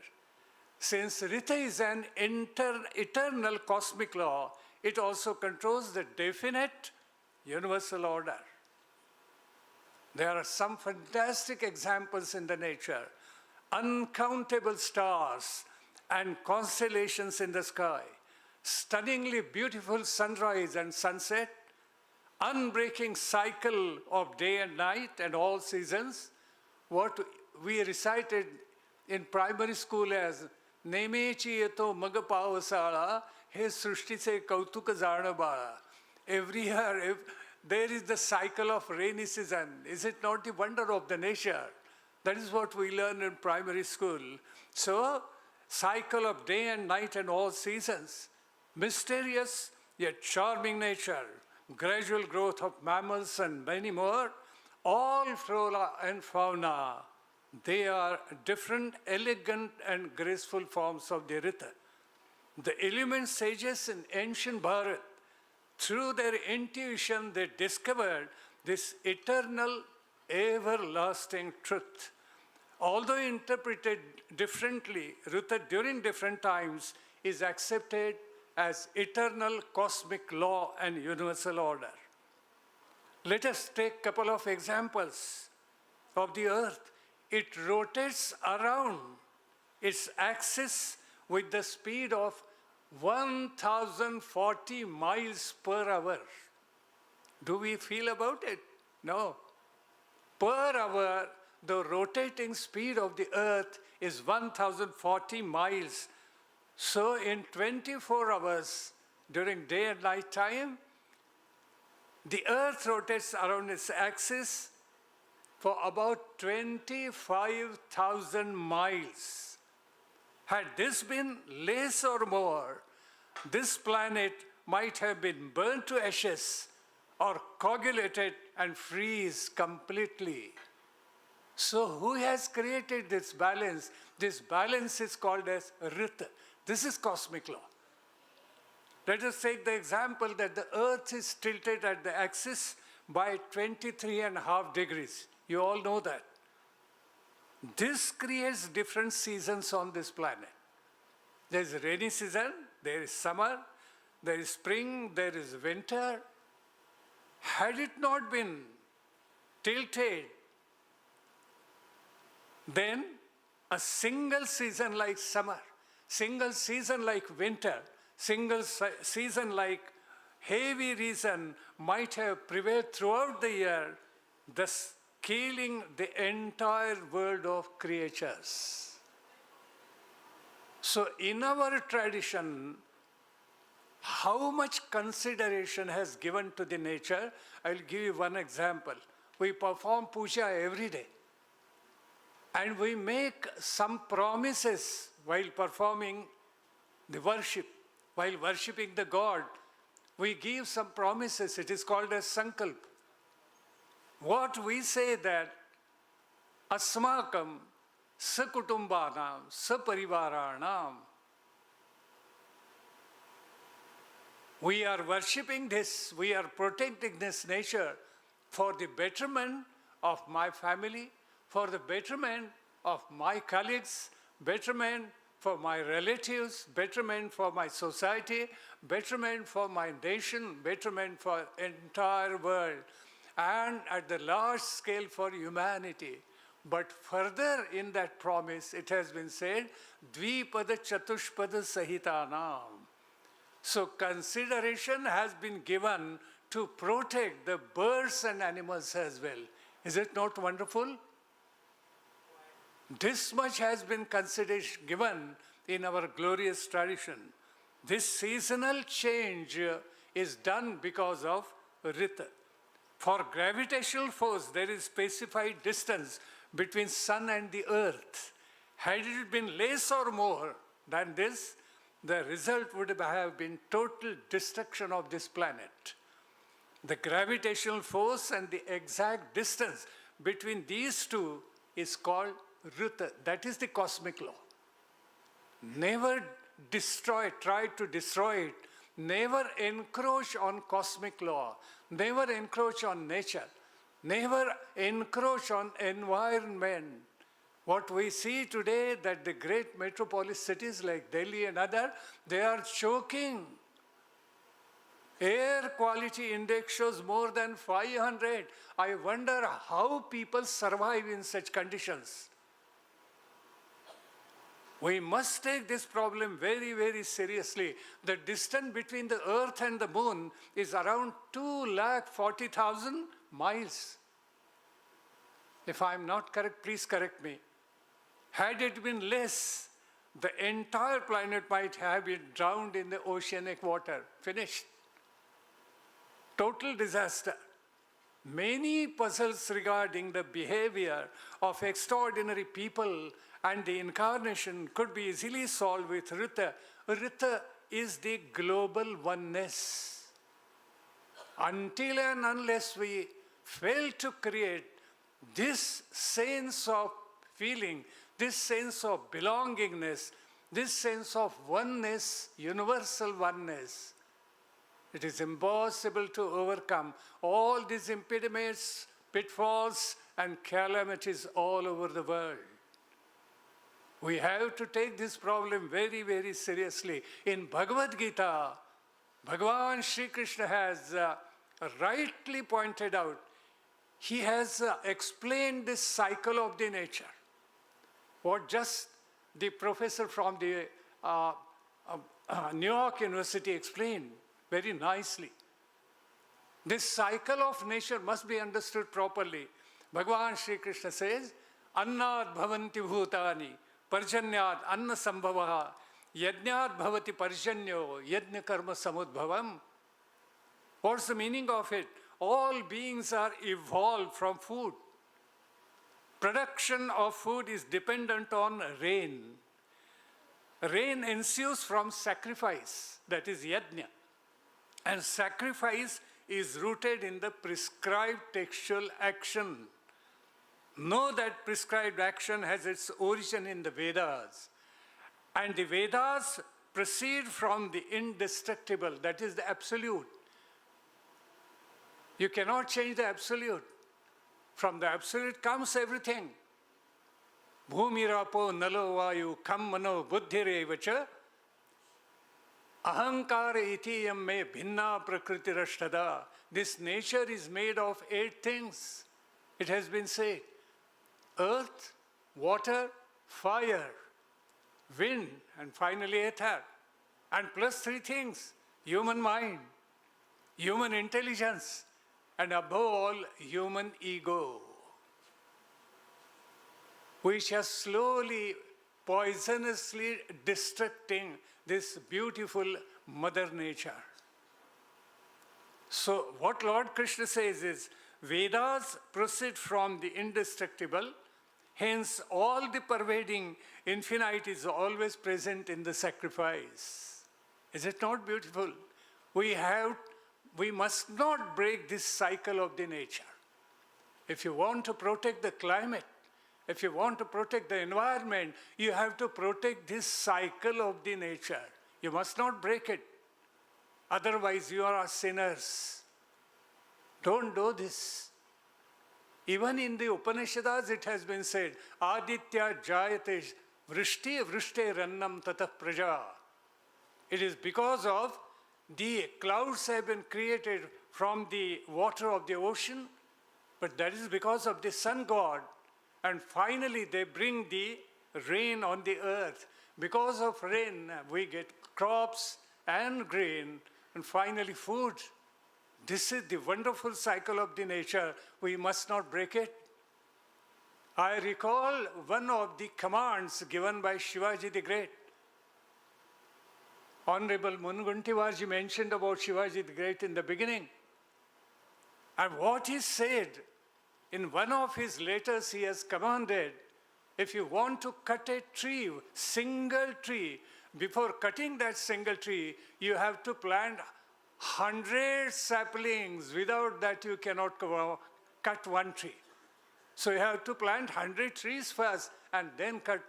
Since Rita is an eternal cosmic law, it also controls the definite universal order. There are some fantastic examples in the nature. Uncountable stars and constellations in the sky, stunningly beautiful sunrise and sunset, unbreaking cycle of day and night and all seasons, what we recited in primary school as Nemechi Yato Magapavasala, He Srushti Se Kautuka Zarnabala. Every year, there is the cycle of rainy season. Is it not the wonder of the nature? That is what we learn in primary school. So, cycle of day and night and all seasons. Mysterious yet charming nature. Gradual growth of mammals and many more. All flora and fauna. They are different, elegant and graceful forms of the Rita. The illumined sages in ancient Bharat, through their intuition, they discovered this eternal, everlasting truth. Although interpreted differently, Rita during different times is accepted as eternal cosmic law and universal order. Let us take a couple of examples of the earth. It rotates around its axis with the speed of 1040 miles per hour. Do we feel about it? No. Per hour, the rotating speed of the earth is 1040 miles. So in 24 hours, during day and night time, the earth rotates around its axis for about 25,000 miles. Had this been less or more, this planet might have been burnt to ashes or coagulated and freeze completely. So who has created this balance? This balance is called as Rita. This is cosmic law. Let us take the example that the earth is tilted at the axis by 23.5 degrees. You all know that. This creates different seasons on this planet. There is rainy season, there is summer, there is spring, there is winter. Had it not been tilted, then a single season like summer, single season like winter, single season like heavy season might have prevailed throughout the year, thus killing the entire world of creatures. So in our tradition, how much consideration has given to the nature? I'll give you one example. We perform puja every day. And we make some promises while performing the worship, while worshipping the God. We give some promises. It is called as sankalp. What we say that asmakam sakutumbanam saparivaranam. We are worshipping this, we are protecting this nature for the betterment of my family, for the betterment of my colleagues, betterment for my relatives, betterment for my society, betterment for my nation, betterment for entire world, and at the large scale for humanity. But further in that promise, it has been said, Dvipada Chatushpada Sahitanam. So consideration has been given to protect the birds and animals as well. Is it not wonderful? This much has been consideration given in our glorious tradition. This seasonal change is done because of Rita. For gravitational force, there is specified distance between sun and the earth. Had it been less or more than this, the result would have been total destruction of this planet. The gravitational force and the exact distance between these two is called Rita. That is the cosmic law. Never destroy, try to destroy it. Never encroach on cosmic law. Never encroach on nature. Never encroach on environment. What we see today, that the great metropolis cities like Delhi and other, they are choking. Air quality index shows more than 500. I wonder how people survive in such conditions. We must take this problem very, very seriously. The distance between the earth and the moon is around 240,000 miles. If I'm not correct, please correct me. Had it been less, the entire planet might have been drowned in the oceanic water. Finished. Total disaster. Many puzzles regarding the behavior of extraordinary people and the incarnation could be easily solved with Rita. Rita is the global oneness. Until and unless we fail to create this sense of feeling, this sense of belongingness, this sense of oneness, universal oneness, it is impossible to overcome all these impediments, pitfalls, and calamities all over the world. We have to take this problem very, very seriously. In Bhagavad Gita, Bhagavan Sri Krishna has rightly pointed out, he has explained this cycle of the nature. What just the professor from the New York University explained very nicely. This cycle of nature must be understood properly. Bhagavan Sri Krishna says, Annad bhavanti bhutani, parjanyat anna sambhavaha, yajnat bhavati parjanyo, yajna karma samudbhavam. What's the meaning of it? All beings are evolved from food. Production of food is dependent on rain. Rain ensues from sacrifice, that is yajna. And sacrifice is rooted in the prescribed textual action. Know that prescribed action has its origin in the Vedas. And the Vedas proceed from the indestructible, that is the absolute. You cannot change the absolute. From the absolute comes everything. Bhumirapo nalo vayu kam mano buddhirevacha ahankara itiyam me bhinna prakritirashtada. This nature is made of 8 things. It has been said. Earth, water, fire, wind, and finally ether. And plus 3 things. Human mind, human intelligence, and above all, human ego, which are slowly, poisonously destructing this beautiful Mother Nature. So what Lord Krishna says is, Vedas proceed from the indestructible, hence all the pervading infinite is always present in the sacrifice. Is it not beautiful? We must not break this cycle of the nature. If you want to protect the climate, if you want to protect the environment, you have to protect this cycle of the nature. You must not break it. Otherwise, you are sinners. Don't do this. Even in the Upanishads, it has been said, Aditya jayate vrishti vrishte rannam tatah praja. It is because of the clouds have been created from the water of the ocean, but that is because of the sun god. And finally, they bring the rain on the earth. Because of rain, we get crops and grain, and finally food. This is the wonderful cycle of the nature. We must not break it. I recall one of the commands given by Shivaji the Great. Honorable Munuguntiwarji mentioned about Shivaji the Great in the beginning. And what he said, in one of his letters he has commanded, if you want to cut a tree, single tree, before cutting that single tree, you have to plant 100 saplings. Without that, you cannot cut one tree. So you have to plant 100 trees first and then cut.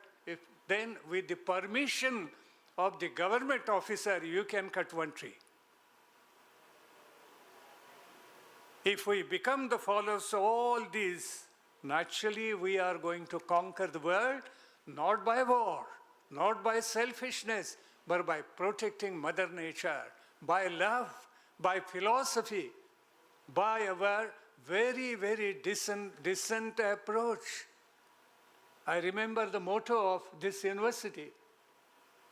Then with the permission of the government officer, you can cut one tree. If we become the followers of all these, naturally we are going to conquer the world, not by war, not by selfishness, but by protecting Mother Nature, by love, by philosophy, by our very, very decent approach. I remember the motto of this university,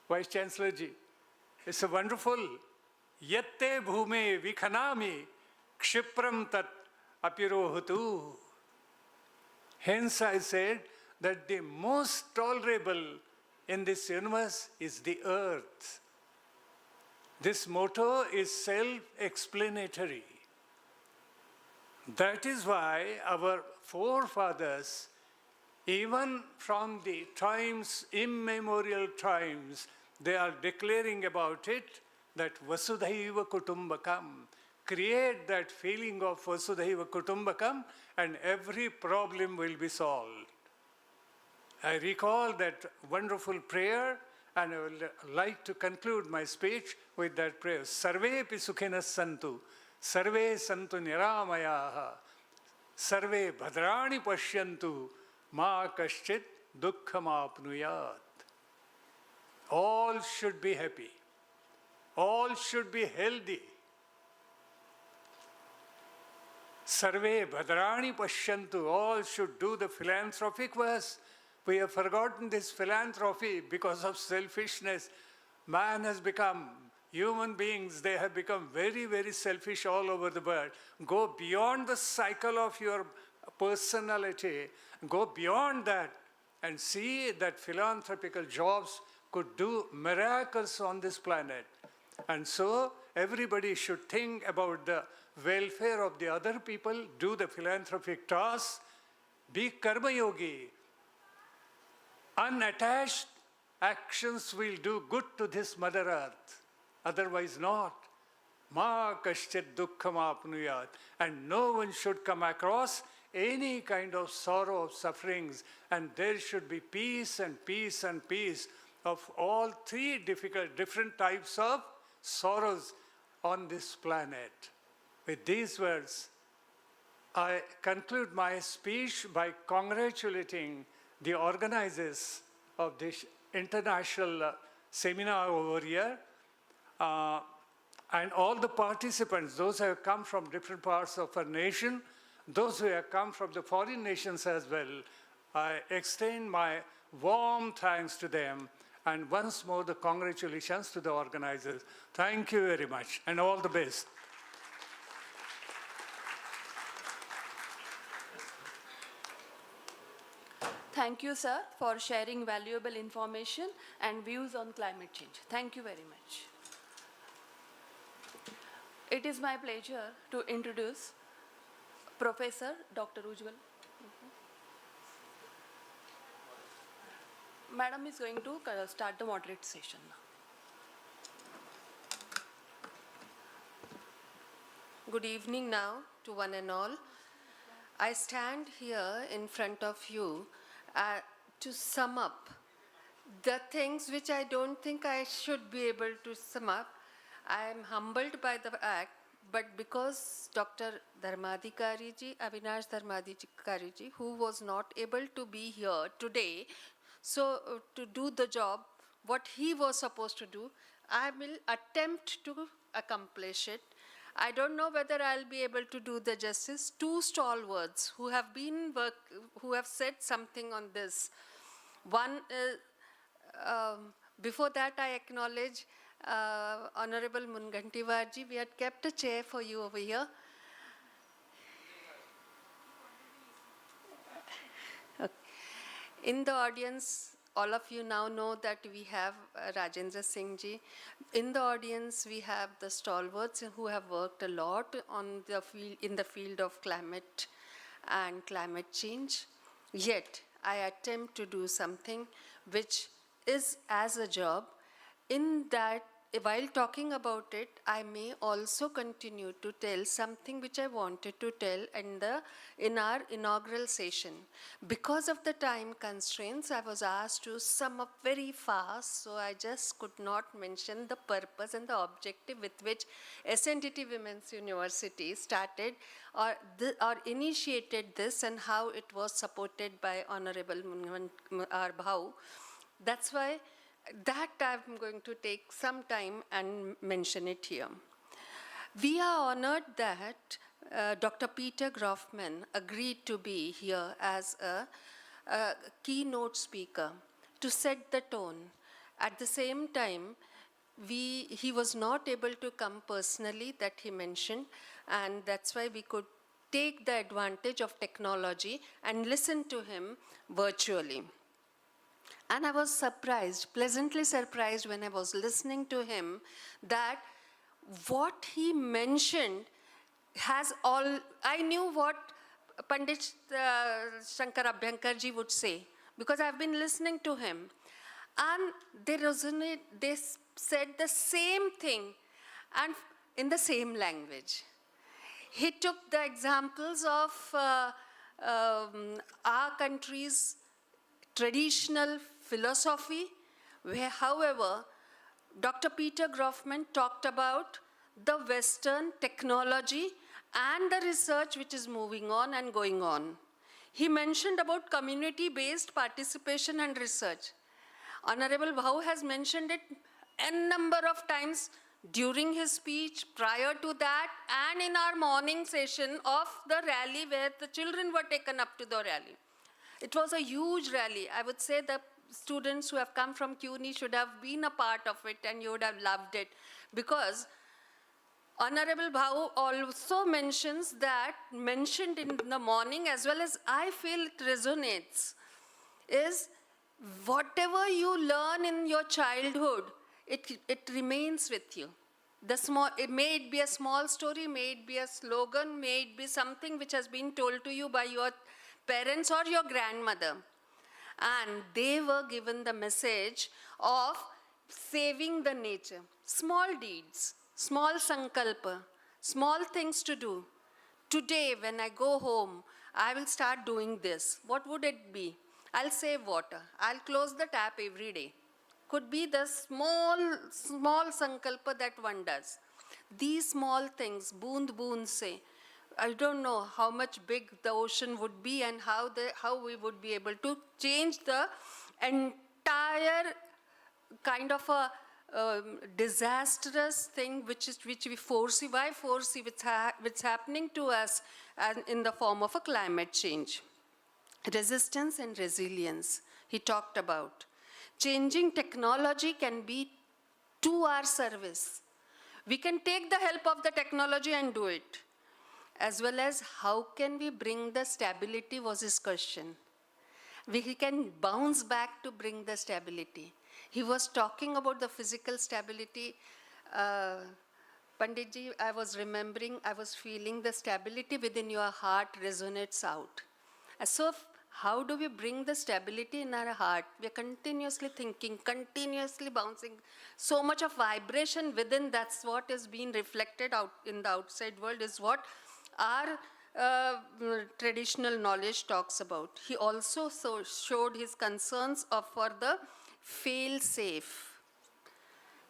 Vice Chancellor ji. It's a wonderful, Yatte bhume vikhanami kshipram tat apirohatu. Hence I said that the most tolerable in this universe is the earth. This motto is self-explanatory. That is why our forefathers, even from the times, immemorial times, they are declaring about it that Vasudhaiva Kutumbakam. Create that feeling of Vasudhaiva Kutumbakam and every problem will be solved. I recall that wonderful prayer and I would like to conclude my speech with that prayer. Sarve pi sukhinas santu, sarve santu niramayaha, sarve bhadrani pashyantu, ma kaschit dukkham apnuyat. All should be happy. All should be healthy. Sarve bhadrani pashyantu. All should do the philanthropic verse. We have forgotten this philanthropy because of selfishness. Man has become, human beings, they have become very, very selfish all over the world. Go beyond the cycle of your personality, go beyond that and see that philanthropical jobs could do miracles on this planet. And so everybody should think about the welfare of the other people, do the philanthropic tasks, be karma yogi. Unattached actions will do good to this Mother Earth, otherwise not. Ma kaschit dukkham apnuyat. And no one should come across any kind of sorrow, of sufferings, and there should be peace and peace and peace of all three different types of sorrows on this planet. With these words, I conclude my speech by congratulating the organizers of this international seminar over here, and all the participants, those who have come from different parts of our nation, those who have come from the foreign nations as well. I extend my warm thanks to them, and once more the congratulations to the organizers. Thank you very much, and all the best. Thank you, sir, for sharing valuable information and views on climate change. Thank you very much. It is my pleasure to introduce Professor Dr. Ujjwal. Madam is going to start the moderate session now. Good evening now to one and all. I stand here in front of you to sum up the things which I don't think I should be able to sum up. I am humbled by the act, but because Dr. Dharmadhikari ji, Avinash Dharmadhikari ji, who was not able to be here today, so to do the job, what he was supposed to do, I will attempt to accomplish it. I don't know whether I'll be able to do the justice. Two stalwarts who have said something on this. One, before that I acknowledge Honorable Mungantiwarji. We had kept a chair for you over here. Okay. In the audience, all of you now know that we have Rajendra Singh ji. In the audience, we have the stalwarts who have worked a lot on the field, in the field of climate and climate change. Yet, I attempt to do something which is as a job, in that while talking about it, I may also continue to tell something which I wanted to tell in our inaugural session. Because of the time constraints, I was asked to sum up very fast, so I just could not mention the purpose and the objective with which SNDT Women's University started or initiated this, and how it was supported by Honorable R. Bhau. That's why that I'm going to take some time and mention it here. We are honored that Dr. Peter Groffman agreed to be here as a keynote speaker to set the tone. At the same time, he was not able to come personally, that he mentioned, and that's why we could take the advantage of technology and listen to him virtually. And I was surprised, pleasantly surprised when I was listening to him, that what he mentioned has all, I knew what Pandit Shankar Abhyankarji would say, because I've been listening to him. And they said the same thing, and in the same language. He took the examples of our country's traditional philosophy, where, however, Dr. Peter Groffman talked about the Western technology and the research which is moving on and going on. He mentioned about community-based participation and research. Honorable Bhau has mentioned it n number of times during his speech, prior to that, and in our morning session of the rally where the children were taken up to the rally. It was a huge rally. I would say the students who have come from CUNY should have been a part of it, and you would have loved it, because Honorable Bhau also mentioned in the morning, as well as I feel it resonates, is whatever you learn in your childhood, it remains with you. It may be a small story, may it be a slogan, may it be something which has been told to you by your parents or your grandmother. And they were given the message of saving the nature. Small deeds, small sankalpa, small things to do. Today, when I go home, I will start doing this. What would it be? I'll save water. I'll close the tap every day. Could be the small sankalpa that one does. These small things, boond boond se, I don't know how much big the ocean would be and how we would be able to change the entire kind of a disastrous thing which we foresee. Why foresee? What's happening to us in the form of a climate change. Resistance and resilience, he talked about. Changing technology can be to our service. We can take the help of the technology and do it. As well as how can we bring the stability was his question. We can bounce back to bring the stability. He was talking about the physical stability. Panditji, I was feeling the stability within your heart resonates out. So how do we bring the stability in our heart? We are continuously thinking, continuously bouncing. So much of vibration within, that's what is being reflected out in the outside world, is what our traditional knowledge talks about. He also showed his concerns for the fail-safe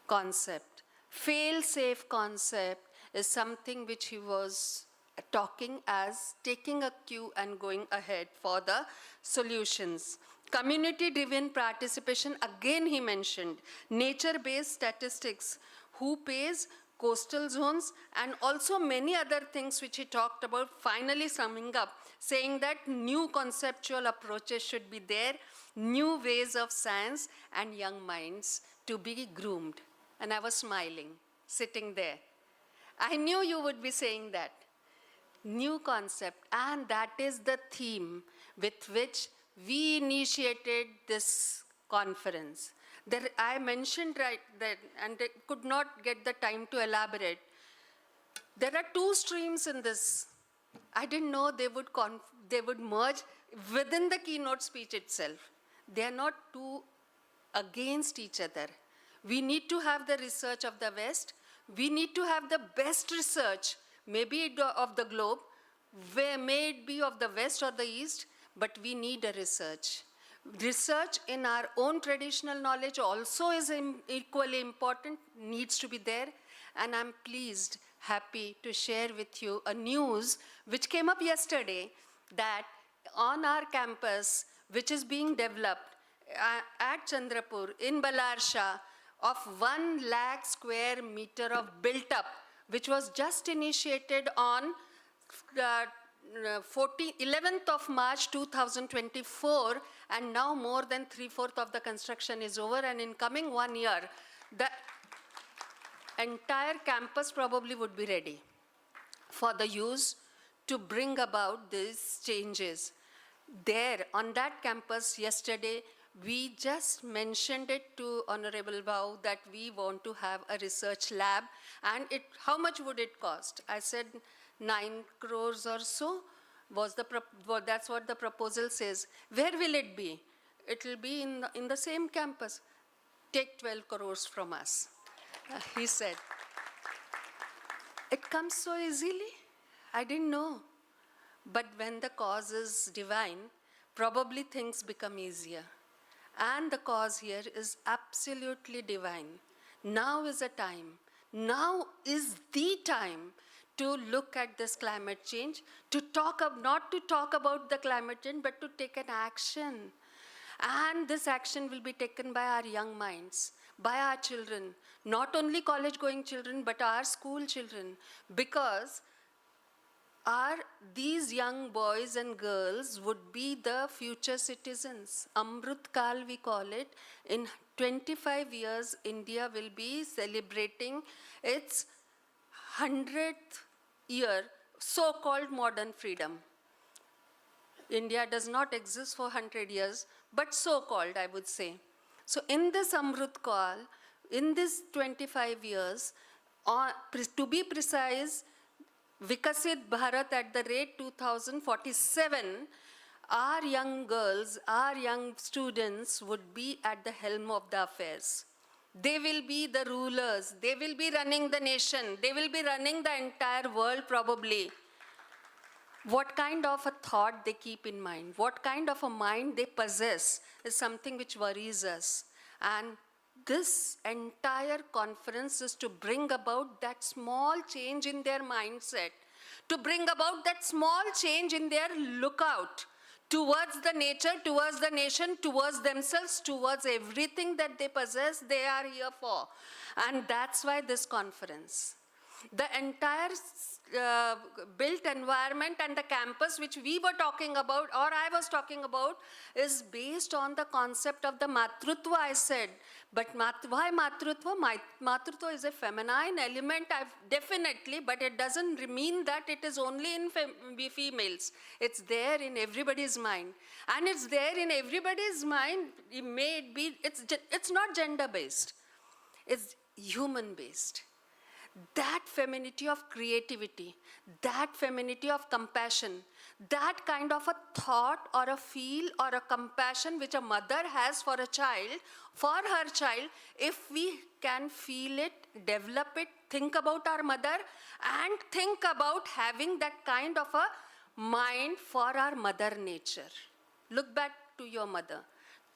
concept. Fail-safe concept is something which he was talking as taking a cue and going ahead for the solutions. Community-driven participation, again he mentioned. Nature-based statistics, who pays, coastal zones, and also many other things which he talked about, finally summing up, saying that new conceptual approaches should be there, new ways of science and young minds to be groomed. And I was smiling, sitting there. I knew you would be saying that. New concept, and that is the theme with which we initiated this conference. I mentioned right that, and I could not get the time to elaborate. There are two streams in this. I didn't know they would merge within the keynote speech itself. They are not two against each other. We need to have the research of the West. We need to have the best research, maybe of the globe, may it be of the West or the East, but we need a research. Research in our own traditional knowledge also is equally important, needs to be there. And I'm pleased, happy to share with you a news which came up yesterday, that on our campus, which is being developed at Chandrapur in Balarsha, of 1 lakh square meter of built up, which was just initiated on 11th of March 2024, and now more than 3/4 of the construction is over, and in coming 1 year, the entire campus probably would be ready for the use to bring about these changes. There, on that campus yesterday, we just mentioned it to Honorable Bhau that we want to have a research lab, and how much would it cost? I said 9 crores or so. That's what the proposal says. Where will it be? It will be in the same campus. Take 12 crores from us, he said. It comes so easily. I didn't know. But when the cause is divine, probably things become easier. And the cause here is absolutely divine. Now is a time. Now is the time to look at this climate change, not to talk about the climate change, but to take an action. And this action will be taken by our young minds, by our children, not only college-going children, but our school children. Because these young boys and girls would be the future citizens. Amrut Kal we call it. In 25 years, India will be celebrating its 100th year, so-called modern freedom. India does not exist for 100 years, but so-called, I would say. So in this Amrut Kal, in this 25 years, to be precise, Vikasit Bharat at the rate 2047, our young girls, our young students would be at the helm of the affairs. They will be the rulers. They will be running the nation. They will be running the entire world probably. What kind of a thought they keep in mind, what kind of a mind they possess is something which worries us. And this entire conference is to bring about that small change in their mindset, to bring about that small change in their lookout towards the nature, towards the nation, towards themselves, towards everything that they possess, they are here for. And that's why this conference. The entire built environment and the campus which we were talking about, or I was talking about, is based on the concept of the Matrutva, I said. But why Matrutva? Matrutva is a feminine element, definitely, but it doesn't mean that it is only in females. It's there in everybody's mind. And it's there in everybody's mind, it's not gender-based. It's human-based. That femininity of creativity, that femininity of compassion, that kind of a thought or a feel or a compassion which a mother has for a child, for her child, if we can feel it, develop it, think about our mother and think about having that kind of a mind for our mother nature. Look back to your mother.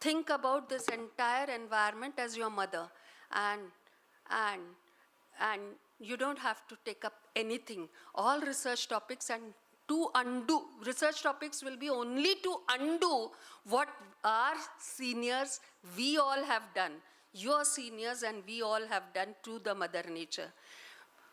Think about this entire environment as your mother, and you don't have to take up anything. All research topics and to undo. Research topics will be only to undo what our seniors, we all have done. Your seniors and we all have done to the mother nature.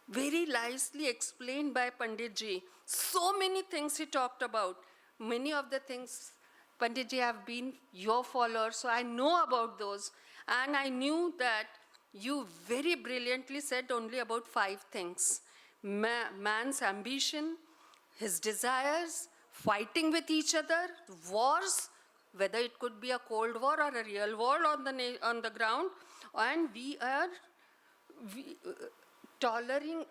Very nicely explained by Panditji. So many things he talked about. Many of the things, Panditji, have been your followers, so I know about those. And I knew that you very brilliantly said only about 5 things. Man's ambition, his desires, fighting with each other, wars, whether it could be a cold war or a real war on the ground, and we are tolerating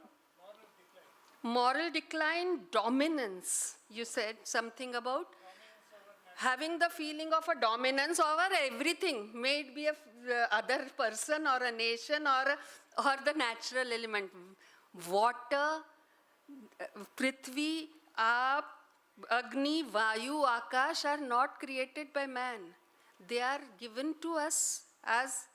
moral decline, dominance. You said something about having the feeling of a dominance over everything, may it be a other person or a nation or the natural element. Water, Prithvi, Aap, Agni, Vayu, Akash are not created by man. They are given to us as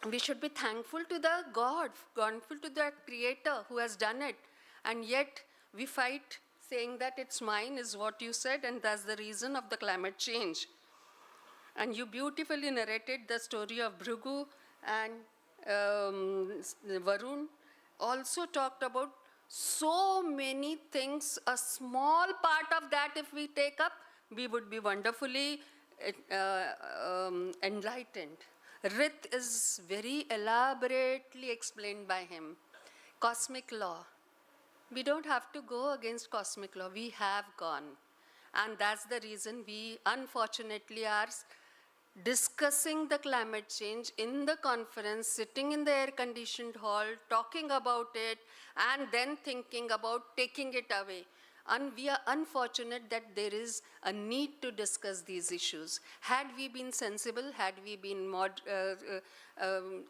we should be thankful to the God, thankful to the Creator who has done it. And yet we fight saying that it's mine is what you said, and that's the reason of the climate change. And you beautifully narrated the story of Bhrigu, and Varun also talked about so many things. A small part of that, if we take up, we would be wonderfully enlightened. Rit is very elaborately explained by him. Cosmic law. We don't have to go against cosmic law. We have gone. And that's the reason we unfortunately are discussing the climate change in the conference, sitting in the air-conditioned hall, talking about it, and then thinking about taking it away. And we are unfortunate that there is a need to discuss these issues. Had we been sensible, had we been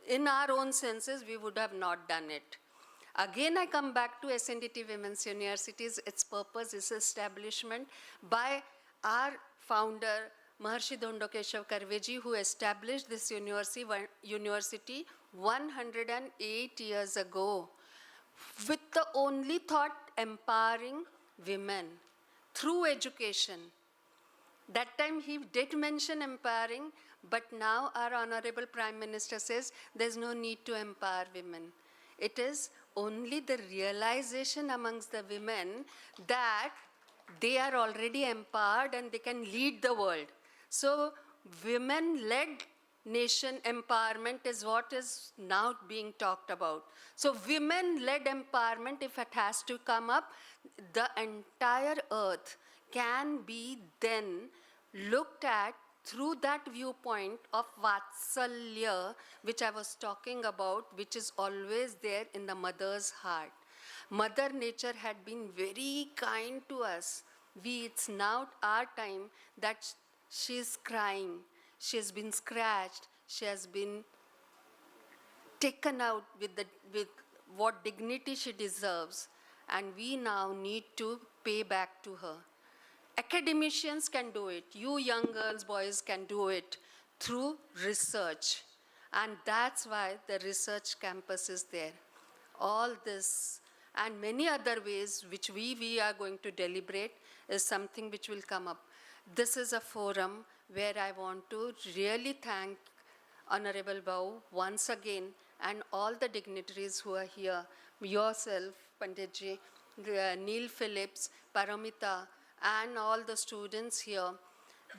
in our own senses, we would have not done it. Again, I come back to SNDT Women's Universities. Its purpose is establishment by our founder, Maharshi Dhondokeshav Karveji, who established this university 108 years ago, with the only thought empowering women through education. That time he did mention empowering, but now our Honorable Prime Minister says there's no need to empower women. It is only the realization amongst the women that they are already empowered and they can lead the world. So women-led nation empowerment is what is now being talked about. So women-led empowerment, if it has to come up, the entire earth can be then looked at through that viewpoint of Vatsalya, which I was talking about, which is always there in the mother's heart. Mother Nature had been very kind to us. It's now our time that she's crying, she has been scratched, she has been taken out with what dignity she deserves, and we now need to pay back to her. Academicians can do it. You young girls, boys can do it through research. And that's why the research campus is there. All this and many other ways which we are going to deliberate is something which will come up. This is a forum where I want to really thank Honorable Bau once again and all the dignitaries who are here, yourself, Panditji, Neil Phillips, Paramita, and all the students here,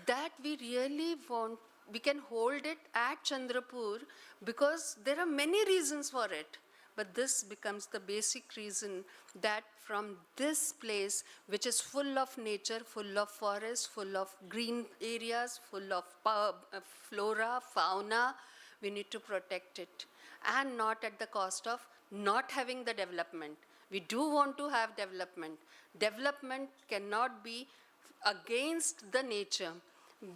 that we really want, we can hold it at Chandrapur because there are many reasons for it. But this becomes the basic reason that from this place, which is full of nature, full of forests, full of green areas, full of flora, fauna, we need to protect it. And not at the cost of not having the development. We do want to have development. Development cannot be against the nature.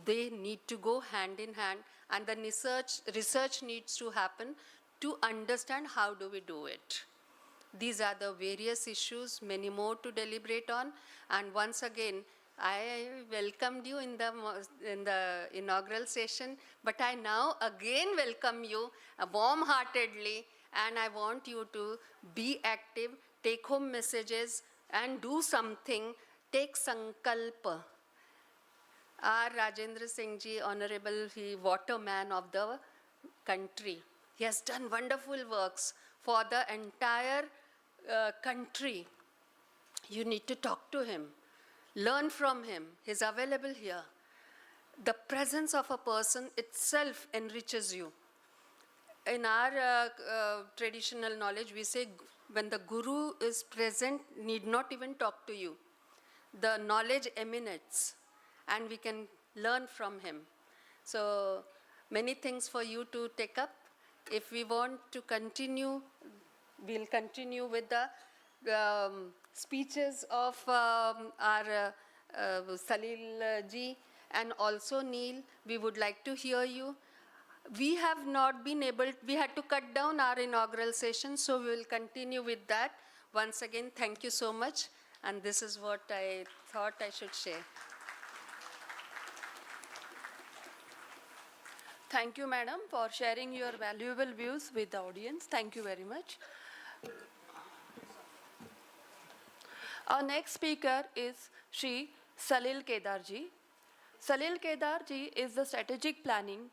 They need to go hand in hand, and the research needs to happen to understand how do we do it. These are the various issues, many more to deliberate on. And once again, I welcomed you in the inaugural session, but I now again welcome you warm-heartedly, and I want you to be active, take home messages, and do something. Take sankalpa. Our Rajendra Singh ji, honorable waterman of the country, he has done wonderful works for the entire country. You need to talk to him, learn from him. He's available here. The presence of a person itself enriches you. In our traditional knowledge, we say when the guru is present, need not even talk to you. The knowledge emanates, and we can learn from him. So many things for you to take up. If we want to continue, we'll continue with the speeches of our Salil ji and also Neil. We would like to hear you. We have not been able, we had to cut down our inaugural session, so we will continue with that. Once again, thank you so much. And this is what I thought I should share. Thank you, madam, for sharing your valuable views with the audience. Thank you very much. Our next speaker is Shri Salil Kedarji. Salil Kedarji is the Strategic Planning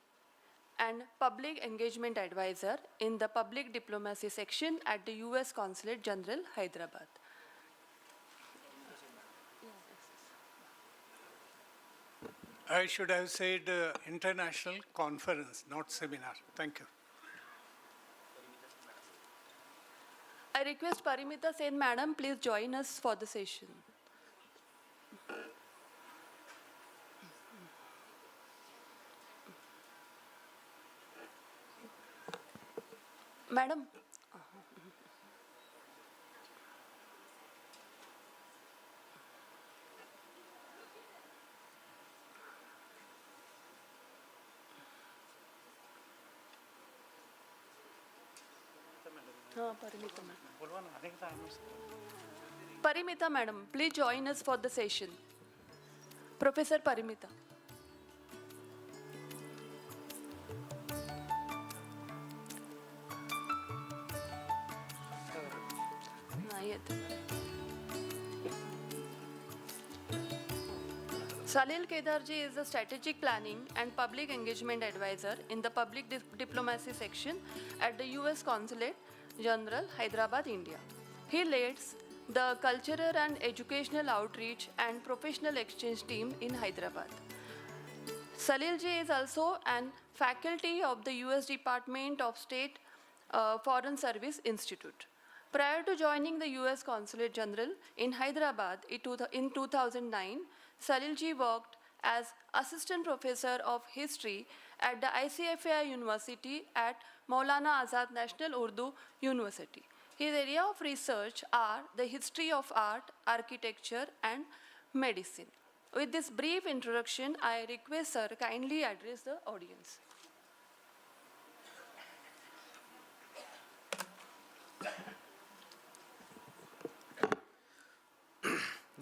and Public Engagement Advisor in the Public Diplomacy Section at the US Consulate General, Hyderabad. I should have said international conference, not seminar. Thank you. I request Parimita Sen madam, please join us for the session. Madam. Parimita madam, please join us for the session. Professor Parimita. Salil Kedarji is the Strategic Planning and Public Engagement Advisor in the Public Diplomacy Section at the US Consulate General, Hyderabad, India. He leads the cultural and educational outreach and professional exchange team in Hyderabad. Salilji is also an faculty of the US Department of State Foreign Service Institute. Prior to joining the US Consulate General in Hyderabad in 2009, Salilji worked as Assistant Professor of History at the ICFI University at Maulana Azad National Urdu University. His area of research are the history of art, architecture, and medicine. With this brief introduction, I request Sir kindly address the audience.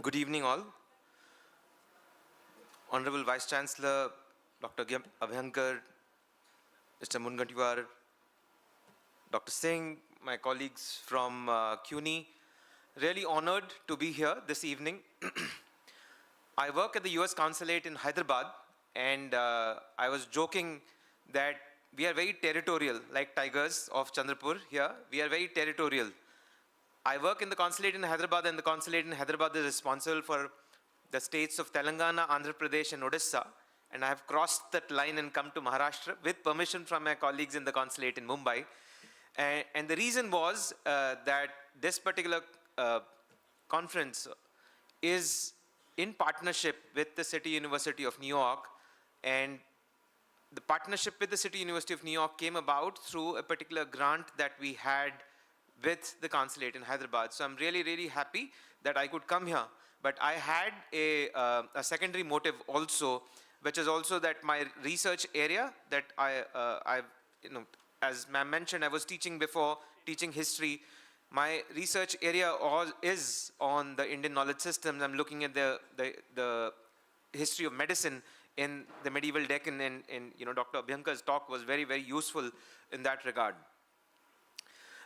Good evening all. Honorable Vice Chancellor, Dr. Abhyankar, Mr. Mungantiwar, Dr. Singh, my colleagues from CUNY, really honored to be here this evening. I work at the US Consulate in Hyderabad, and I was joking that we are very territorial, like tigers of Chandrapur here. We are very territorial. I work in the consulate in Hyderabad, and the consulate in Hyderabad is responsible for the states of Telangana, Andhra Pradesh, and Odisha. And I have crossed that line and come to Maharashtra with permission from my colleagues in the consulate in Mumbai. And the reason was that this particular conference is in partnership with the City University of New York. And the partnership with the City University of New York came about through a particular grant that we had with the consulate in Hyderabad. So I'm really, really happy that I could come here. But I had a secondary motive also, which is also that my research area that as ma'am mentioned, I was teaching before, teaching history. My research area is on the Indian knowledge systems. I'm looking at the history of medicine in the medieval Deccan, and Dr. Abhyankar's talk was very, very useful in that regard.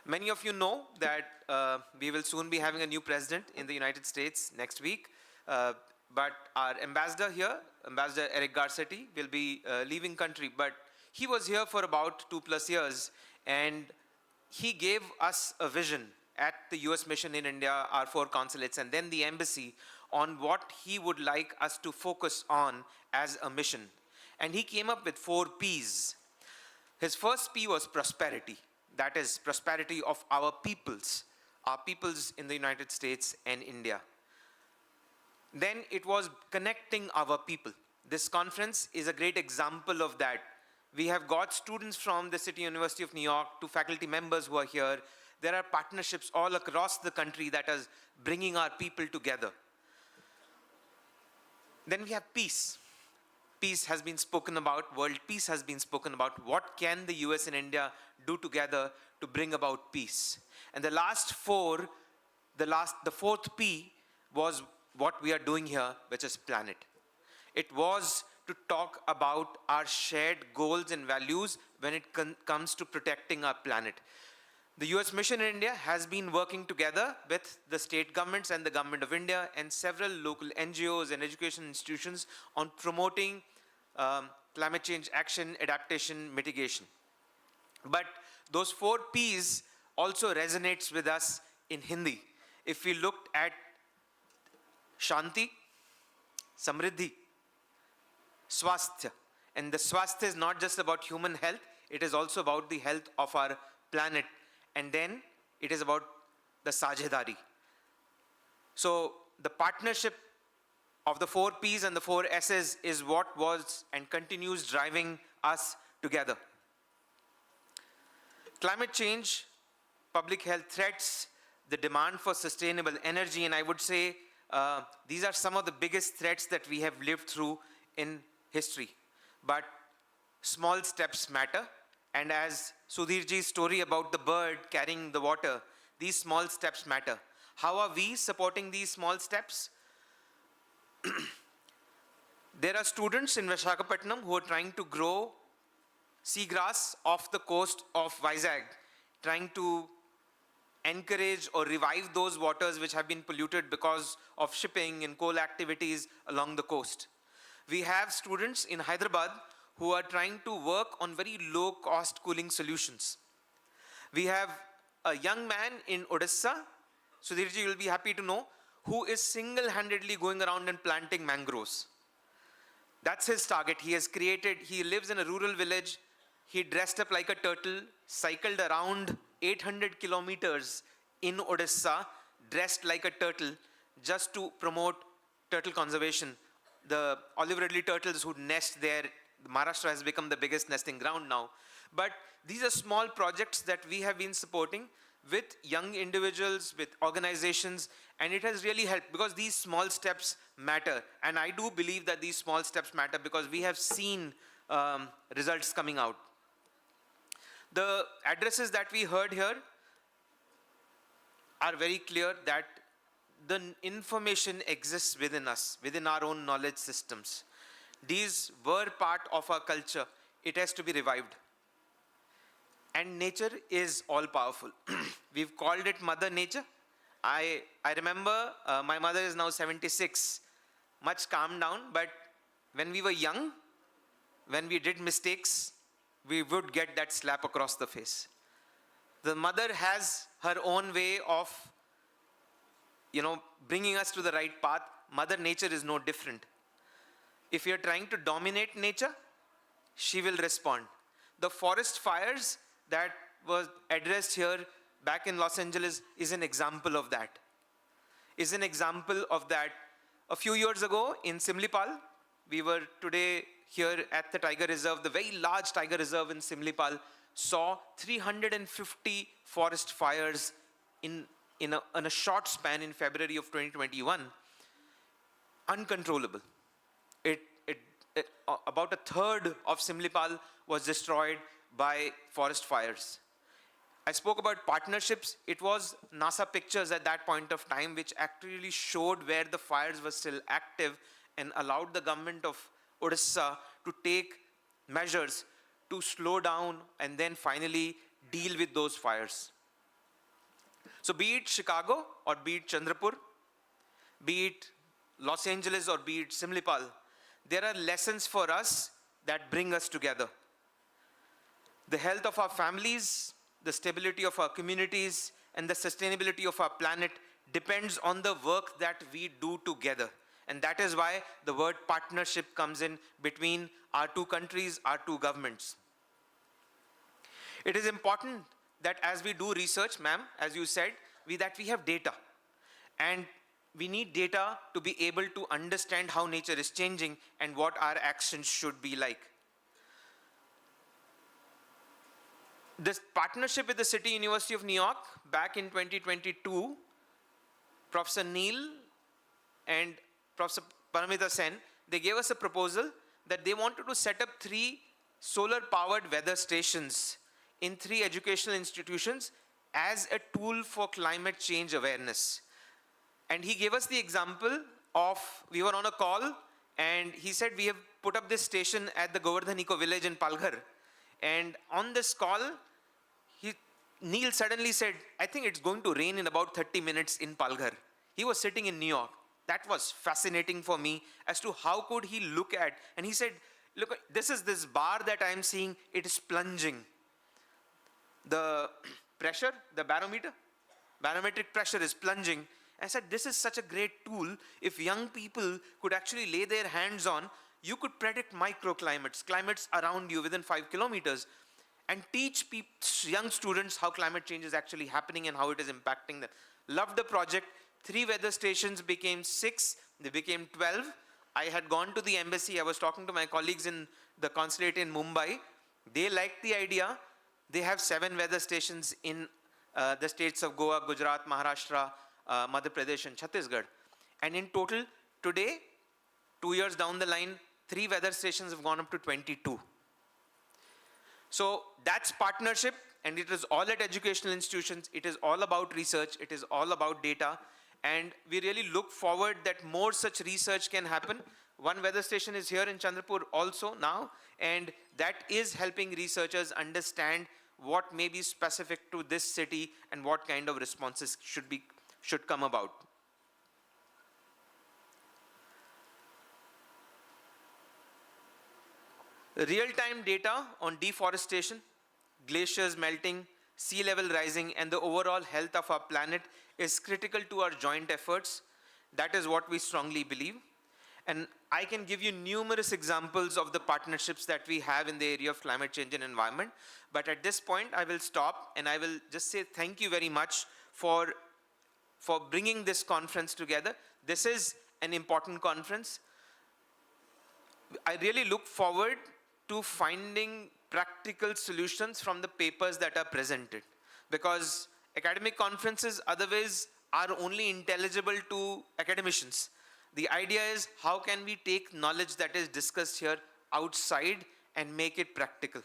Many of you know that we will soon be having a new president in the United States next week. But our ambassador here, Ambassador Eric Garcetti, will be leaving country. But he was here for about 2+ years, and he gave us a vision at the US mission in India, our 4 consulates, and then the embassy, on what he would like us to focus on as a mission. And he came up with 4 Ps. His first P was prosperity. That is prosperity of our peoples in the United States and India. Then it was connecting our people. This conference is a great example of that. We have got students from the City University of New York to faculty members who are here. There are partnerships all across the country that is bringing our people together. Then we have peace. Peace has been spoken about, world peace has been spoken about. What can the US and India do together to bring about peace? And the last 4, the 4th P was what we are doing here, which is planet. It was to talk about our shared goals and values when it comes to protecting our planet. The US Mission in India has been working together with the state governments and the government of India and several local NGOs and education institutions on promoting climate change action, adaptation, mitigation. But those 4 Ps also resonates with us in Hindi. If we looked at Shanti, Samriddhi, Swasthya, and the Swasthya is not just about human health, it is also about the health of our planet. And then it is about the Sajhedari. So the partnership of the 4 Ps and the 4 S's is what was and continues driving us together. Climate change, public health threats, the demand for sustainable energy, and I would say these are some of the biggest threats that we have lived through in history. But small steps matter. And as Sudhirji's story about the bird carrying the water, these small steps matter. How are we supporting these small steps? There are students in Visakhapatnam who are trying to grow seagrass off the coast of Vizag, trying to encourage or revive those waters which have been polluted because of shipping and coal activities along the coast. We have students in Hyderabad who are trying to work on very low-cost cooling solutions. We have a young man in Odisha, Sudhirji, you will be happy to know, who is single-handedly going around and planting mangroves. That's his target. He lives in a rural village. He dressed up like a turtle, cycled around 800 kilometers in Odisha, dressed like a turtle, just to promote turtle conservation. The olive ridley turtles who nest there, Maharashtra has become the biggest nesting ground now. But these are small projects that we have been supporting with young individuals, with organizations, and it has really helped because these small steps matter. And I do believe that these small steps matter because we have seen results coming out. The addresses that we heard here are very clear that the information exists within us, within our own knowledge systems. These were part of our culture. It has to be revived. And nature is all powerful. We've called it Mother Nature. I remember my mother is now 76, much calmed down, but when we were young, when we did mistakes, we would get that slap across the face. The mother has her own way of, bringing us to the right path. Mother Nature is no different. If you're trying to dominate nature, she will respond. The forest fires that was addressed here back in Los Angeles is an example of that. A few years ago in Simlipal, we were today here at the Tiger Reserve, the very large Tiger Reserve in Simlipal, saw 350 forest fires in a short span in February of 2021. Uncontrollable. About a third of Simlipal was destroyed by forest fires. I spoke about partnerships. It was NASA pictures at that point of time which actually showed where the fires were still active and allowed the government of Odisha to take measures to slow down and then finally deal with those fires. So be it Chicago or be it Chandrapur, be it Los Angeles or be it Simlipal, there are lessons for us that bring us together. The health of our families, the stability of our communities, and the sustainability of our planet depends on the work that we do together. And that is why the word partnership comes in between our two countries, our two governments. It is important that as we do research, ma'am, as you said, that we have data. And we need data to be able to understand how nature is changing and what our actions should be like. This partnership with the City University of New York back in 2022, Professor Neil and Professor Paramita Sen, they gave us a proposal that they wanted to set up 3 solar-powered weather stations in 3 educational institutions as a tool for climate change awareness. And he gave us the example of, we were on a call, and he said, we have put up this station at the Govardhan Eco Village in Palghar. And on this call, Neil suddenly said, I think it's going to rain in about 30 minutes in Palghar. He was sitting in New York. That was fascinating for me as to how could he look at, and he said, look, this is this bar that I'm seeing, it is plunging. The pressure, the barometric pressure is plunging. I said, this is such a great tool. If young people could actually lay their hands on, you could predict microclimates, climates around you within 5 kilometers, and teach young students how climate change is actually happening and how it is impacting them. Loved the project. 3 weather stations became 6, they became 12. I had gone to the embassy, I was talking to my colleagues in the consulate in Mumbai. They liked the idea. They have 7 weather stations in the states of Goa, Gujarat, Maharashtra, Madhya Pradesh and Chhattisgarh. And in total, today, 2 years down the line, 3 weather stations have gone up to 22. So that's partnership, and it is all at educational institutions. It is all about research. It is all about data. And we really look forward that more such research can happen. One weather station is here in Chandrapur also now, and that is helping researchers understand what may be specific to this city and what kind of responses should come about. Real-time data on deforestation, glaciers melting, sea level rising, and the overall health of our planet is critical to our joint efforts. That is what we strongly believe. And I can give you numerous examples of the partnerships that we have in the area of climate change and environment. But at this point, I will stop and I will just say thank you very much for bringing this conference together. This is an important conference. I really look forward to finding practical solutions from the papers that are presented, because academic conferences otherwise are only intelligible to academicians. The idea is, how can we take knowledge that is discussed here outside and make it practical?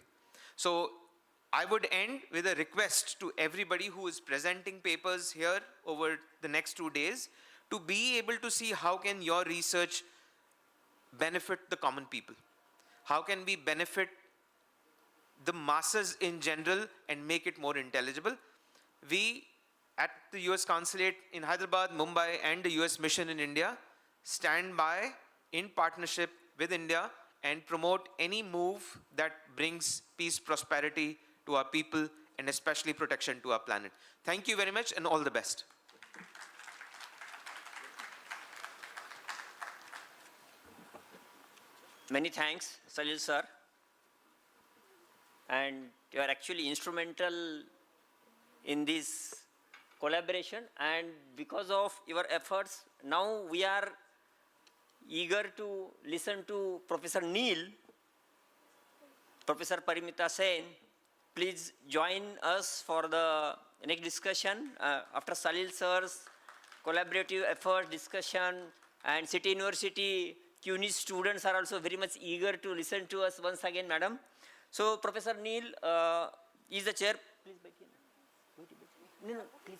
So I would end with a request to everybody who is presenting papers here over the next 2 days to be able to see how can your research benefit the common people. How can we benefit the masses in general and make it more intelligible? We at the US Consulate in Hyderabad, Mumbai, and the US Mission in India stand by in partnership with India and promote any move that brings peace, prosperity to our people, and especially protection to our planet. Thank you very much and all the best. Many thanks, Salil sir. And you are actually instrumental in this collaboration, and because of your efforts, now we are eager to listen to Professor Neil. Professor Paramita Sen, please join us for the next discussion. After Salil sir's collaborative effort, discussion, and City University CUNY students are also very much eager to listen to us once again, madam. So Professor Neil is the chair. Please wait here. No, please.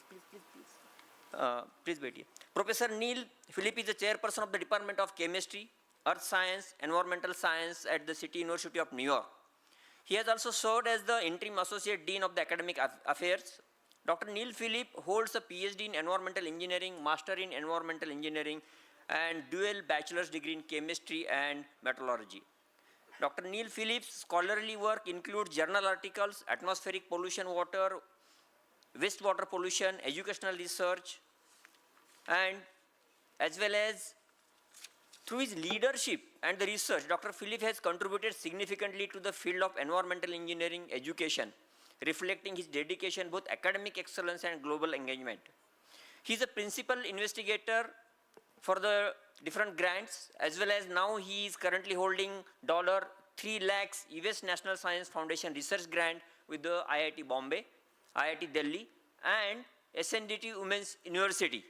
Please wait here. Professor Neil Philip is the chairperson of the Department of Chemistry, Earth Science, Environmental Science at the City University of New York. He has also served as the interim associate dean of the academic affairs. Dr. Neil Philip holds a PhD in environmental engineering, master in environmental engineering, and dual bachelor's degree in chemistry and metallurgy. Dr. Neil Philip's scholarly work includes journal articles, atmospheric pollution, water, wastewater pollution, educational research, and as well as through his leadership and the research, Dr. Philip has contributed significantly to the field of environmental engineering education, reflecting his dedication, both academic excellence and global engagement. He is a principal investigator for the different grants, as well as now he is currently holding $3 lakhs US National Science Foundation research grant with the IIT Bombay, IIT Delhi, and SNDT Women's University.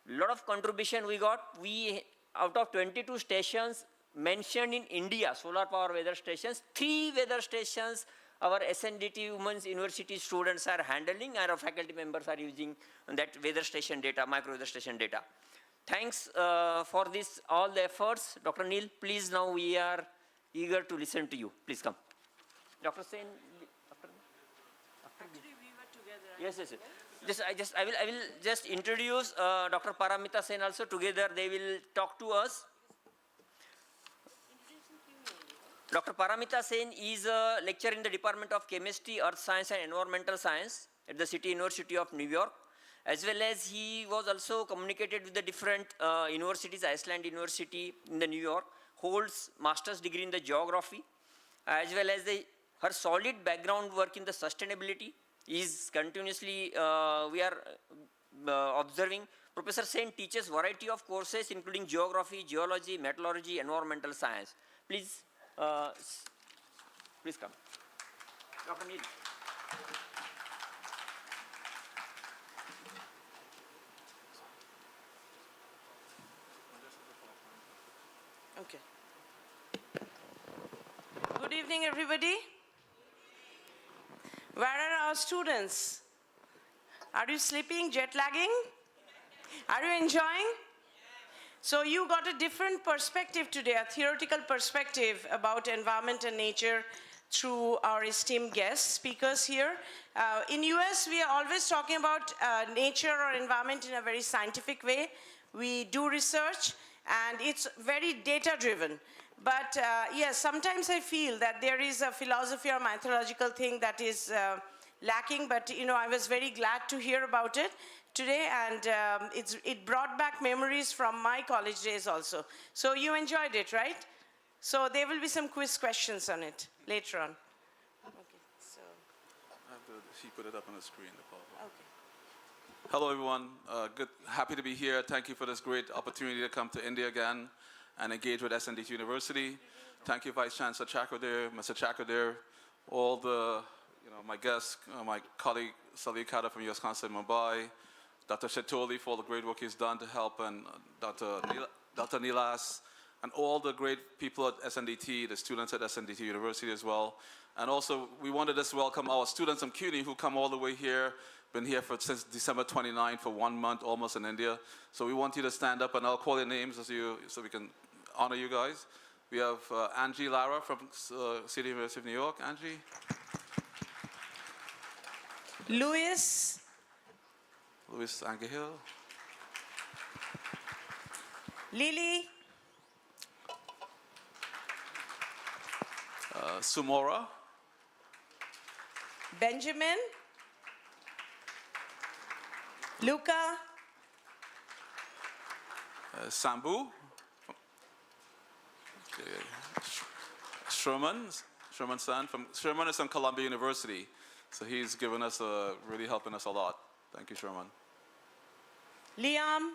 Lot of contribution we got. We, out of 22 stations mentioned in India, solar power weather stations, 3 weather stations our SNDT Women's University students are handling, and our faculty members are using that weather station data, micro weather station data. Thanks for this, all the efforts. Dr. Neil, please, now we are eager to listen to you. Please come. Dr. Sen, Actually, we were together. Yes. I will just introduce Dr. Paramita Sen also. Together they will talk to us. Dr. Paramita Sen is a lecturer in the Department of Chemistry, Earth Science, and Environmental Science at the City University of New York. As well as he was also communicated with the different universities. Iceland University in the New York holds master's degree in the geography, as well as her solid background work in the sustainability is continuously we are observing. Professor Sen teaches variety of courses including geography, geology, metallurgy, environmental science. Please come. Dr. Neil. Okay. Good evening, everybody. Where are our students? Are you sleeping, jet lagging? Are you enjoying? So you got a different perspective today, a theoretical perspective about environment and nature through our esteemed guest speakers here. In US, we are always talking about nature or environment in a very scientific way. We do research, and it's very data-driven. But yes, sometimes I feel that there is a philosophy or mythological thing that is lacking, but I was very glad to hear about it today, and it brought back memories from my college days also. So you enjoyed it, right? So there will be some quiz questions on it later on. Okay, so. She put it up on the screen. Okay. Hello, everyone. Happy to be here. Thank you for this great opportunity to come to India again and engage with SNDT University. Thank you, Vice Chancellor Chakradir, Mr. Chakradir, all the, my guests, my colleague Salih Khadr from U.S. Consulate in Mumbai, Dr. Shetoli for all the great work he's done to help, and Dr. Nilas, and all the great people at SNDT, the students at SNDT University as well. And also, we wanted to welcome our students from CUNY who come all the way here, been here since December 29 for 1 month almost in India. So we want you to stand up, and I'll call your names so we can honor you guys. We have Angie Lara from City University of New York. Angie. Luis Angehil. Lily. Sumora. Benjamin. Luca. Sambu. Okay. Sherman Sherman is from Columbia University. So he's given us really helping us a lot. Thank you, Sherman. Liam.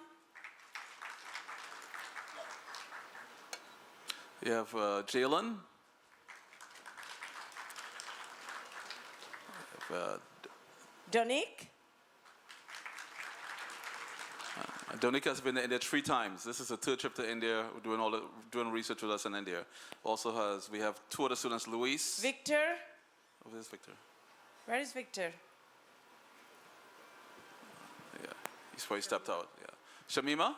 You have Jalen. Donik. Donika has been to India 3 times. This is the 3rd trip to India. We're doing research with us in India. We have 2 other students, Luis. Victor. Where's Victor? Where is Victor? Yeah, he's probably stepped out. Yeah. Shamima?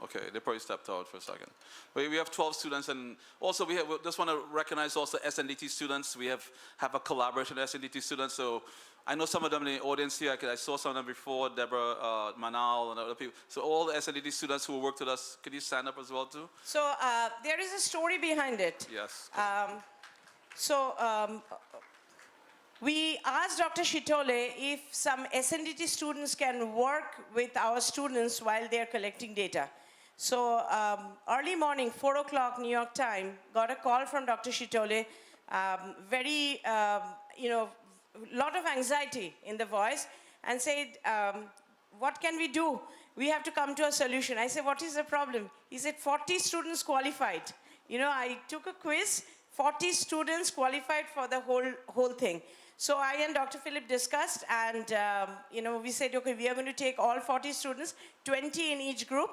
Okay, they probably stepped out for a second. But we have 12 students, and also we just want to recognize also SNDT students. We have a collaboration with SNDT students. So I know some of them in the audience here. I saw some of them before, Deborah, Manal, and other people. So all the SNDT students who worked with us, could you stand up as well too? So there is a story behind it. Yes. We asked Dr. Shitole if some SNDT students can work with our students while they're collecting data. So early morning, 4 o'clock New York time, got a call from Dr. Shitole, very, lot of anxiety in the voice, and said, what can we do? We have to come to a solution. I said, what is the problem? He said, 40 students qualified. I took a quiz, 40 students qualified for the whole thing. So I and Dr. Philip discussed, and we said, okay, we are going to take all 40 students, 20 in each group.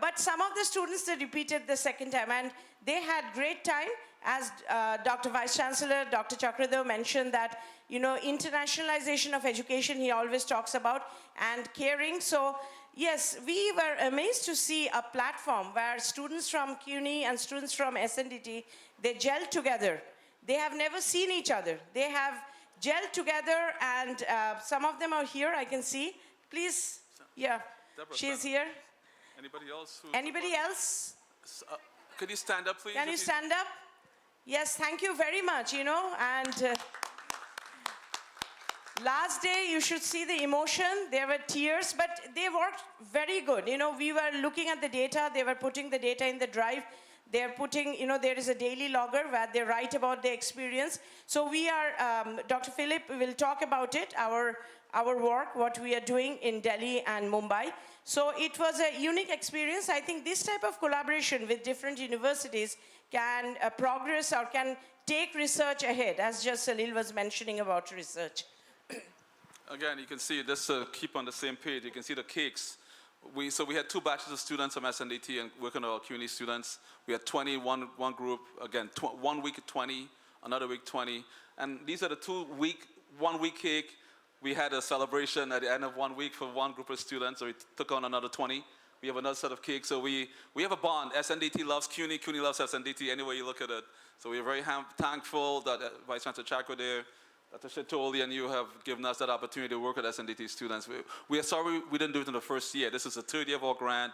But some of the students, they repeated the second time, and they had great time. As Dr. Vice Chancellor, Dr. Chakradev mentioned that, internationalization of education, he always talks about, and caring. So yes, we were amazed to see a platform where students from CUNY and students from SNDT, they gelled together. They have never seen each other. They have gelled together, and some of them are here, I can see. Please, yeah, Deborah, she's here. Anybody else? Anybody else? Could you stand up, please? Can you stand up? Yes, thank you very much, and last day you should see the emotion. There were tears, but they worked very good. We were looking at the data. They were putting the data in the drive. They're putting, there is a daily logger where they write about the experience. So we are, Dr. Philip will talk about it, our work, what we are doing in Delhi and Mumbai. So it was a unique experience. I think this type of collaboration with different universities can progress or can take research ahead, as just Salil was mentioning about research. Again, you can see this, keep on the same page. You can see the cakes. So we had 2 batches of students from SNDT and working on our CUNY students. We had 20, one group, again, 1 week 20, another week 20. And these are the 1 week cake. We had a celebration at the end of 1 week for one group of students, so we took on another 20. We have another set of cakes, so we have a bond. SNDT loves CUNY, CUNY loves SNDT, any way you look at it. So we are very thankful that Vice Chancellor Chakradev, Dr. Shetoli, and you have given us that opportunity to work with SNDT students. We are sorry we didn't do it in the first year. This is the 3rd year of our grant.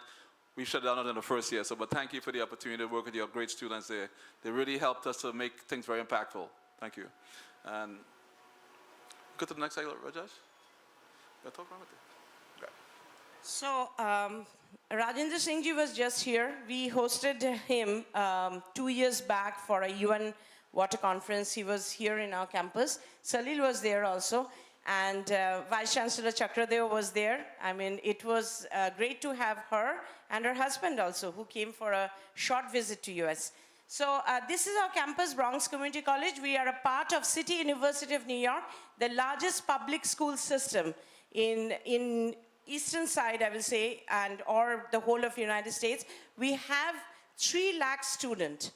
We shut down in the first year. But thank you for the opportunity to work with your great students there. They really helped us to make things very impactful. Thank you. And Go to the next slide, Rajesh. Yeah, talk about it. Okay. So, Rajendra Singh ji was just here. We hosted him 2 years back for a UN water conference. He was here in our campus. Salil was there also. And Vice Chancellor Chakradeo was there. I mean, it was great to have her and her husband also, who came for a short visit to US. So this is our campus, Bronx Community College. We are a part of City University of New York, the largest public school system in eastern side, I will say, and or the whole of United States. We have 3 lakh student,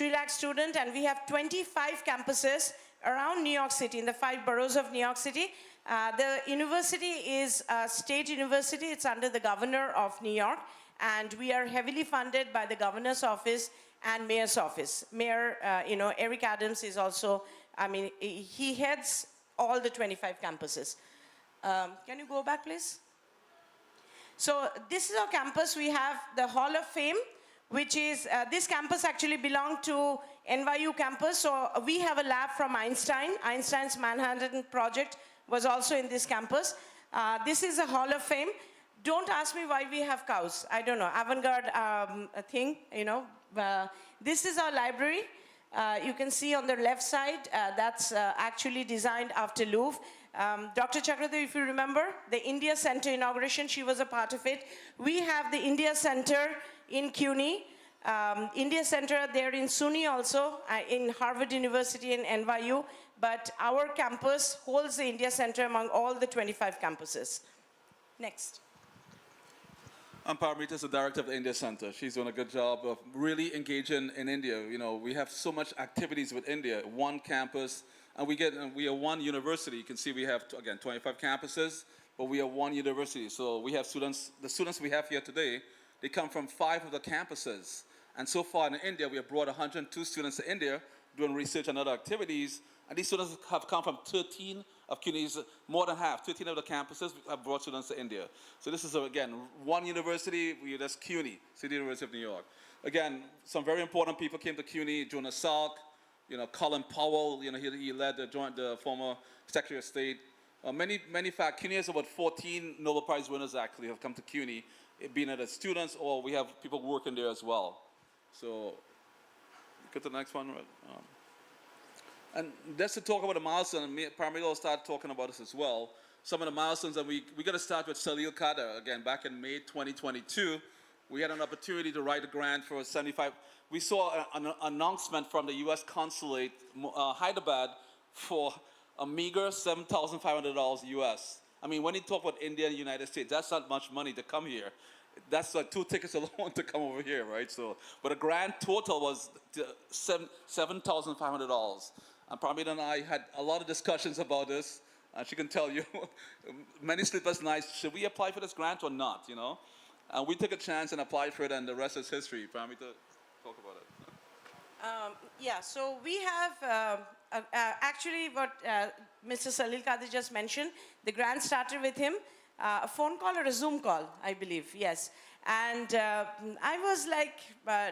and we have 25 campuses around New York City, in the 5 boroughs of New York City. The university is a state university. It's under the governor of New York, and we are heavily funded by the governor's office and mayor's office. Mayor, Eric Adams is also, I mean, he heads all the 25 campuses. Can you go back, please? So this is our campus. We have the Hall of Fame, which is, this campus actually belonged to NYU campus. So we have a lab from Einstein. Einstein's Manhattan project was also in this campus. This is a Hall of Fame. Don't ask me why we have cows. I don't know, avant-garde thing, this is our library. You can see on the left side, that's actually designed after Louvre. Dr. Chakradeo, if you remember, the India Center inauguration, she was a part of it. We have the India Center in CUNY, India Center there in SUNY also, in Harvard University and NYU, but our campus holds the India Center among all the 25 campuses. Next. I'm Paramita, the director of the India Center. She's doing a good job of really engaging in India. We have so much activities with India, one campus, and we are one university. You can see we have, again, 25 campuses, but we are one university. So we have students, the students we have here today, they come from 5 of the campuses. And so far in India, we have brought 102 students to India doing research and other activities. And these students have come from 13 of CUNY's, more than half, 13 of the campuses have brought students to India. So this is, again, one university, that's CUNY, City University of New York. Again, some very important people came to CUNY, Jonas Salk, Colin Powell, he led the former Secretary of State. Many fact, CUNY has about 14 Nobel Prize winners actually have come to CUNY, being either students or we have people working there as well. So, get to the next one. And just to talk about the milestone, Paramita will start talking about this as well. Some of the milestones, and we're going to start with Salil Kader. Again, back in May 2022, we had an opportunity to write a grant for 75. We saw an announcement from the U.S. Consulate, Hyderabad, for a meager $7,500 US. I mean, when you talk about India and the United States, that's not much money to come here. That's like 2 tickets alone to come over here, right? So, but a grand total was $7,500. And Pramita and I had a lot of discussions about this. She can tell you, many sleepless nights. Should we apply for this grant or not? And we took a chance and applied for it, and the rest is history. Pramita, talk about it. Yeah, so we have actually what Mr. Salil Kadir just mentioned. The grant started with him. A phone call or a Zoom call, I believe, yes. And I was like,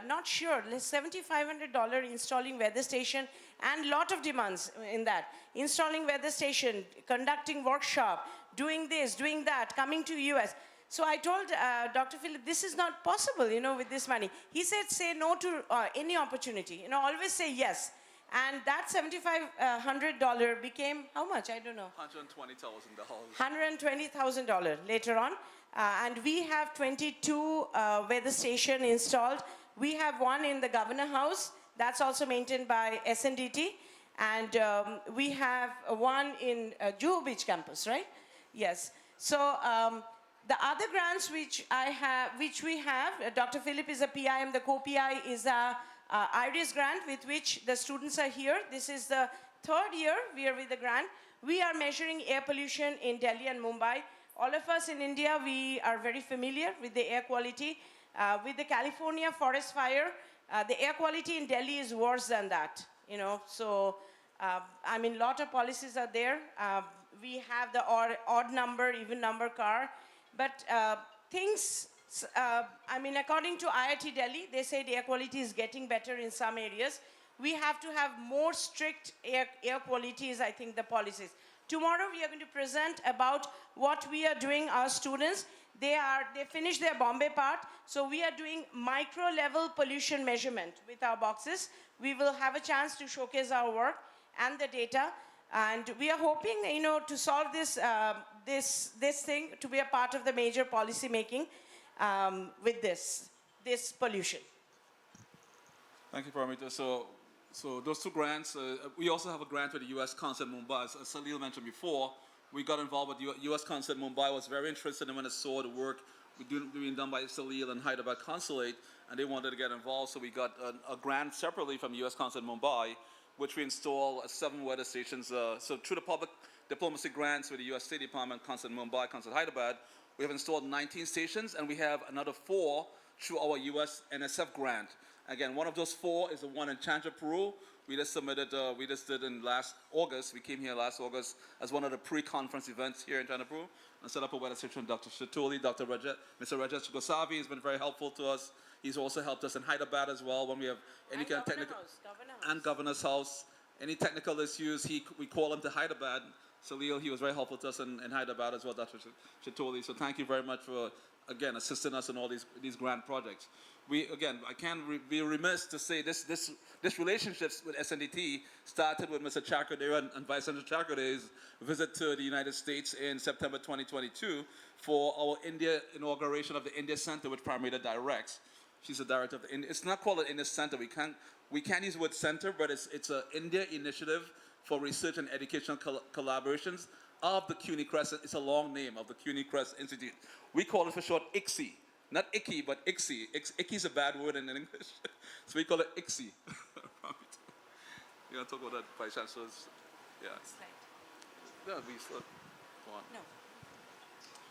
not sure, $7,500 installing weather station and lot of demands in that. Installing weather station, conducting workshop, doing this, doing that, coming to US. So I told Dr. Philip, this is not possible, with this money. He said, say no to any opportunity, always say yes. And that $7,500 became how much? I don't know. $120,000. $120,000 later on. And we have 22 weather stations installed. We have one in the Governor House. That's also maintained by SNDT. And we have one in Juhu Beach campus, right? Yes. So the other grants which we have, Dr. Philip is a PI, and the co-PI is a IRIS grant with which the students are here. This is the 3rd year we are with the grant. We are measuring air pollution in Delhi and Mumbai. All of us in India, we are very familiar with the air quality. With the California forest fire, the air quality in Delhi is worse than that. So I mean, lot of policies are there. We have the odd number, even number car, but things. I mean, according to IIT Delhi, they say the air quality is getting better in some areas. We have to have more strict air quality is, I think, the policies. Tomorrow we are going to present about what we are doing, our students. They finished their Bombay part, so we are doing micro-level pollution measurement with our boxes. We will have a chance to showcase our work and the data, and we are hoping, to solve this this thing, to be a part of the major policy making with this pollution. Thank you, Paramita. So those two grants, we also have a grant with the U.S. Consulate Mumbai. As Salil mentioned before, we got involved with U.S. Consulate Mumbai. Was very interested in when it saw the work being done by Salil and Hyderabad Consulate, and they wanted to get involved. So we got a grant separately from U.S. Consulate Mumbai, which we install 7 weather stations. So through the public diplomacy grants with the U.S. State Department, Consulate Mumbai, Consulate Hyderabad, we have installed 19 stations, and we have another 4 through our U.S. NSF grant. Again, one of those 4 is the one in Chandra, Peru. We just submitted, we just did in last August. We came here last August as one of the pre-conference events here in Chandra, Peru, and set up a weather station. Dr. Shatoli, Mr. Rajesh Gosavi has been very helpful to us. He's also helped us in Hyderabad as well when we have any kind of technical, and Governor's House. Any technical issues, we call him to Hyderabad. Salil, he was very helpful to us in Hyderabad as well, Dr. Shatoli. So thank you very much for, again, assisting us in all these grant projects. I can't be remiss to say this relationships with SNDT started with Mr. Chakradev and Vice Senator Chakradev's visit to the United States in September 2022 for our inauguration of the India Center, which Paramita directs. She's the director of the India. It's not called an India Center. We can't use the word center, but it's an India initiative for research and educational collaborations of the CUNY Crest. It's a long name of the CUNY Crest Institute. We call it for short ICCC. Not icky, but ICCC. Icky is a bad word in English. So we call it ICCC. You want to talk about that, Vice Chancellor? Yeah. Yeah, we still go on. No.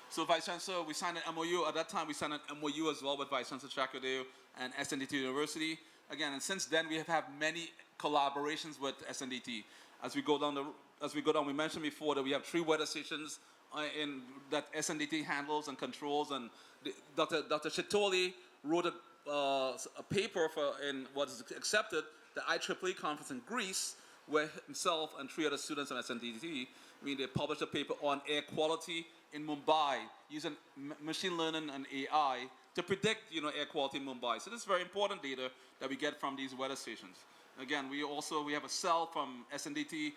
So Vice Chancellor, we signed an MOU. At that time, we signed an MOU as well with Vice Chancellor Chakradev and SNDT University. Again, and since then, we have had many collaborations with SNDT. As we go down, we mentioned before that we have 3 weather stations that SNDT handles and controls, and Dr. Shatoli wrote a paper in what is accepted, the IEEE conference in Greece, where himself and 3 other students in SNDT, they published a paper on air quality in Mumbai using machine learning and AI to predict, air quality in Mumbai. So this is very important data that we get from these weather stations. Again, we have a cell from SNDT.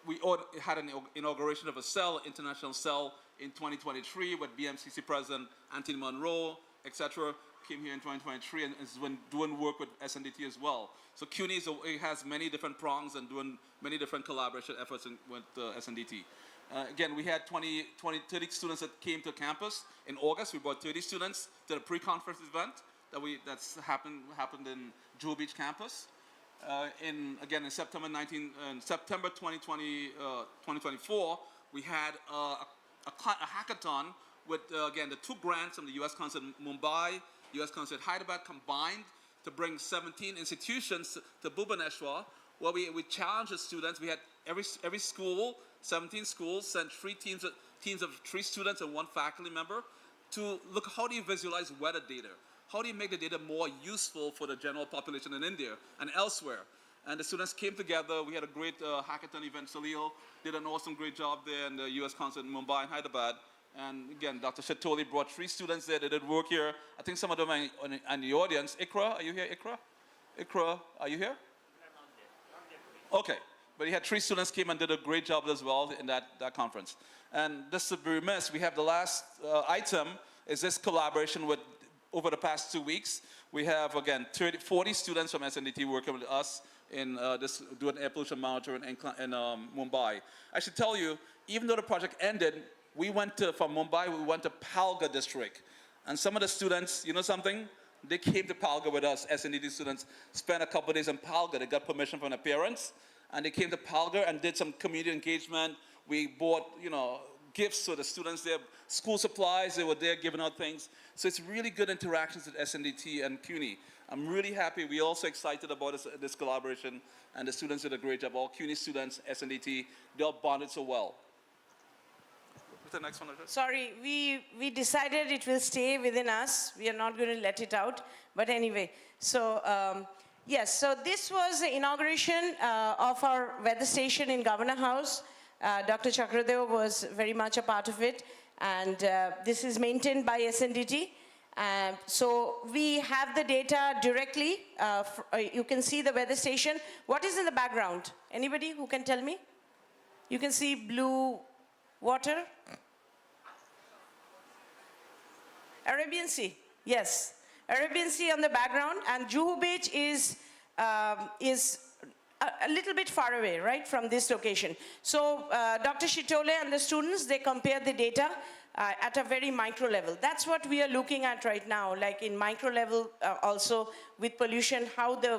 We had an inauguration of a cell, international cell, in 2023 with BMCC President Anthony Monroe, etc. Came here in 2023 and is doing work with SNDT as well. So CUNY has many different prongs and doing many different collaboration efforts with SNDT. Again, we had 30 students that came to campus in August. We brought 30 students to the pre-conference event that's happened in Jewel Beach campus. In September 2024, we had a hackathon with, the 2 grants from the U.S. Consulate Mumbai, U.S. Consulate Hyderabad combined to bring 17 institutions to Bhubaneswar, where we challenged the students. We had every school, 17 schools, sent 3 teams of 3 students and 1 faculty member to look how do you visualize weather data. How do you make the data more useful for the general population in India and elsewhere? And the students came together. We had a great hackathon event. Salil did an awesome, great job there in the U.S. Consulate in Mumbai and Hyderabad. And again, Dr. Shatoli brought 3 students there. They did work here. I think some of them are in the audience. Ikra, are you here, Ikra? Ikra, are you here? Okay. But he had 3 students came and did a great job as well in that conference. And just to be remiss, we have the last item is this collaboration with, over the past 2 weeks, we have, again, 40 students from SNDT working with us in doing air pollution monitoring in Mumbai. I should tell you, even though the project ended, from Mumbai, we went to Palga district. And some of the students, you know something? They came to Palga with us, SNDT students, spent a couple of days in Palga. They got permission from their parents, and they came to Palga and did some community engagement. We bought, gifts to the students there, school supplies, they were there giving out things. So it's really good interactions with SNDT and CUNY. I'm really happy. We're also excited about this collaboration, and the students did a great job. All CUNY students, SNDT, they all bonded so well. What's the next one? Sorry, we decided it will stay within us. We are not going to let it out. But anyway, so yes, so this was the inauguration of our weather station in Governor House. Dr. Chakradev was very much a part of it, and this is maintained by SNDT. So we have the data directly. You can see the weather station. What is in the background? Anybody who can tell me? You can see blue water. Arabian Sea, yes. Arabian Sea on the background, and Juhu Beach is a little bit far away, right, from this location. So Dr. Shitole and the students, they compare the data at a very micro level. That's what we are looking at right now, like in micro level also with pollution, how the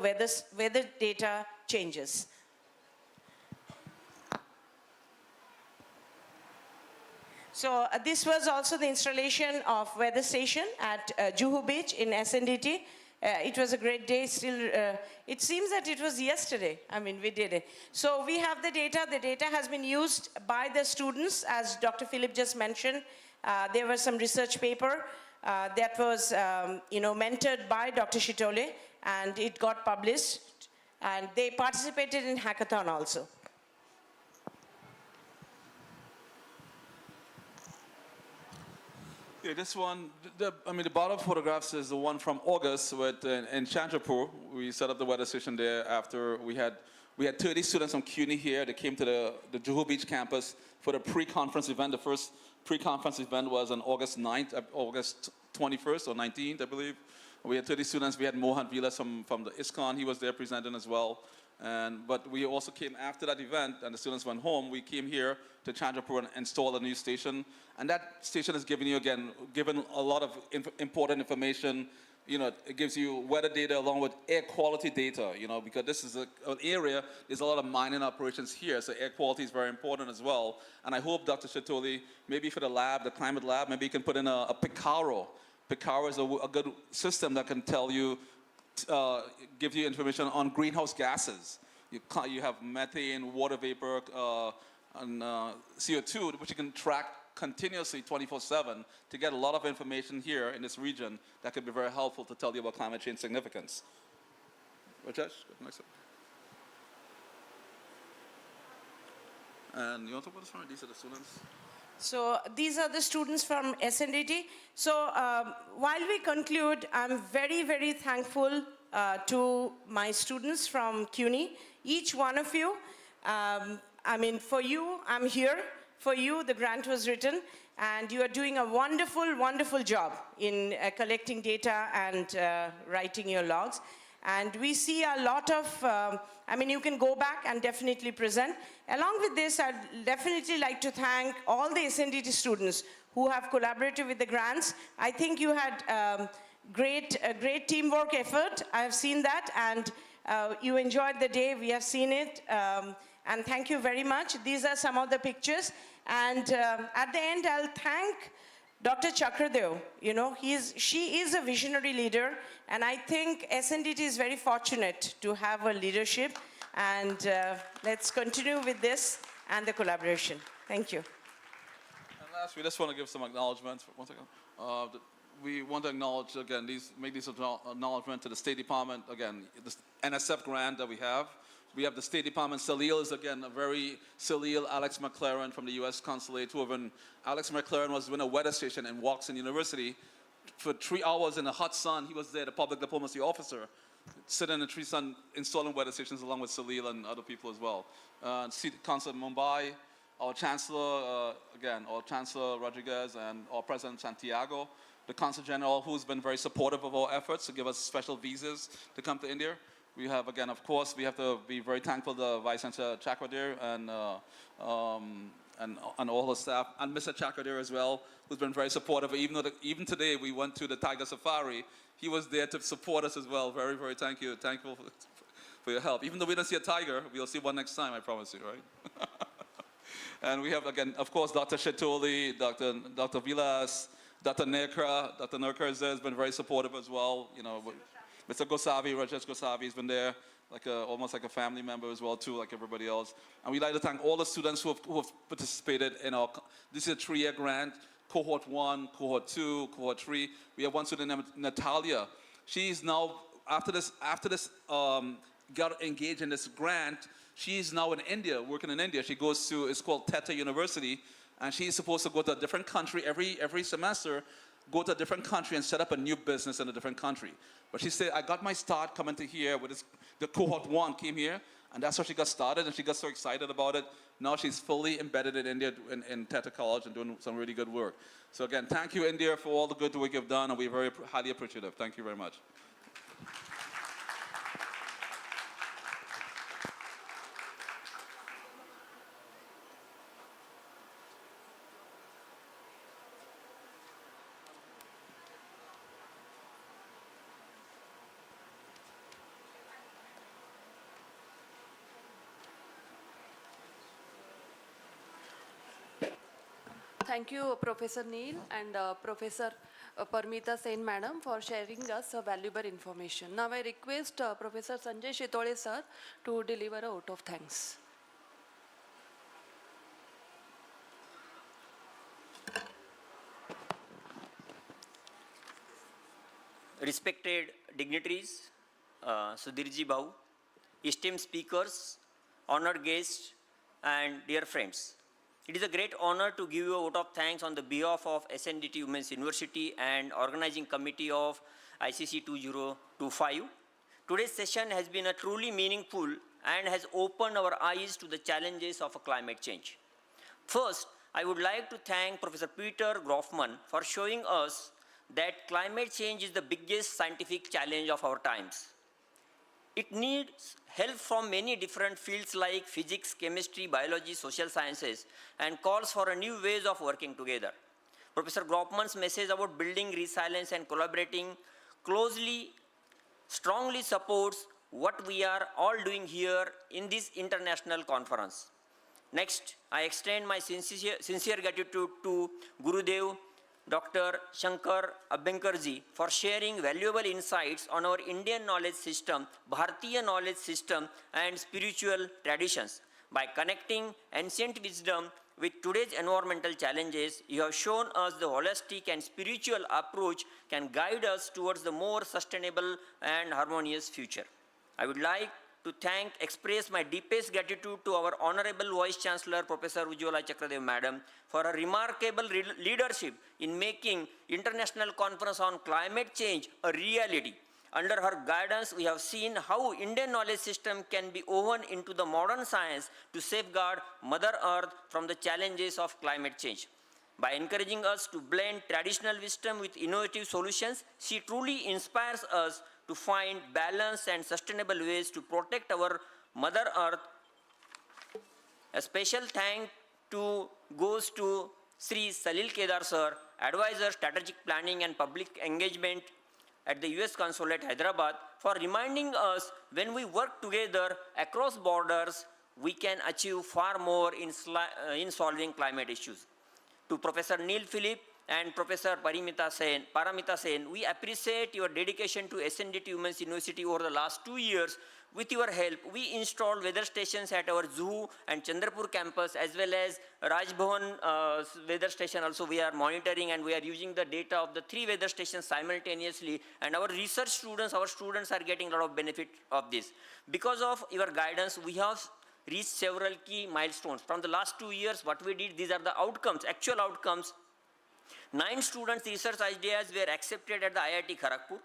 weather data changes. So this was also the installation of weather station at Juhu Beach in SNDT. It was a great day. Still, it seems that it was yesterday. I mean, we did it. So we have the data. The data has been used by the students, as Dr. Philip just mentioned. There was some research paper that was, mentored by Dr. Shitole, and it got published. And they participated in hackathon also. Yeah, this one, the bottom photographs is the one from August in Chandrapur. We set up the weather station there after we had 30 students from CUNY here. They came to the Juhu Beach campus for the pre-conference event. The first pre-conference event was on August 9th, August 21st or 19th, I believe. We had 30 students. We had Mohan Vilas from the ISKCON. He was there presenting as well. But we also came after that event, and the students went home. We came here to Chandrapur and installed a new station. And that station is giving you, given a lot of important information. It gives you weather data along with air quality data, because this is an area, there's a lot of mining operations here, so air quality is very important as well. And I hope, Dr. Shitole, maybe for the lab, the climate lab, maybe you can put in a Picaro. Picaro is a good system that can tell you, give you information on greenhouse gases. You have methane, water vapor, and CO2, which you can track continuously 24/7 to get a lot of information here in this region that could be very helpful to tell you about climate change significance. Rajesh, next up. And you want to talk about this one? These are the students. So these are the students from SNDT. So while we conclude, I'm very, very thankful to my students from CUNY, each one of you. For you, I'm here. For you, the grant was written, and you are doing a wonderful, wonderful job in collecting data and writing your logs. And we see a lot of, you can go back and definitely present. Along with this, I'd definitely like to thank all the SNDT students who have collaborated with the grants. I think you had great teamwork effort. I have seen that, and you enjoyed the day. We have seen it. And thank you very much. These are some of the pictures. And at the end, I'll thank Dr. Chakradev. She is a visionary leader, and I think SNDT is very fortunate to have her leadership. And let's continue with this and the collaboration. Thank you. And last, we just want to give some acknowledgments. One second. We want to acknowledge, again, make these acknowledgments to the State Department, again, the NSF grant that we have. We have the State Department. Salil is, again, Salil, Alex McLaren from the U.S. Consulate, Alex McLaren was in a weather station in Watson University. For 3 hours in the hot sun, he was there, the public diplomacy officer, sitting in the tree sun, installing weather stations along with Salil and other people as well. Consul Mumbai, our Chancellor, our Chancellor Rodriguez, and our President Santiago, the Consul General, who's been very supportive of our efforts to give us special visas to come to India. We have, again, of course, we have to be very thankful to Vice Chancellor Chakradev and all her staff, and Mr. Chakradev as well, who's been very supportive. Even today, we went to the Tiger Safari. He was there to support us as well. Very, very thankful for your help. Even though we don't see a tiger, we'll see one next time, I promise you, right? And we have, again, of course, Dr. Shitole, Dr. Vilas, Dr. Nerkar. Dr. Nerkar has been very supportive as well. Mr. Gosavi, Rajesh Gosavi has been there, almost like a family member as well too, like everybody else. And we'd like to thank all the students who have participated in this is a 3-year grant, cohort 1, cohort 2, cohort 3. We have one student named Natalia. She's now, after this got engaged in this grant. She's now in India, working in India. She goes to, it's called Tata University, and she's supposed to go to a different country every semester, go to a different country and set up a new business in a different country. But she said, I got my start coming to here with this, the cohort 1 came here, and that's how she got started, and she got so excited about it. Now she's fully embedded in India in Tata College and doing some really good work. So again, thank you, India, for all the good work you've done, and we're very highly appreciative. Thank you very much. Thank you, Professor Neil and Professor Parmita Sen, Madam, for sharing us valuable information. Now I request Professor Sanjay Shitole, sir, to deliver a vote of thanks. Respected dignitaries, Sudhirji Bhau, esteemed speakers, honored guests, and dear friends. It is a great honor to give you a vote of thanks on the behalf of SNDT Women's University and organizing committee of ICCC-2025. Today's session has been a truly meaningful and has opened our eyes to the challenges of climate change. First, I would like to thank Professor Peter Groffman for showing us that climate change is the biggest scientific challenge of our times. It needs help from many different fields like physics, chemistry, biology, social sciences, and calls for a new ways of working together. Professor Groffman's message about building resilience and collaborating closely, strongly supports what we are all doing here in this international conference. Next, I extend my sincere gratitude to Gurudev, Dr. Shankar Abhyankarji, for sharing valuable insights on our Indian knowledge system, Bharatiya knowledge system, and spiritual traditions. By connecting ancient wisdom with today's environmental challenges, you have shown us the holistic and spiritual approach can guide us towards the more sustainable and harmonious future. I would like to express my deepest gratitude to our Honorable Vice Chancellor, Professor Ujjwala Chakradev, Madam, for her remarkable leadership in making International Conference on Climate Change a reality. Under her guidance, we have seen how Indian knowledge system can be woven into the modern science to safeguard Mother Earth from the challenges of climate change. By encouraging us to blend traditional wisdom with innovative solutions, she truly inspires us to find balanced and sustainable ways to protect our Mother Earth. A special thank goes to Sri Salil Kedar Sir, Advisor Strategic Planning and Public Engagement at the US Consulate, Hyderabad, for reminding us when we work together across borders, we can achieve far more in solving climate issues. To Professor Neil Philip and Professor Paramita Sen, we appreciate your dedication to SNDT Women's University over the last 2 years. With your help, we installed weather stations at our Juhu and Chandrapur campus, as well as Rajbhavan weather station also we are monitoring, and we are using the data of the 3 weather stations simultaneously, and our research students, are getting a lot of benefit of this. Because of your guidance, we have reached several key milestones. From the last 2 years, what we did, these are the outcomes, actual outcomes. 9 students' research ideas were accepted at the IIT Kharagpur.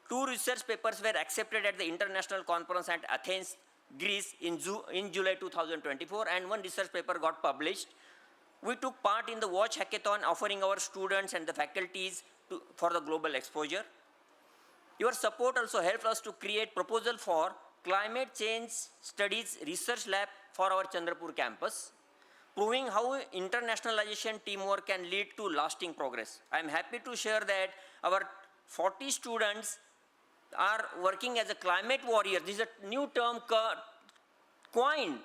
2 research papers were accepted at the International Conference at Athens, Greece in July 2024, and 1 research paper got published. We took part in the Watch Hackathon, offering our students and the faculties for the global exposure. Your support also helped us to create proposal for Climate Change Studies Research Lab for our Chandrapur campus, proving how internationalization teamwork can lead to lasting progress. I am happy to share that our 40 students are working as a climate warrior. This is a new term coined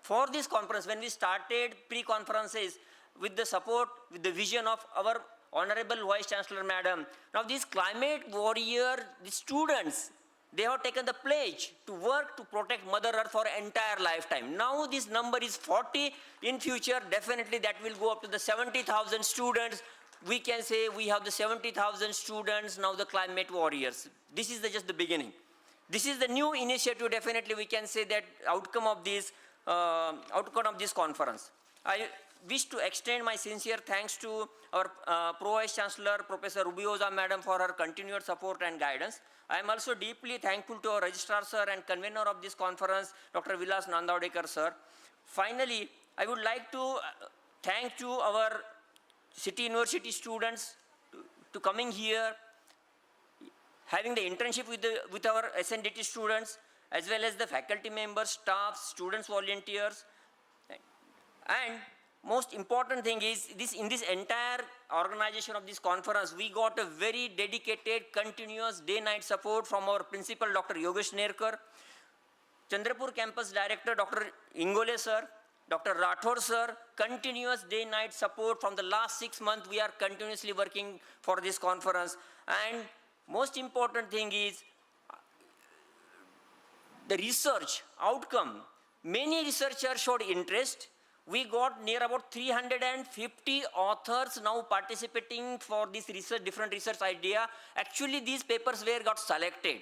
for this conference. When we started pre-conferences with the support, with the vision of our Honorable Vice Chancellor Madam, now these climate warrior, the students, they have taken the pledge to work to protect Mother Earth for entire lifetime. Now this number is 40. In future, definitely that will go up to the 70,000 students. We can say we have the 70,000 students, now the climate warriors. This is just the beginning. This is the new initiative. Definitely, we can say that outcome of this conference. I wish to extend my sincere thanks to our Pro Vice Chancellor, Professor Rubioza Madam, for her continued support and guidance. I am also deeply thankful to our Registrar Sir and convener of this conference, Dr. Vilas Nandavadekar Sir. Finally, I would like to thank to our City University students to coming here, having the internship with our SNDT students, as well as the faculty members, staff, students, volunteers. And most important thing is in this entire organization of this conference, we got a very dedicated, continuous day-night support from our principal, Dr. Yogesh Nerkar, Chandrapur campus director, Dr. Ingole sir, Dr. Rathore sir, continuous day-night support from the last 6 months. We are continuously working for this conference. And most important thing is the research outcome. Many researchers showed interest. We got near about 350 authors now participating for this research, different research idea. Actually, these papers got selected,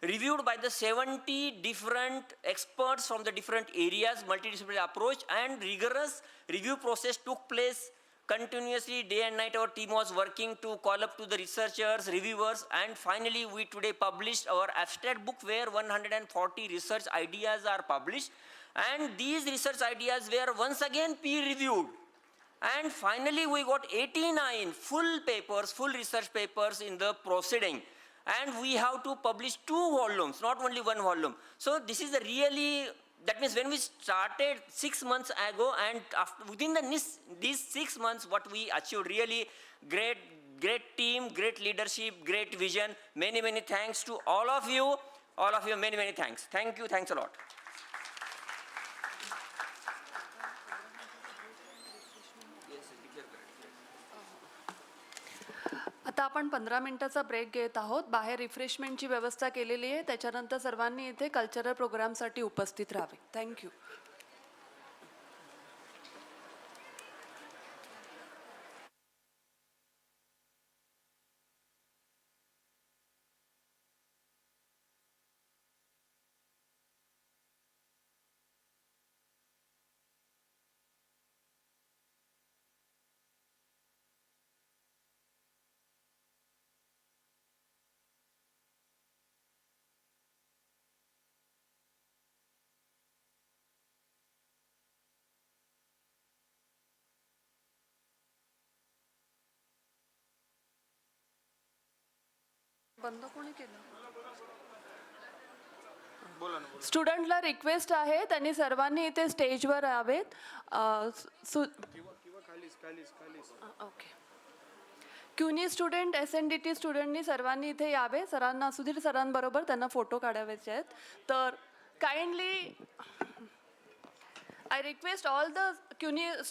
reviewed by the 70 different experts from the different areas, multidisciplinary approach, and rigorous review process took place continuously. Day and night our team was working to call up to the researchers, reviewers, and finally we today published our abstract book where 140 research ideas are published. And these research ideas were once again peer reviewed. And finally we got 89 full papers, full research papers in the proceeding. And we have to publish 2 volumes, not only 1 volume. So this is a really, that means when we started 6 months ago, and within these 6 months, what we achieved, really great team, great leadership, great vision. Many, many thanks to all of you, many, many thanks. Thank you, thanks a lot. आता आपण 15 मिनिटाचा break घेत आहोत. बाहेर रिफ्रेशमेंटची व्यवस्था केलेली आहे. त्याच्यानंतर सर्वांनी इथे कल्चरल प्रोग्रामसाठी उपस्थित राहावे. थँक्यू. बंद कोणी केलं? स्टुडंटला रिक्वेस्ट आहे त्यांनी सर्वांनी इथे स्टेजवर यावेत. ओके. क्युनी स्टुडंट, SNDT स्टुडंटनी सर्वांनी इथे यावे. सरांना, सुधीर सरांबरोबर त्यांना फोटो काढायचे आहेत. तर kindly I request all the क्युनी